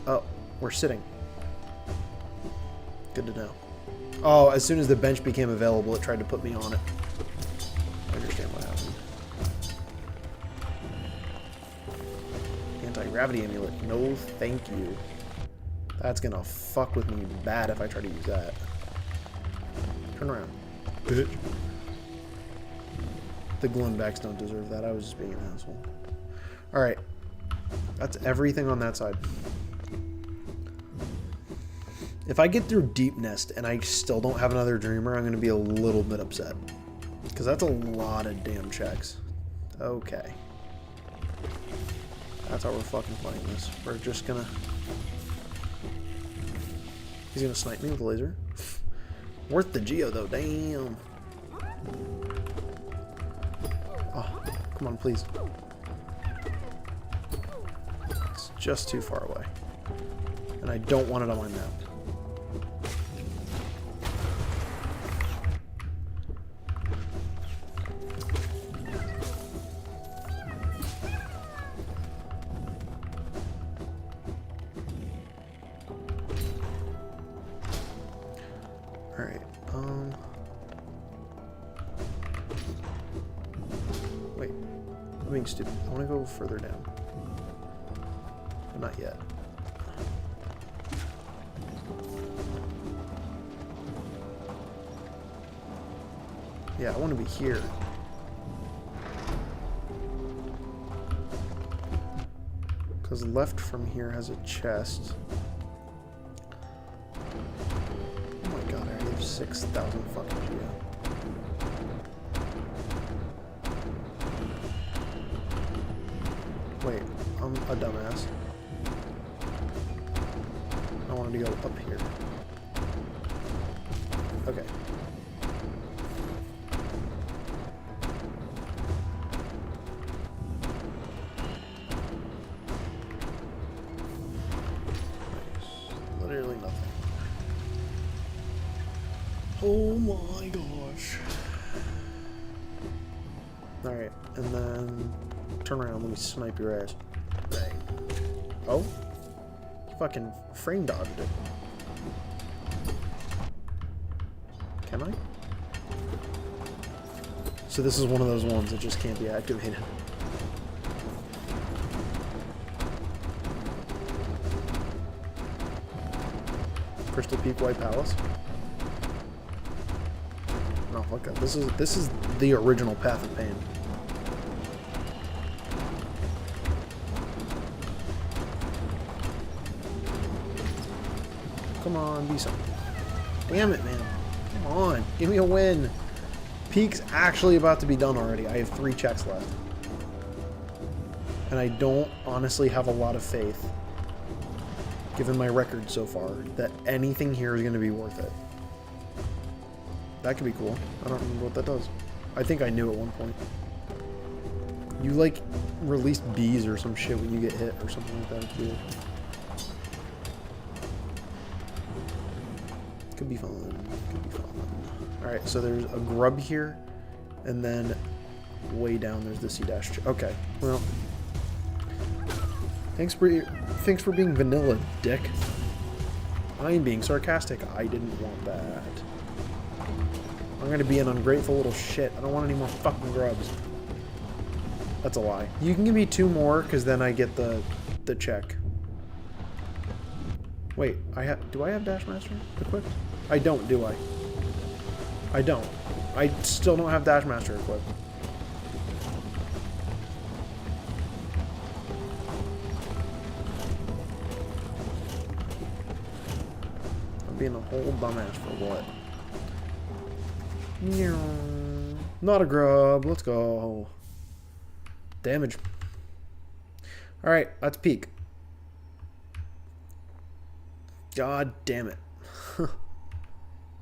Oh, we're sitting. Good to know. Oh, as soon as the bench became available, it tried to put me on it. I understand what happened. Anti-gravity amulet. No, thank you. That's gonna fuck with me bad if I try to use that. Turn around. Bitch. The Glenbacks don't deserve that. I was just being an asshole. Alright. That's everything on that side. If I get through Deep Nest and I still don't have another Dreamer, I'm going to be a little bit upset. Because that's a lot of damn checks. Okay. That's how we're fucking playing this. We're just gonna... He's gonna snipe me with a laser. Worth the Geo though, damn. Oh, come on, please. It's just too far away. And I don't want it on my map. Alright, wait, I'm being stupid. I want to go further down. But not yet. Yeah, I want to be here. Because left from here has a chest. 6,000 fucking Geo. Wait, I'm a dumbass. I wanted to go up here. Okay. Nice. Literally nothing. Oh my gosh. Alright, and then turn around, let me snipe your ass. Bang. Oh? Fucking frame dodged it. Can I? So this is one of those ones that just can't be activated. Crystal Peak White Palace. No, okay. This is the original Path of Pain. Come on, be something. Damn it, man. Come on, give me a win. Peak's actually about to be done already. I have 3 checks left. And I don't honestly have a lot of faith, given my record so far, that anything here is going to be worth it. That could be cool. I don't remember what that does. I think I knew at one point. You, like, release bees or some shit when you get hit or something like that. Too. Could be fun. Could be fun. Alright, so there's a grub here, and then way down there's the C-dash. Okay, well. Thanks for being vanilla, dick. I am being sarcastic. I didn't want that. I'm gonna be an ungrateful little shit. I don't want any more fucking grubs. That's a lie. You can give me 2 more, because then I get the check. Wait, do I have Dash Master equipped? I don't, do I? I don't. I still don't have Dash Master equipped. I'm being a whole dumbass for what? Not a grub. Let's go. Damage. Alright, that's peak. God damn it.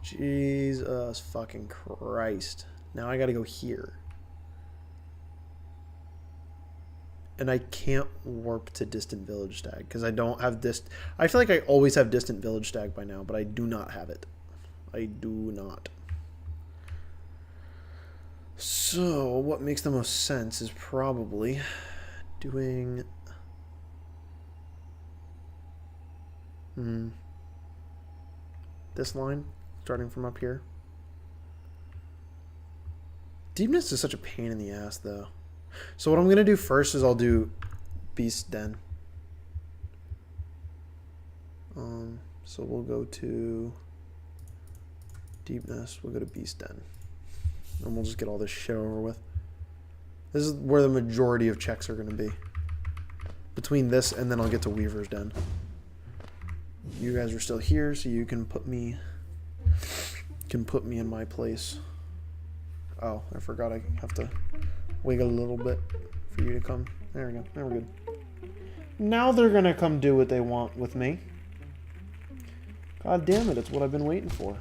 Jesus fucking Christ. Now I gotta go here. And I can't warp to Distant Village Stag because I don't have I feel like I always have Distant Village Stag by now, but I do not have it. I do not. So, what makes the most sense is probably doing... This line, starting from up here. Deepness is such a pain in the ass, though. So what I'm going to do first is I'll do Beast Den. So we'll go to Deepness. We'll go to Beast Den. And we'll just get all this shit over with. This is where the majority of checks are going to be. Between this and then I'll get to Weaver's Den. You guys are still here, so you can put me in my place. Oh, I forgot I have to wiggle a little bit for you to come. There we go. Now we're good. Now they're gonna come do what they want with me. God damn it, it's what I've been waiting for.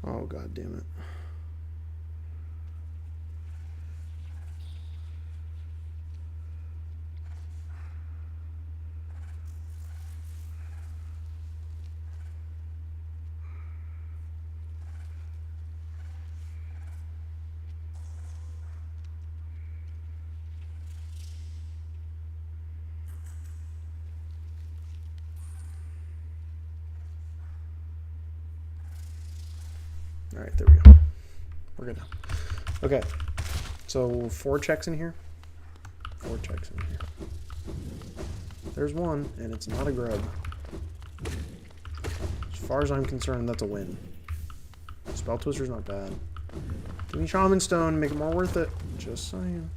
Oh, god damn it. All right, there we go. We're good now. Okay, so 4 checks in here. 4 checks in here. There's one, and it's not a grub. As far as I'm concerned, that's a win. Spell Twister's not bad. Give me Shaman Stone, make it more worth it. Just saying.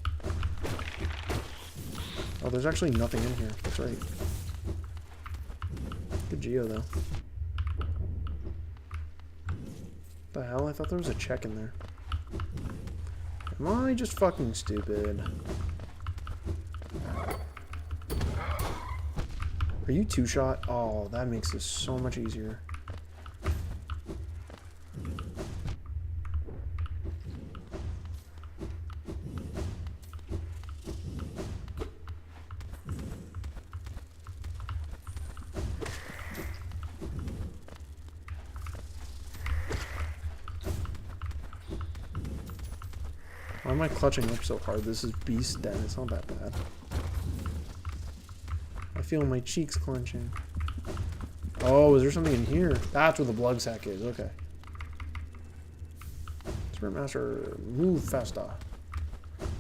Oh, there's actually nothing in here. That's right. Good Geo, though. The hell? I thought there was a check in there. Am I just fucking stupid? Are you 2-shot? Oh, that makes this so much easier. Why am I clutching up so hard? This is Beast Den. It's not that bad. I feel my cheeks clenching. Oh, is there something in here? That's where the blood sack is. Okay. Spirit Master, move faster.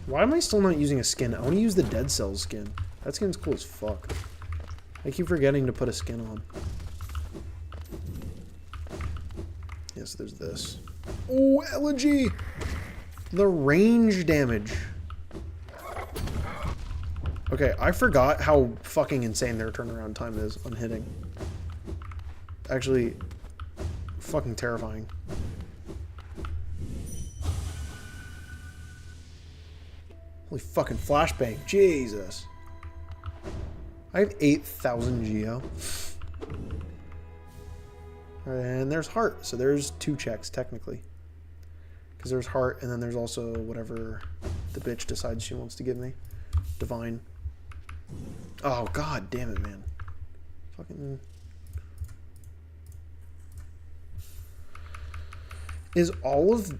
Why am I still not using a skin? I want to use the Dead Cells skin. That skin's cool as fuck. I keep forgetting to put a skin on. Yes, there's this. Oh, Elegy! The range damage. Okay, I forgot how fucking insane their turnaround time is on hitting. Actually, fucking terrifying. Holy fucking flashbang. Jesus. I have 8,000 Geo. And there's Heart, so there's 2 checks technically. Because there's Heart, and then there's also whatever the bitch decides she wants to give me. Divine. Oh, god damn it, man. Fucking... Is all of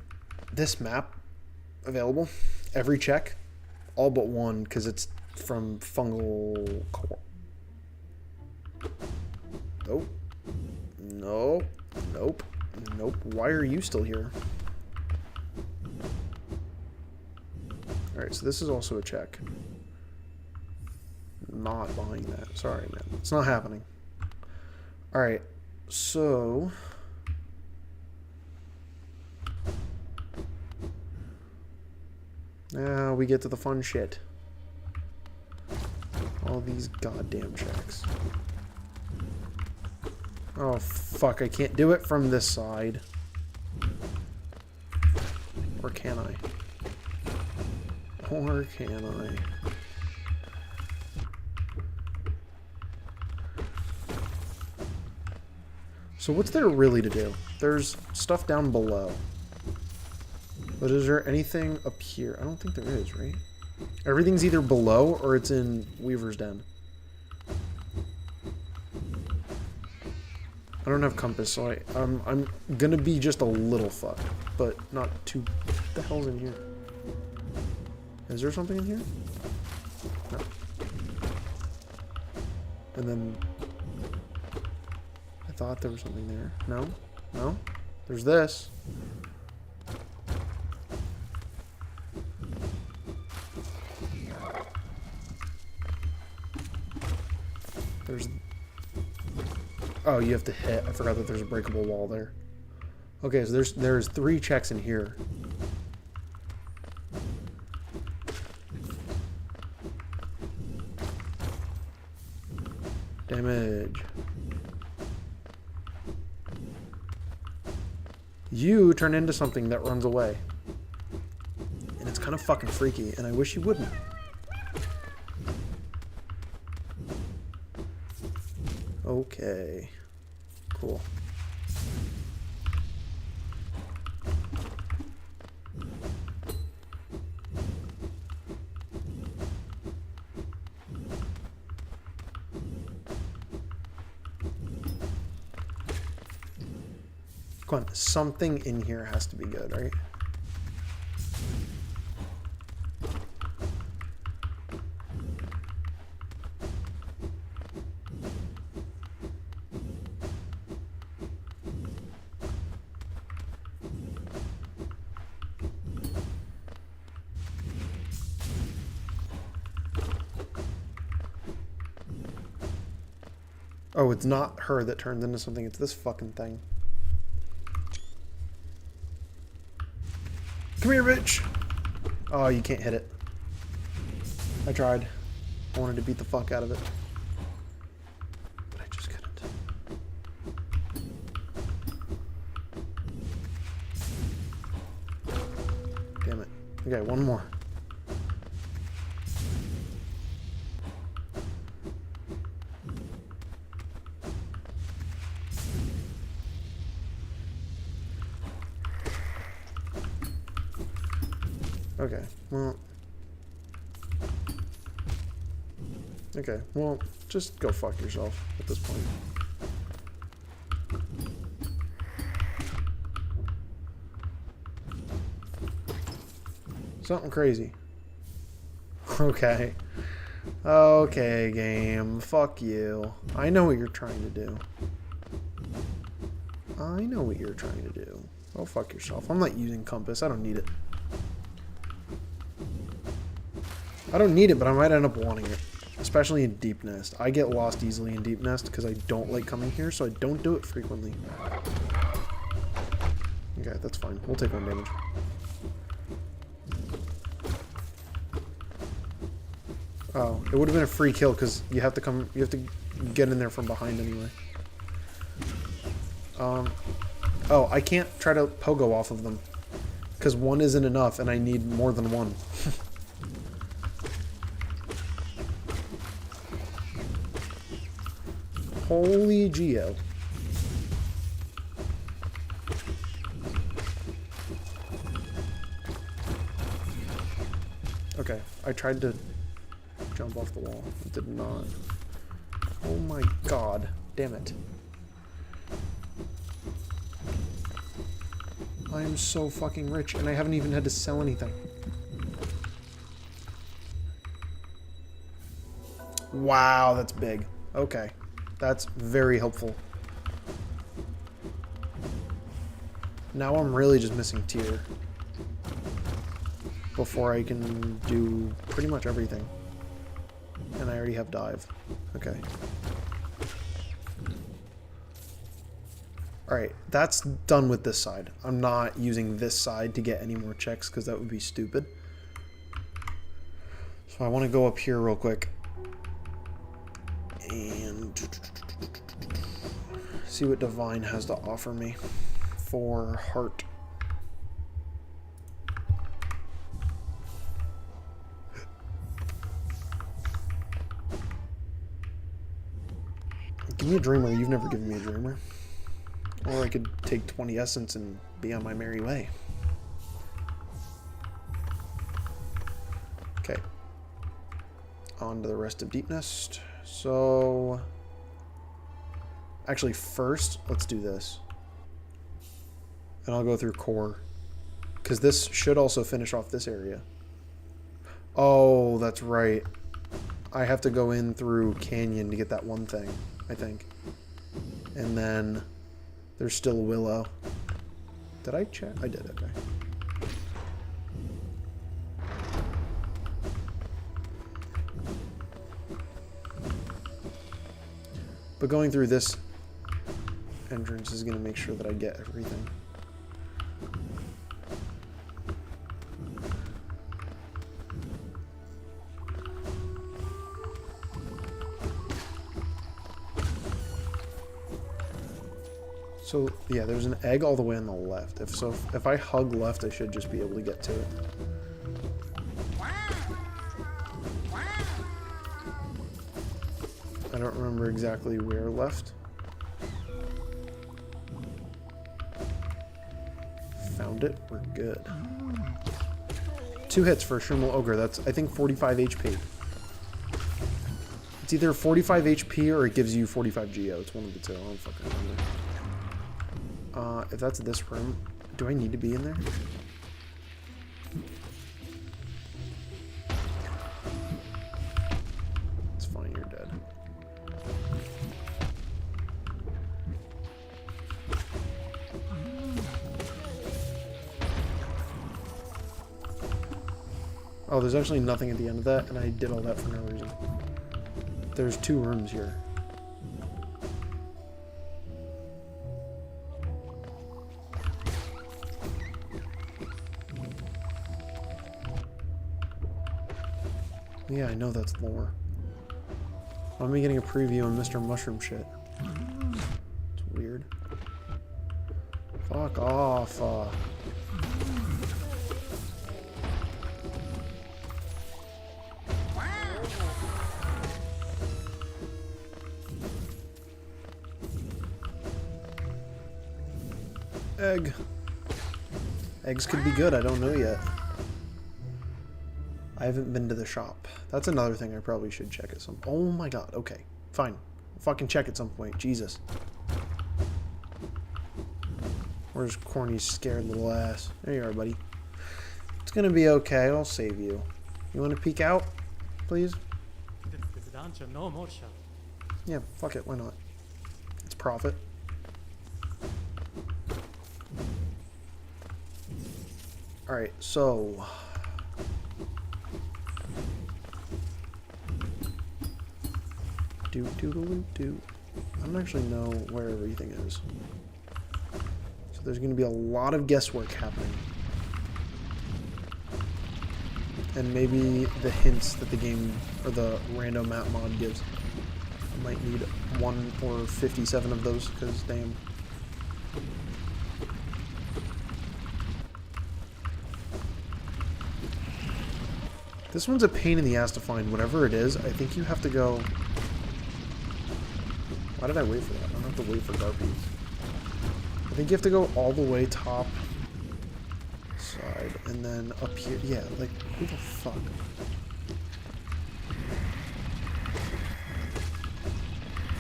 this map available? Every check? All but one, because it's from Fungal Core. Nope. Nope. Nope. Nope. Why are you still here? Alright, so this is also a check. Not buying that. Sorry, man. It's not happening. Alright, so... now we get to the fun shit. All these goddamn checks. Oh, fuck. I can't do it from this side. Or can I? Or can I? So what's there really to do? There's stuff down below. But is there anything up here? I don't think there is, right? Everything's either below or it's in Weaver's Den. I don't have compass, so I'm gonna be just a little fucked, but not too. What the hell's in here? Is there something in here? No. And then I thought there was something there. No? No? There's this. There's... Oh, you have to hit. I forgot that there's a breakable wall there. Okay, so there's 3 checks in here. Damage. You turn into something that runs away. And it's kind of fucking freaky, and I wish you wouldn't. Okay. Cool. Come on, something in here has to be good, right? Oh, it's not her that turned into something, it's this fucking thing. Come here, bitch! Oh, you can't hit it. I tried. I wanted to beat the fuck out of it. But I just couldn't. Damn it. Okay, one more. Okay, well... Okay, well, just go fuck yourself at this point. Something crazy. Okay. Okay, game. Fuck you. I know what you're trying to do. I know what you're trying to do. Go fuck yourself. I'm not using compass. I don't need it. I don't need it, but I might end up wanting it. Especially in Deep Nest. I get lost easily in Deep Nest because I don't like coming here, so I don't do it frequently. Okay, that's fine. We'll take 1 damage. Oh, it would have been a free kill because you have to get in there from behind anyway. Oh, I can't try to pogo off of them because 1 isn't enough and I need more than 1. Holy Geo. Okay, I tried to jump off the wall. It did not. Oh my god. Damn it. I am so fucking rich and I haven't even had to sell anything. Wow, that's big. Okay. That's very helpful. Now I'm really just missing tier before I can do pretty much everything. And I already have dive. Okay. Alright, that's done with this side. I'm not using this side to get any more checks because that would be stupid. So I want to go up here real quick. And see what Divine has to offer me for heart. Give me a dreamer. You've never given me a dreamer. Or I could take 20 essence and be on my merry way. Okay. On to the rest of Deep Nest. So... Actually, first, let's do this. And I'll go through core. Because this should also finish off this area. Oh, that's right. I have to go in through Canyon to get that one thing, I think. And then there's still Willow. Did I check? I did, okay. But going through this entrance is going to make sure that I get everything. So, yeah, there's an egg all the way on the left. If I hug left, I should just be able to get to it. I don't remember exactly where left. Found it. We're good. 2 hits for a Shrimal Ogre. That's, I think, 45 HP. It's either 45 HP or it gives you 45 Geo. It's one of the two. I don't fucking remember. If that's this room, do I need to be in there? It's fine, you're dead. Oh, there's actually nothing at the end of that, and I did all that for no reason. There's 2 rooms here. Yeah, I know that's lore. Why am I getting a preview on Mr. Mushroom shit? It's weird. Fuck off. Egg. Eggs could be good, I don't know yet. I haven't been to the shop. That's another thing I probably should check at some... Oh my god, okay. Fine. I'll fucking check at some point. Jesus. Where's Corny's scared little ass? There you are, buddy. It's gonna be okay. I'll save you. You want to peek out, please? Yeah, fuck it. Why not? It's profit. Alright, so... Do. I don't actually know where everything is. So there's going to be a lot of guesswork happening. And maybe the hints that the game, or the random map mod gives. I might need 1 or 57 of those, because damn. This one's a pain in the ass to find. Whatever it is, I think you have to go... Why did I wait for that? I don't have to wait for Garpies. I think you have to go all the way top side and then up here. Yeah, like, who the fuck?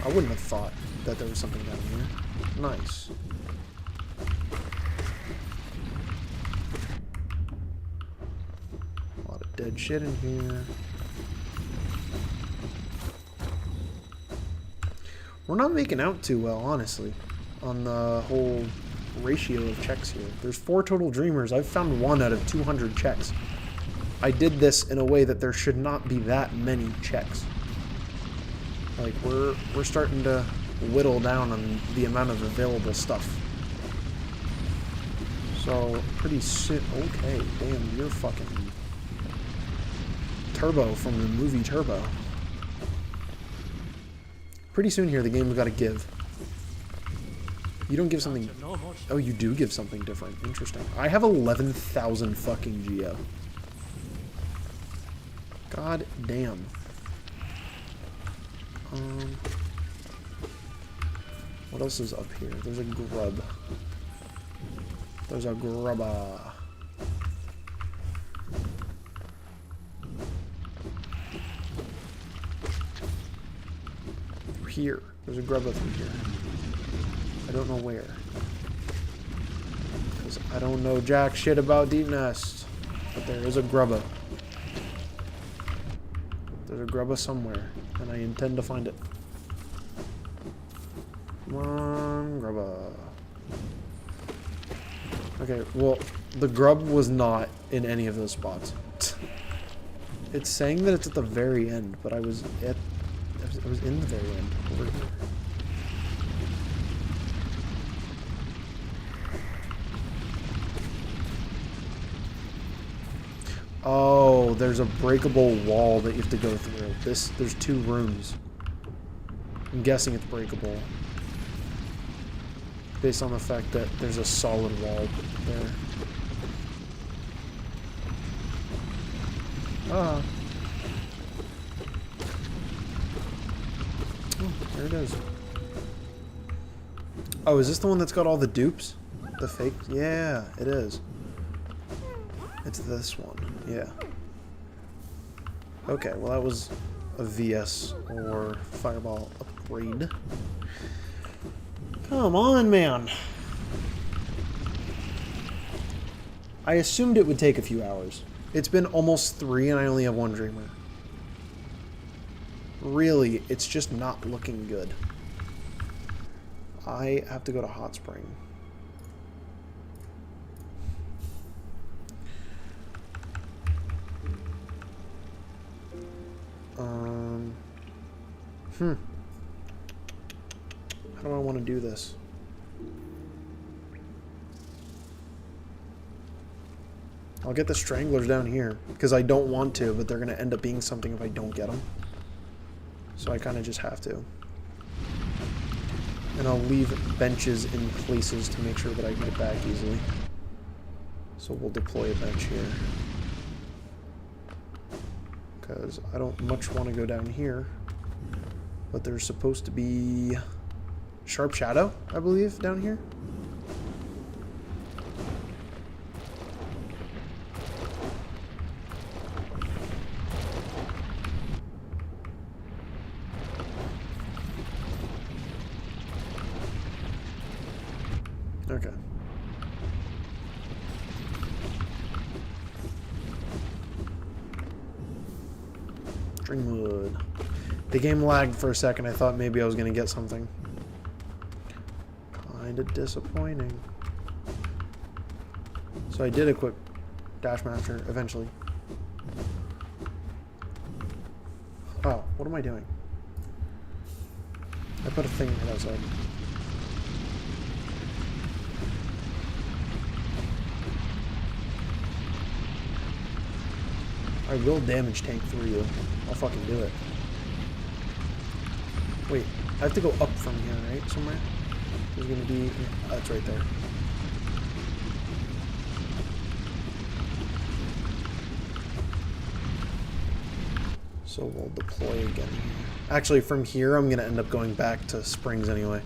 I wouldn't have thought that there was something down here. Nice. A lot of dead shit in here. We're not making out too well, honestly, on the whole ratio of checks here. There's 4 total dreamers. I've found 1 out of 200 checks. I did this in a way that there should not be that many checks. Like, we're starting to whittle down on the amount of available stuff. So, pretty soon... Okay, damn, you're fucking... Turbo from the movie Turbo. Pretty soon here, the game's got to give. You don't give something... Oh, you do give something different. Interesting. I have 11,000 fucking Geo. God damn. What else is up here? There's a grub. There's a grubba. Through here. There's a grubba through here. I don't know where. Because I don't know jack shit about deep nests. But there is a grubba. There's a grubba somewhere. And I intend to find it. Come on, grubba. Okay, well, the grub was not in any of those spots. It's saying that it's at the very end, but I was in the very end over here. Oh, there's a breakable wall that you have to go through. There's 2 rooms. I'm guessing it's breakable. Based on the fact that there's a solid wall there. Ah. Oh, there it is. Oh, is this the one that's got all the dupes? The fake? Yeah, it is. It's this one. Yeah. Okay, well that was a VS or Fireball upgrade. Come on, man. I assumed it would take a few hours. It's been almost 3 and I only have 1 dreamer. Really, it's just not looking good. I have to go to Hot Spring. How do I want to do this? I'll get the stranglers down here, because I don't want to, but they're going to end up being something if I don't get them. So I kind of just have to. And I'll leave benches in places to make sure that I can get back easily. So we'll deploy a bench here. Because I don't much want to go down here. But there's supposed to be Sharp Shadow, I believe, down here. Okay. Stringwood. The game lagged for a second. I thought maybe I was going to get something. Kinda disappointing. So I did equip Dash Master eventually. Oh, what am I doing? I put a thing right outside. I will damage tank through you. I'll fucking do it. Wait, I have to go up from here, right? Somewhere? There's gonna be... Oh, it's right there. So we'll deploy again here. Actually, from here, I'm gonna end up going back to Springs anyway.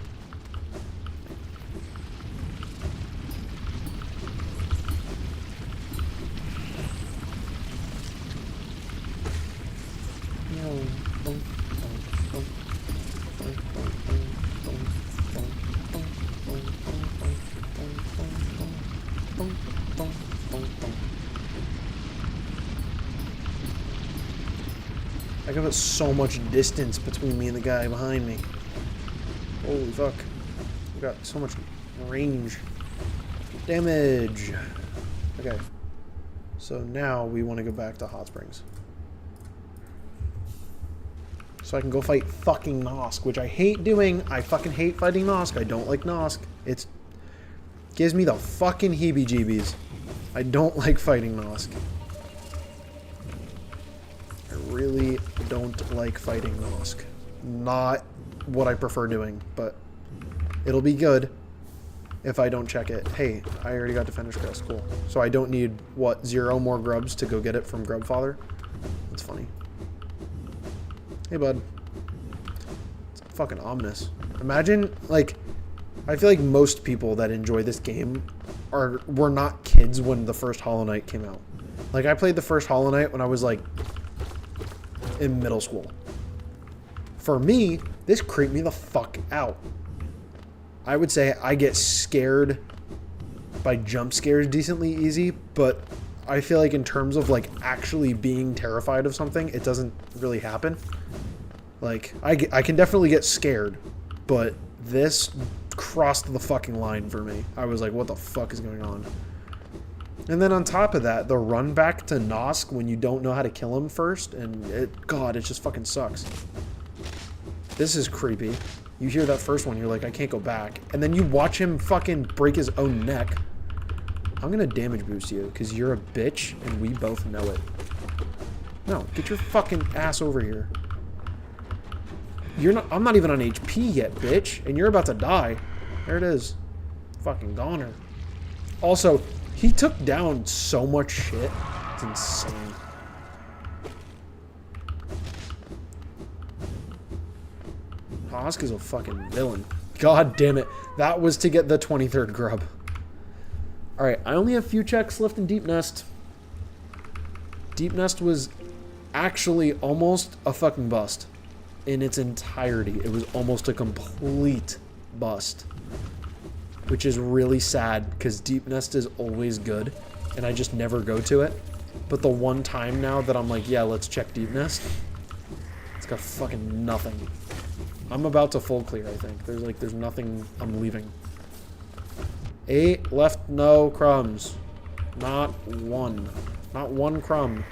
I got so much distance between me and the guy behind me. Holy fuck. I got so much range. Damage. Okay. So now we want to go back to Hot Springs. So I can go fight fucking Nosk, which I hate doing. I fucking hate fighting Nosk. I don't like Nosk. It gives me the fucking heebie-jeebies. I don't like fighting Nosk. I really don't like fighting Nosk. Not what I prefer doing, but it'll be good if I don't check it. Hey, I already got Defender's Crest. Cool. So I don't need, what, 0 more grubs to go get it from Grubfather? That's funny. Hey, bud. It's fucking ominous. Imagine, like, I feel like most people that enjoy this game were not kids when the first Hollow Knight came out. Like, I played the first Hollow Knight when I was, like, in middle school. For me, this creeped me the fuck out. I would say I get scared by jump scares decently easy, but I feel like in terms of, like, actually being terrified of something, it doesn't really happen. Like, I can definitely get scared, but this crossed the fucking line for me. I was like, what the fuck is going on? And then on top of that, the run back to Nosk when you don't know how to kill him first, and God, it just fucking sucks. This is creepy. You hear that first one, you're like, I can't go back. And then you watch him fucking break his own neck. I'm gonna damage boost you, because you're a bitch, and we both know it. No, get your fucking ass over here. I'm not even on HP yet, bitch. And you're about to die. There it is. Fucking goner. Also, he took down so much shit. It's insane. Hosk is a fucking villain. God damn it. That was to get the 23rd grub. Alright, I only have a few checks left in Deep Nest. Deep Nest was actually almost a fucking bust. In its entirety. It was almost a complete bust. Which is really sad, because Deep Nest is always good, and I just never go to it. But the one time now that I'm like, yeah, let's check Deep Nest, it's got fucking nothing. I'm about to full clear, I think. There's nothing I'm leaving. 8 left, no crumbs. Not one. Not one crumb.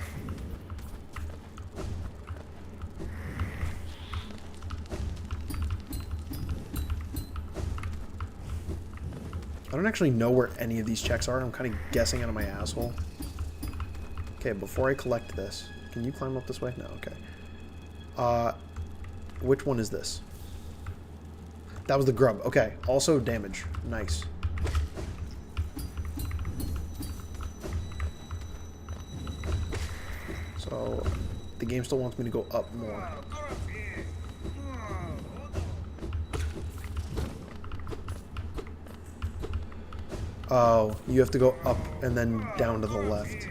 I don't actually know where any of these checks are. I'm kind of guessing out of my asshole. Okay, before I collect this, can you climb up this way? No, okay. Which one is this? That was the grub. Okay, also damage. Nice. So, the game still wants me to go up more. Oh, you have to go up and then down to the left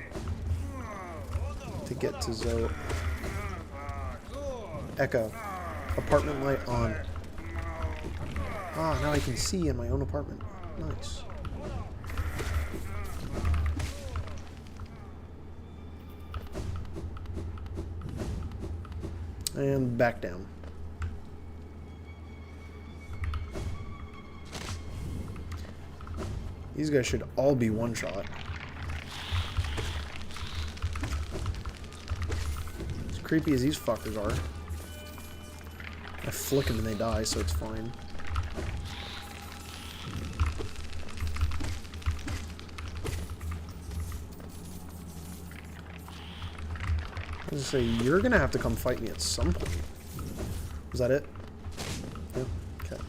to get to Zoe. Echo. Apartment light on. Ah, now I can see in my own apartment. Nice. And back down. These guys should all be one shot. As creepy as these fuckers are. I flick them and they die, so it's fine. I was gonna say, you're gonna have to come fight me at some point. Was that it? Yep. Okay.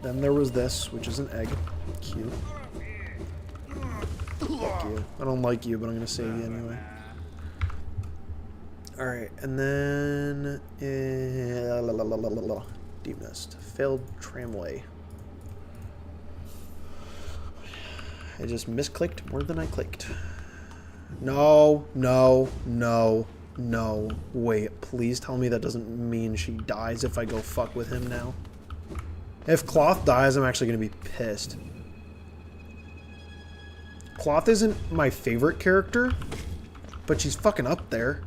Then there was this, which is an egg. Cute. Fuck you. I don't like you, but I'm gonna save you anyway. Alright, and then... Deep Nest. Failed tramway. I just misclicked more than I clicked. No, no, no, no. Wait, please tell me that doesn't mean she dies if I go fuck with him now. If Cloth dies, I'm actually going to be pissed. Cloth isn't my favorite character, but she's fucking up there.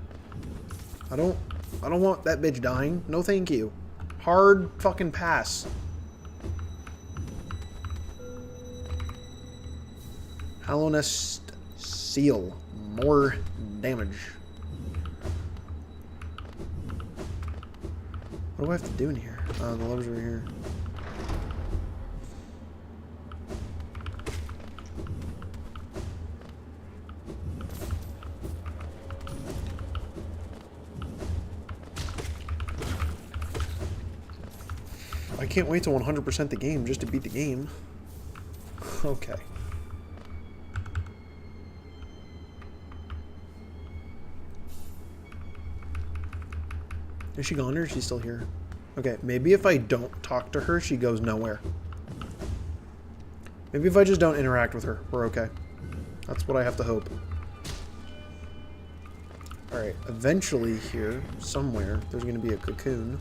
I don't want that bitch dying. No thank you. Hard fucking pass. Hollow Nest Seal. More damage. What do I have to do in here? The levers are here. I can't wait to 100% the game just to beat the game. Okay. Is she gone or is she still here? Okay, maybe if I don't talk to her, she goes nowhere. Maybe if I just don't interact with her, we're okay. That's what I have to hope. Alright, eventually here, somewhere, there's going to be a cocoon.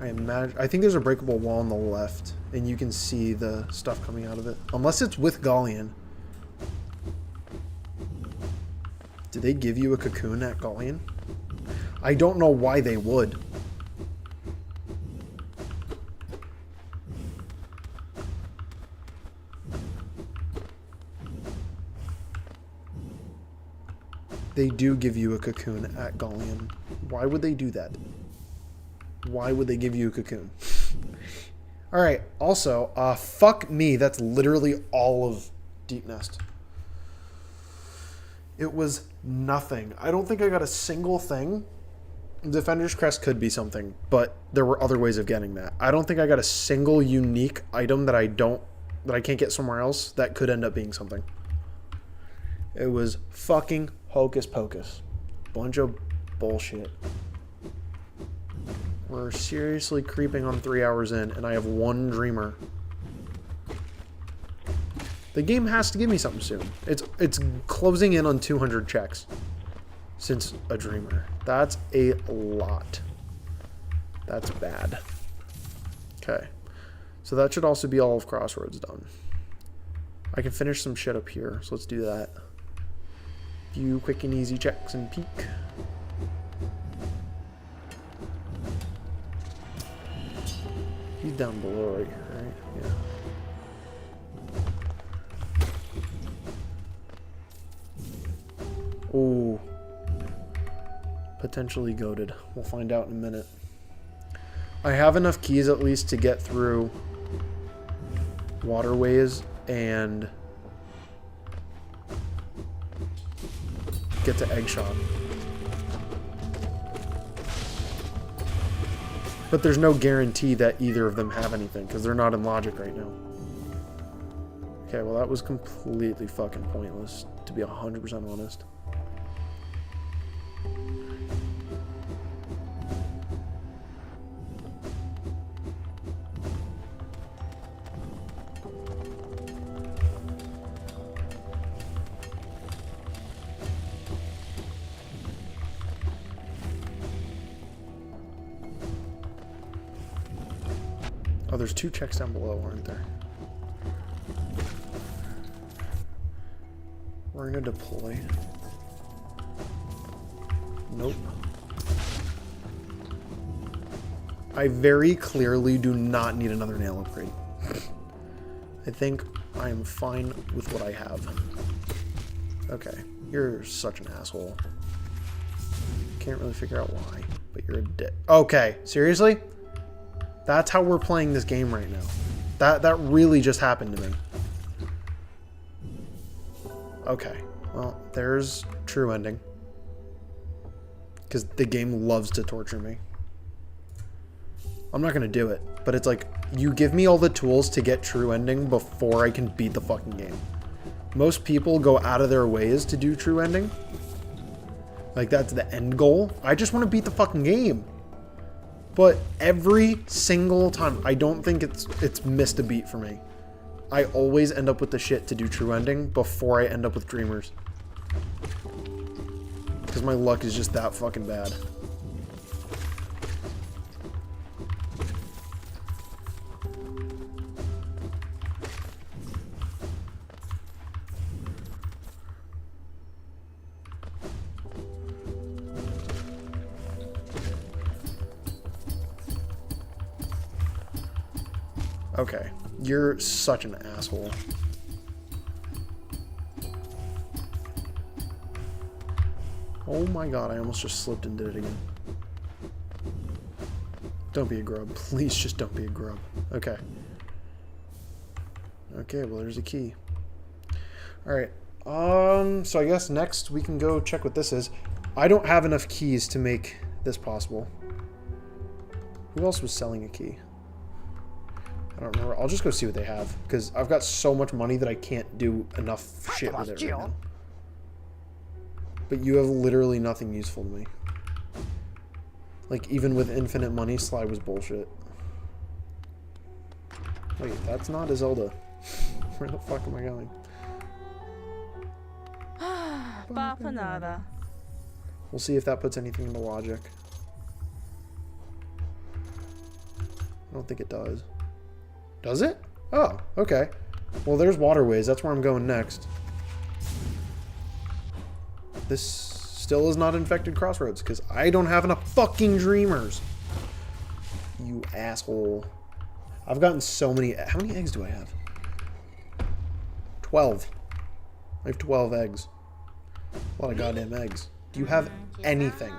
I think there's a breakable wall on the left, and you can see the stuff coming out of it. Unless it's with Galleon. Did they give you a cocoon at Galleon? I don't know why they would. They do give you a cocoon at Galleon. Why would they do that? Why would they give you a cocoon? Alright, also, fuck me, that's literally all of Deep Nest. It was nothing. I don't think I got a single thing. Defender's Crest could be something, but there were other ways of getting that. I don't think I got a single unique item that I can't get somewhere else that could end up being something. It was fucking hocus pocus. Bunch of bullshit. We're seriously creeping on 3 hours in, and I have one dreamer. The game has to give me something soon. It's closing in on 200 checks since a dreamer. That's a lot. That's bad. Okay. So that should also be all of Crossroads done. I can finish some shit up here, so let's do that. Few quick and easy checks and peek. He's down below right here, right? Yeah. Ooh. Potentially goated. We'll find out in a minute. I have enough keys at least to get through waterways and get to Egg Shop. But there's no guarantee that either of them have anything, because they're not in logic right now. Okay, well that was completely fucking pointless, to be 100% honest. Oh, there's 2 checks down below, aren't there? We're gonna deploy. Nope. I very clearly do not need another nail upgrade. I think I am fine with what I have. Okay, you're such an asshole. Can't really figure out why, but you're a dick. Okay, seriously? That's how we're playing this game right now. That really just happened to me. Okay, well, there's true ending. Because the game loves to torture me. I'm not going to do it, but it's like, you give me all the tools to get true ending before I can beat the fucking game. Most people go out of their ways to do true ending. Like, that's the end goal. I just want to beat the fucking game. But every single time, I don't think it's missed a beat for me. I always end up with the shit to do true ending before I end up with dreamers. Because my luck is just that fucking bad. Okay, you're such an asshole. Oh my god, I almost just slipped and did it again. Don't be a grub. Please just don't be a grub. Okay. Okay, well there's a key. Alright. So I guess next we can go check what this is. I don't have enough keys to make this possible. Who else was selling a key? I don't remember. I'll just go see what they have, because I've got so much money that I can't do enough shit with it right now. But you have literally nothing useful to me. Like, even with infinite money, Sly was bullshit. Wait, that's not a Zelda. Where the fuck am I going? We'll see if that puts anything into logic. I don't think it does. Does it? Oh, okay. Well, there's waterways. That's where I'm going next. This still is not infected crossroads because I don't have enough fucking dreamers. You asshole. I've gotten so many. How many eggs do I have? 12. I have 12 eggs. A lot of goddamn eggs. Do you have anything?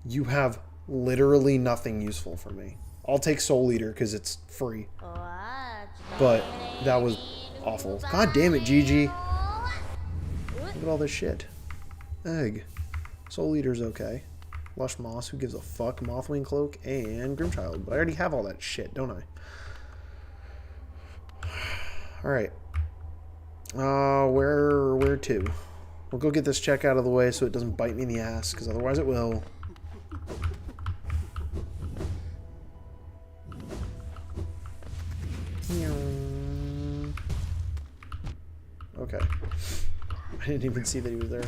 You have literally nothing useful for me. I'll take Soul Eater because it's free. But that was awful. God damn it, Gigi. Look at all this shit. Egg. Soul Eater's okay. Lush Moss, who gives a fuck? Mothwing Cloak and Grimchild. But I already have all that shit, don't I? Alright. Where to? We'll go get this check out of the way so it doesn't bite me in the ass, because otherwise it will. Okay. I didn't even see that he was there.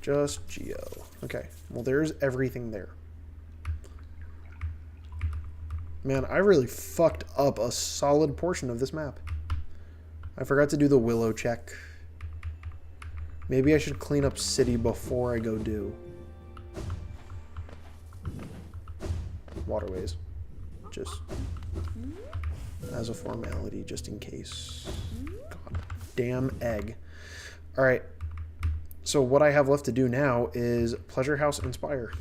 Just Geo. Okay. Well, there's everything there. Man, I really fucked up a solid portion of this map. I forgot to do the Willow check. Maybe I should clean up City before I go do waterways. Just as a formality, just in case. God damn egg. Alright. So what I have left to do now is Pleasure House Inspire.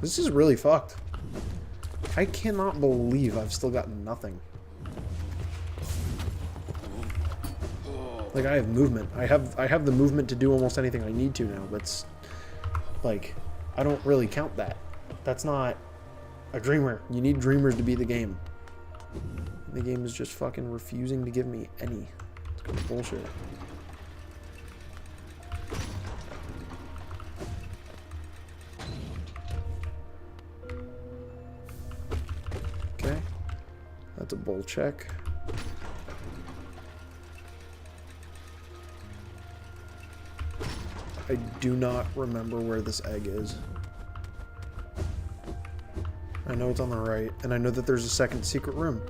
This is really fucked. I cannot believe I've still got nothing. Like, I have movement. I have the movement to do almost anything I need to now, but it's, like, I don't really count that. That's not a dreamer. You need dreamers to beat the game. The game is just fucking refusing to give me any. It's kind of bullshit. Okay. That's a bull check. I do not remember where this egg is. I know it's on the right, and I know that there's a second secret room.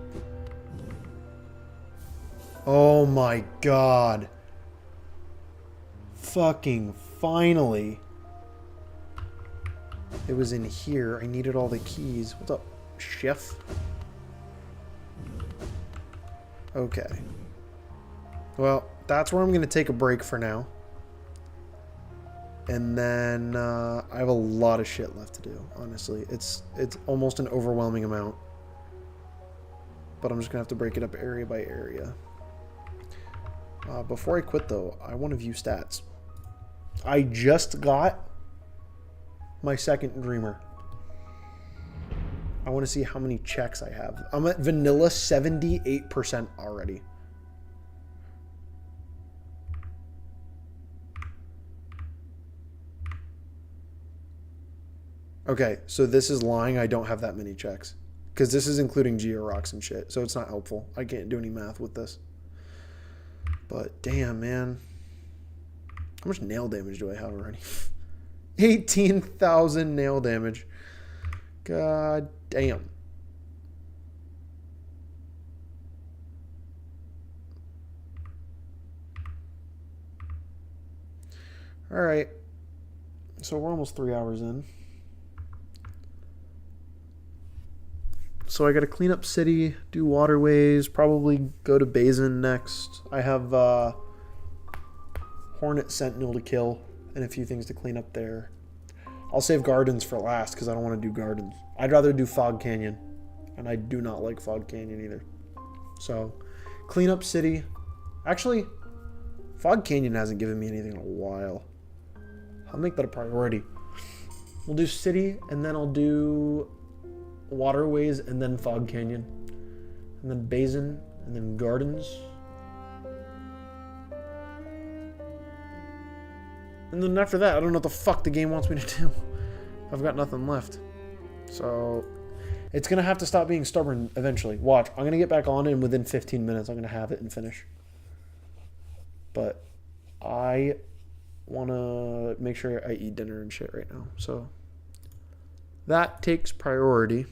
Oh my god. Fucking finally. It was in here. I needed all the keys. What's up, chef? Okay. Well, that's where I'm going to take a break for now. And then I have a lot of shit left to do, honestly. It's almost an overwhelming amount. But I'm just going to have to break it up area by area. Before I quit, though, I want to view stats. I just got my second Dreamer. I want to see how many checks I have. I'm at vanilla 78% already. Okay, so this is lying. I don't have that many checks. Because this is including Geo Rocks and shit. So it's not helpful. I can't do any math with this. But damn, man. How much nail damage do I have already? 18,000 nail damage. God damn. Alright. So we're almost 3 hours in. So I gotta clean up city, do waterways, probably go to Basin next. I have Hornet Sentinel to kill and a few things to clean up there. I'll save Gardens for last because I don't want to do Gardens. I'd rather do Fog Canyon, and I do not like Fog Canyon either. So, clean up city. Actually, Fog Canyon hasn't given me anything in a while. I'll make that a priority. We'll do city, and then I'll do waterways, and then Fog Canyon, and then basin, and then gardens. And then after that, I don't know what the fuck the game wants me to do. I've got nothing left. So it's going to have to stop being stubborn eventually. Watch. I'm going to get back on it, and within 15 minutes, I'm going to have it and finish. But I want to make sure I eat dinner and shit right now. So that takes priority.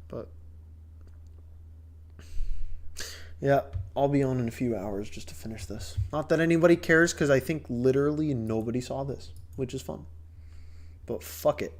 But yeah, I'll be on in a few hours just to finish this. Not that anybody cares, because I think literally nobody saw this, which is fun. But fuck it.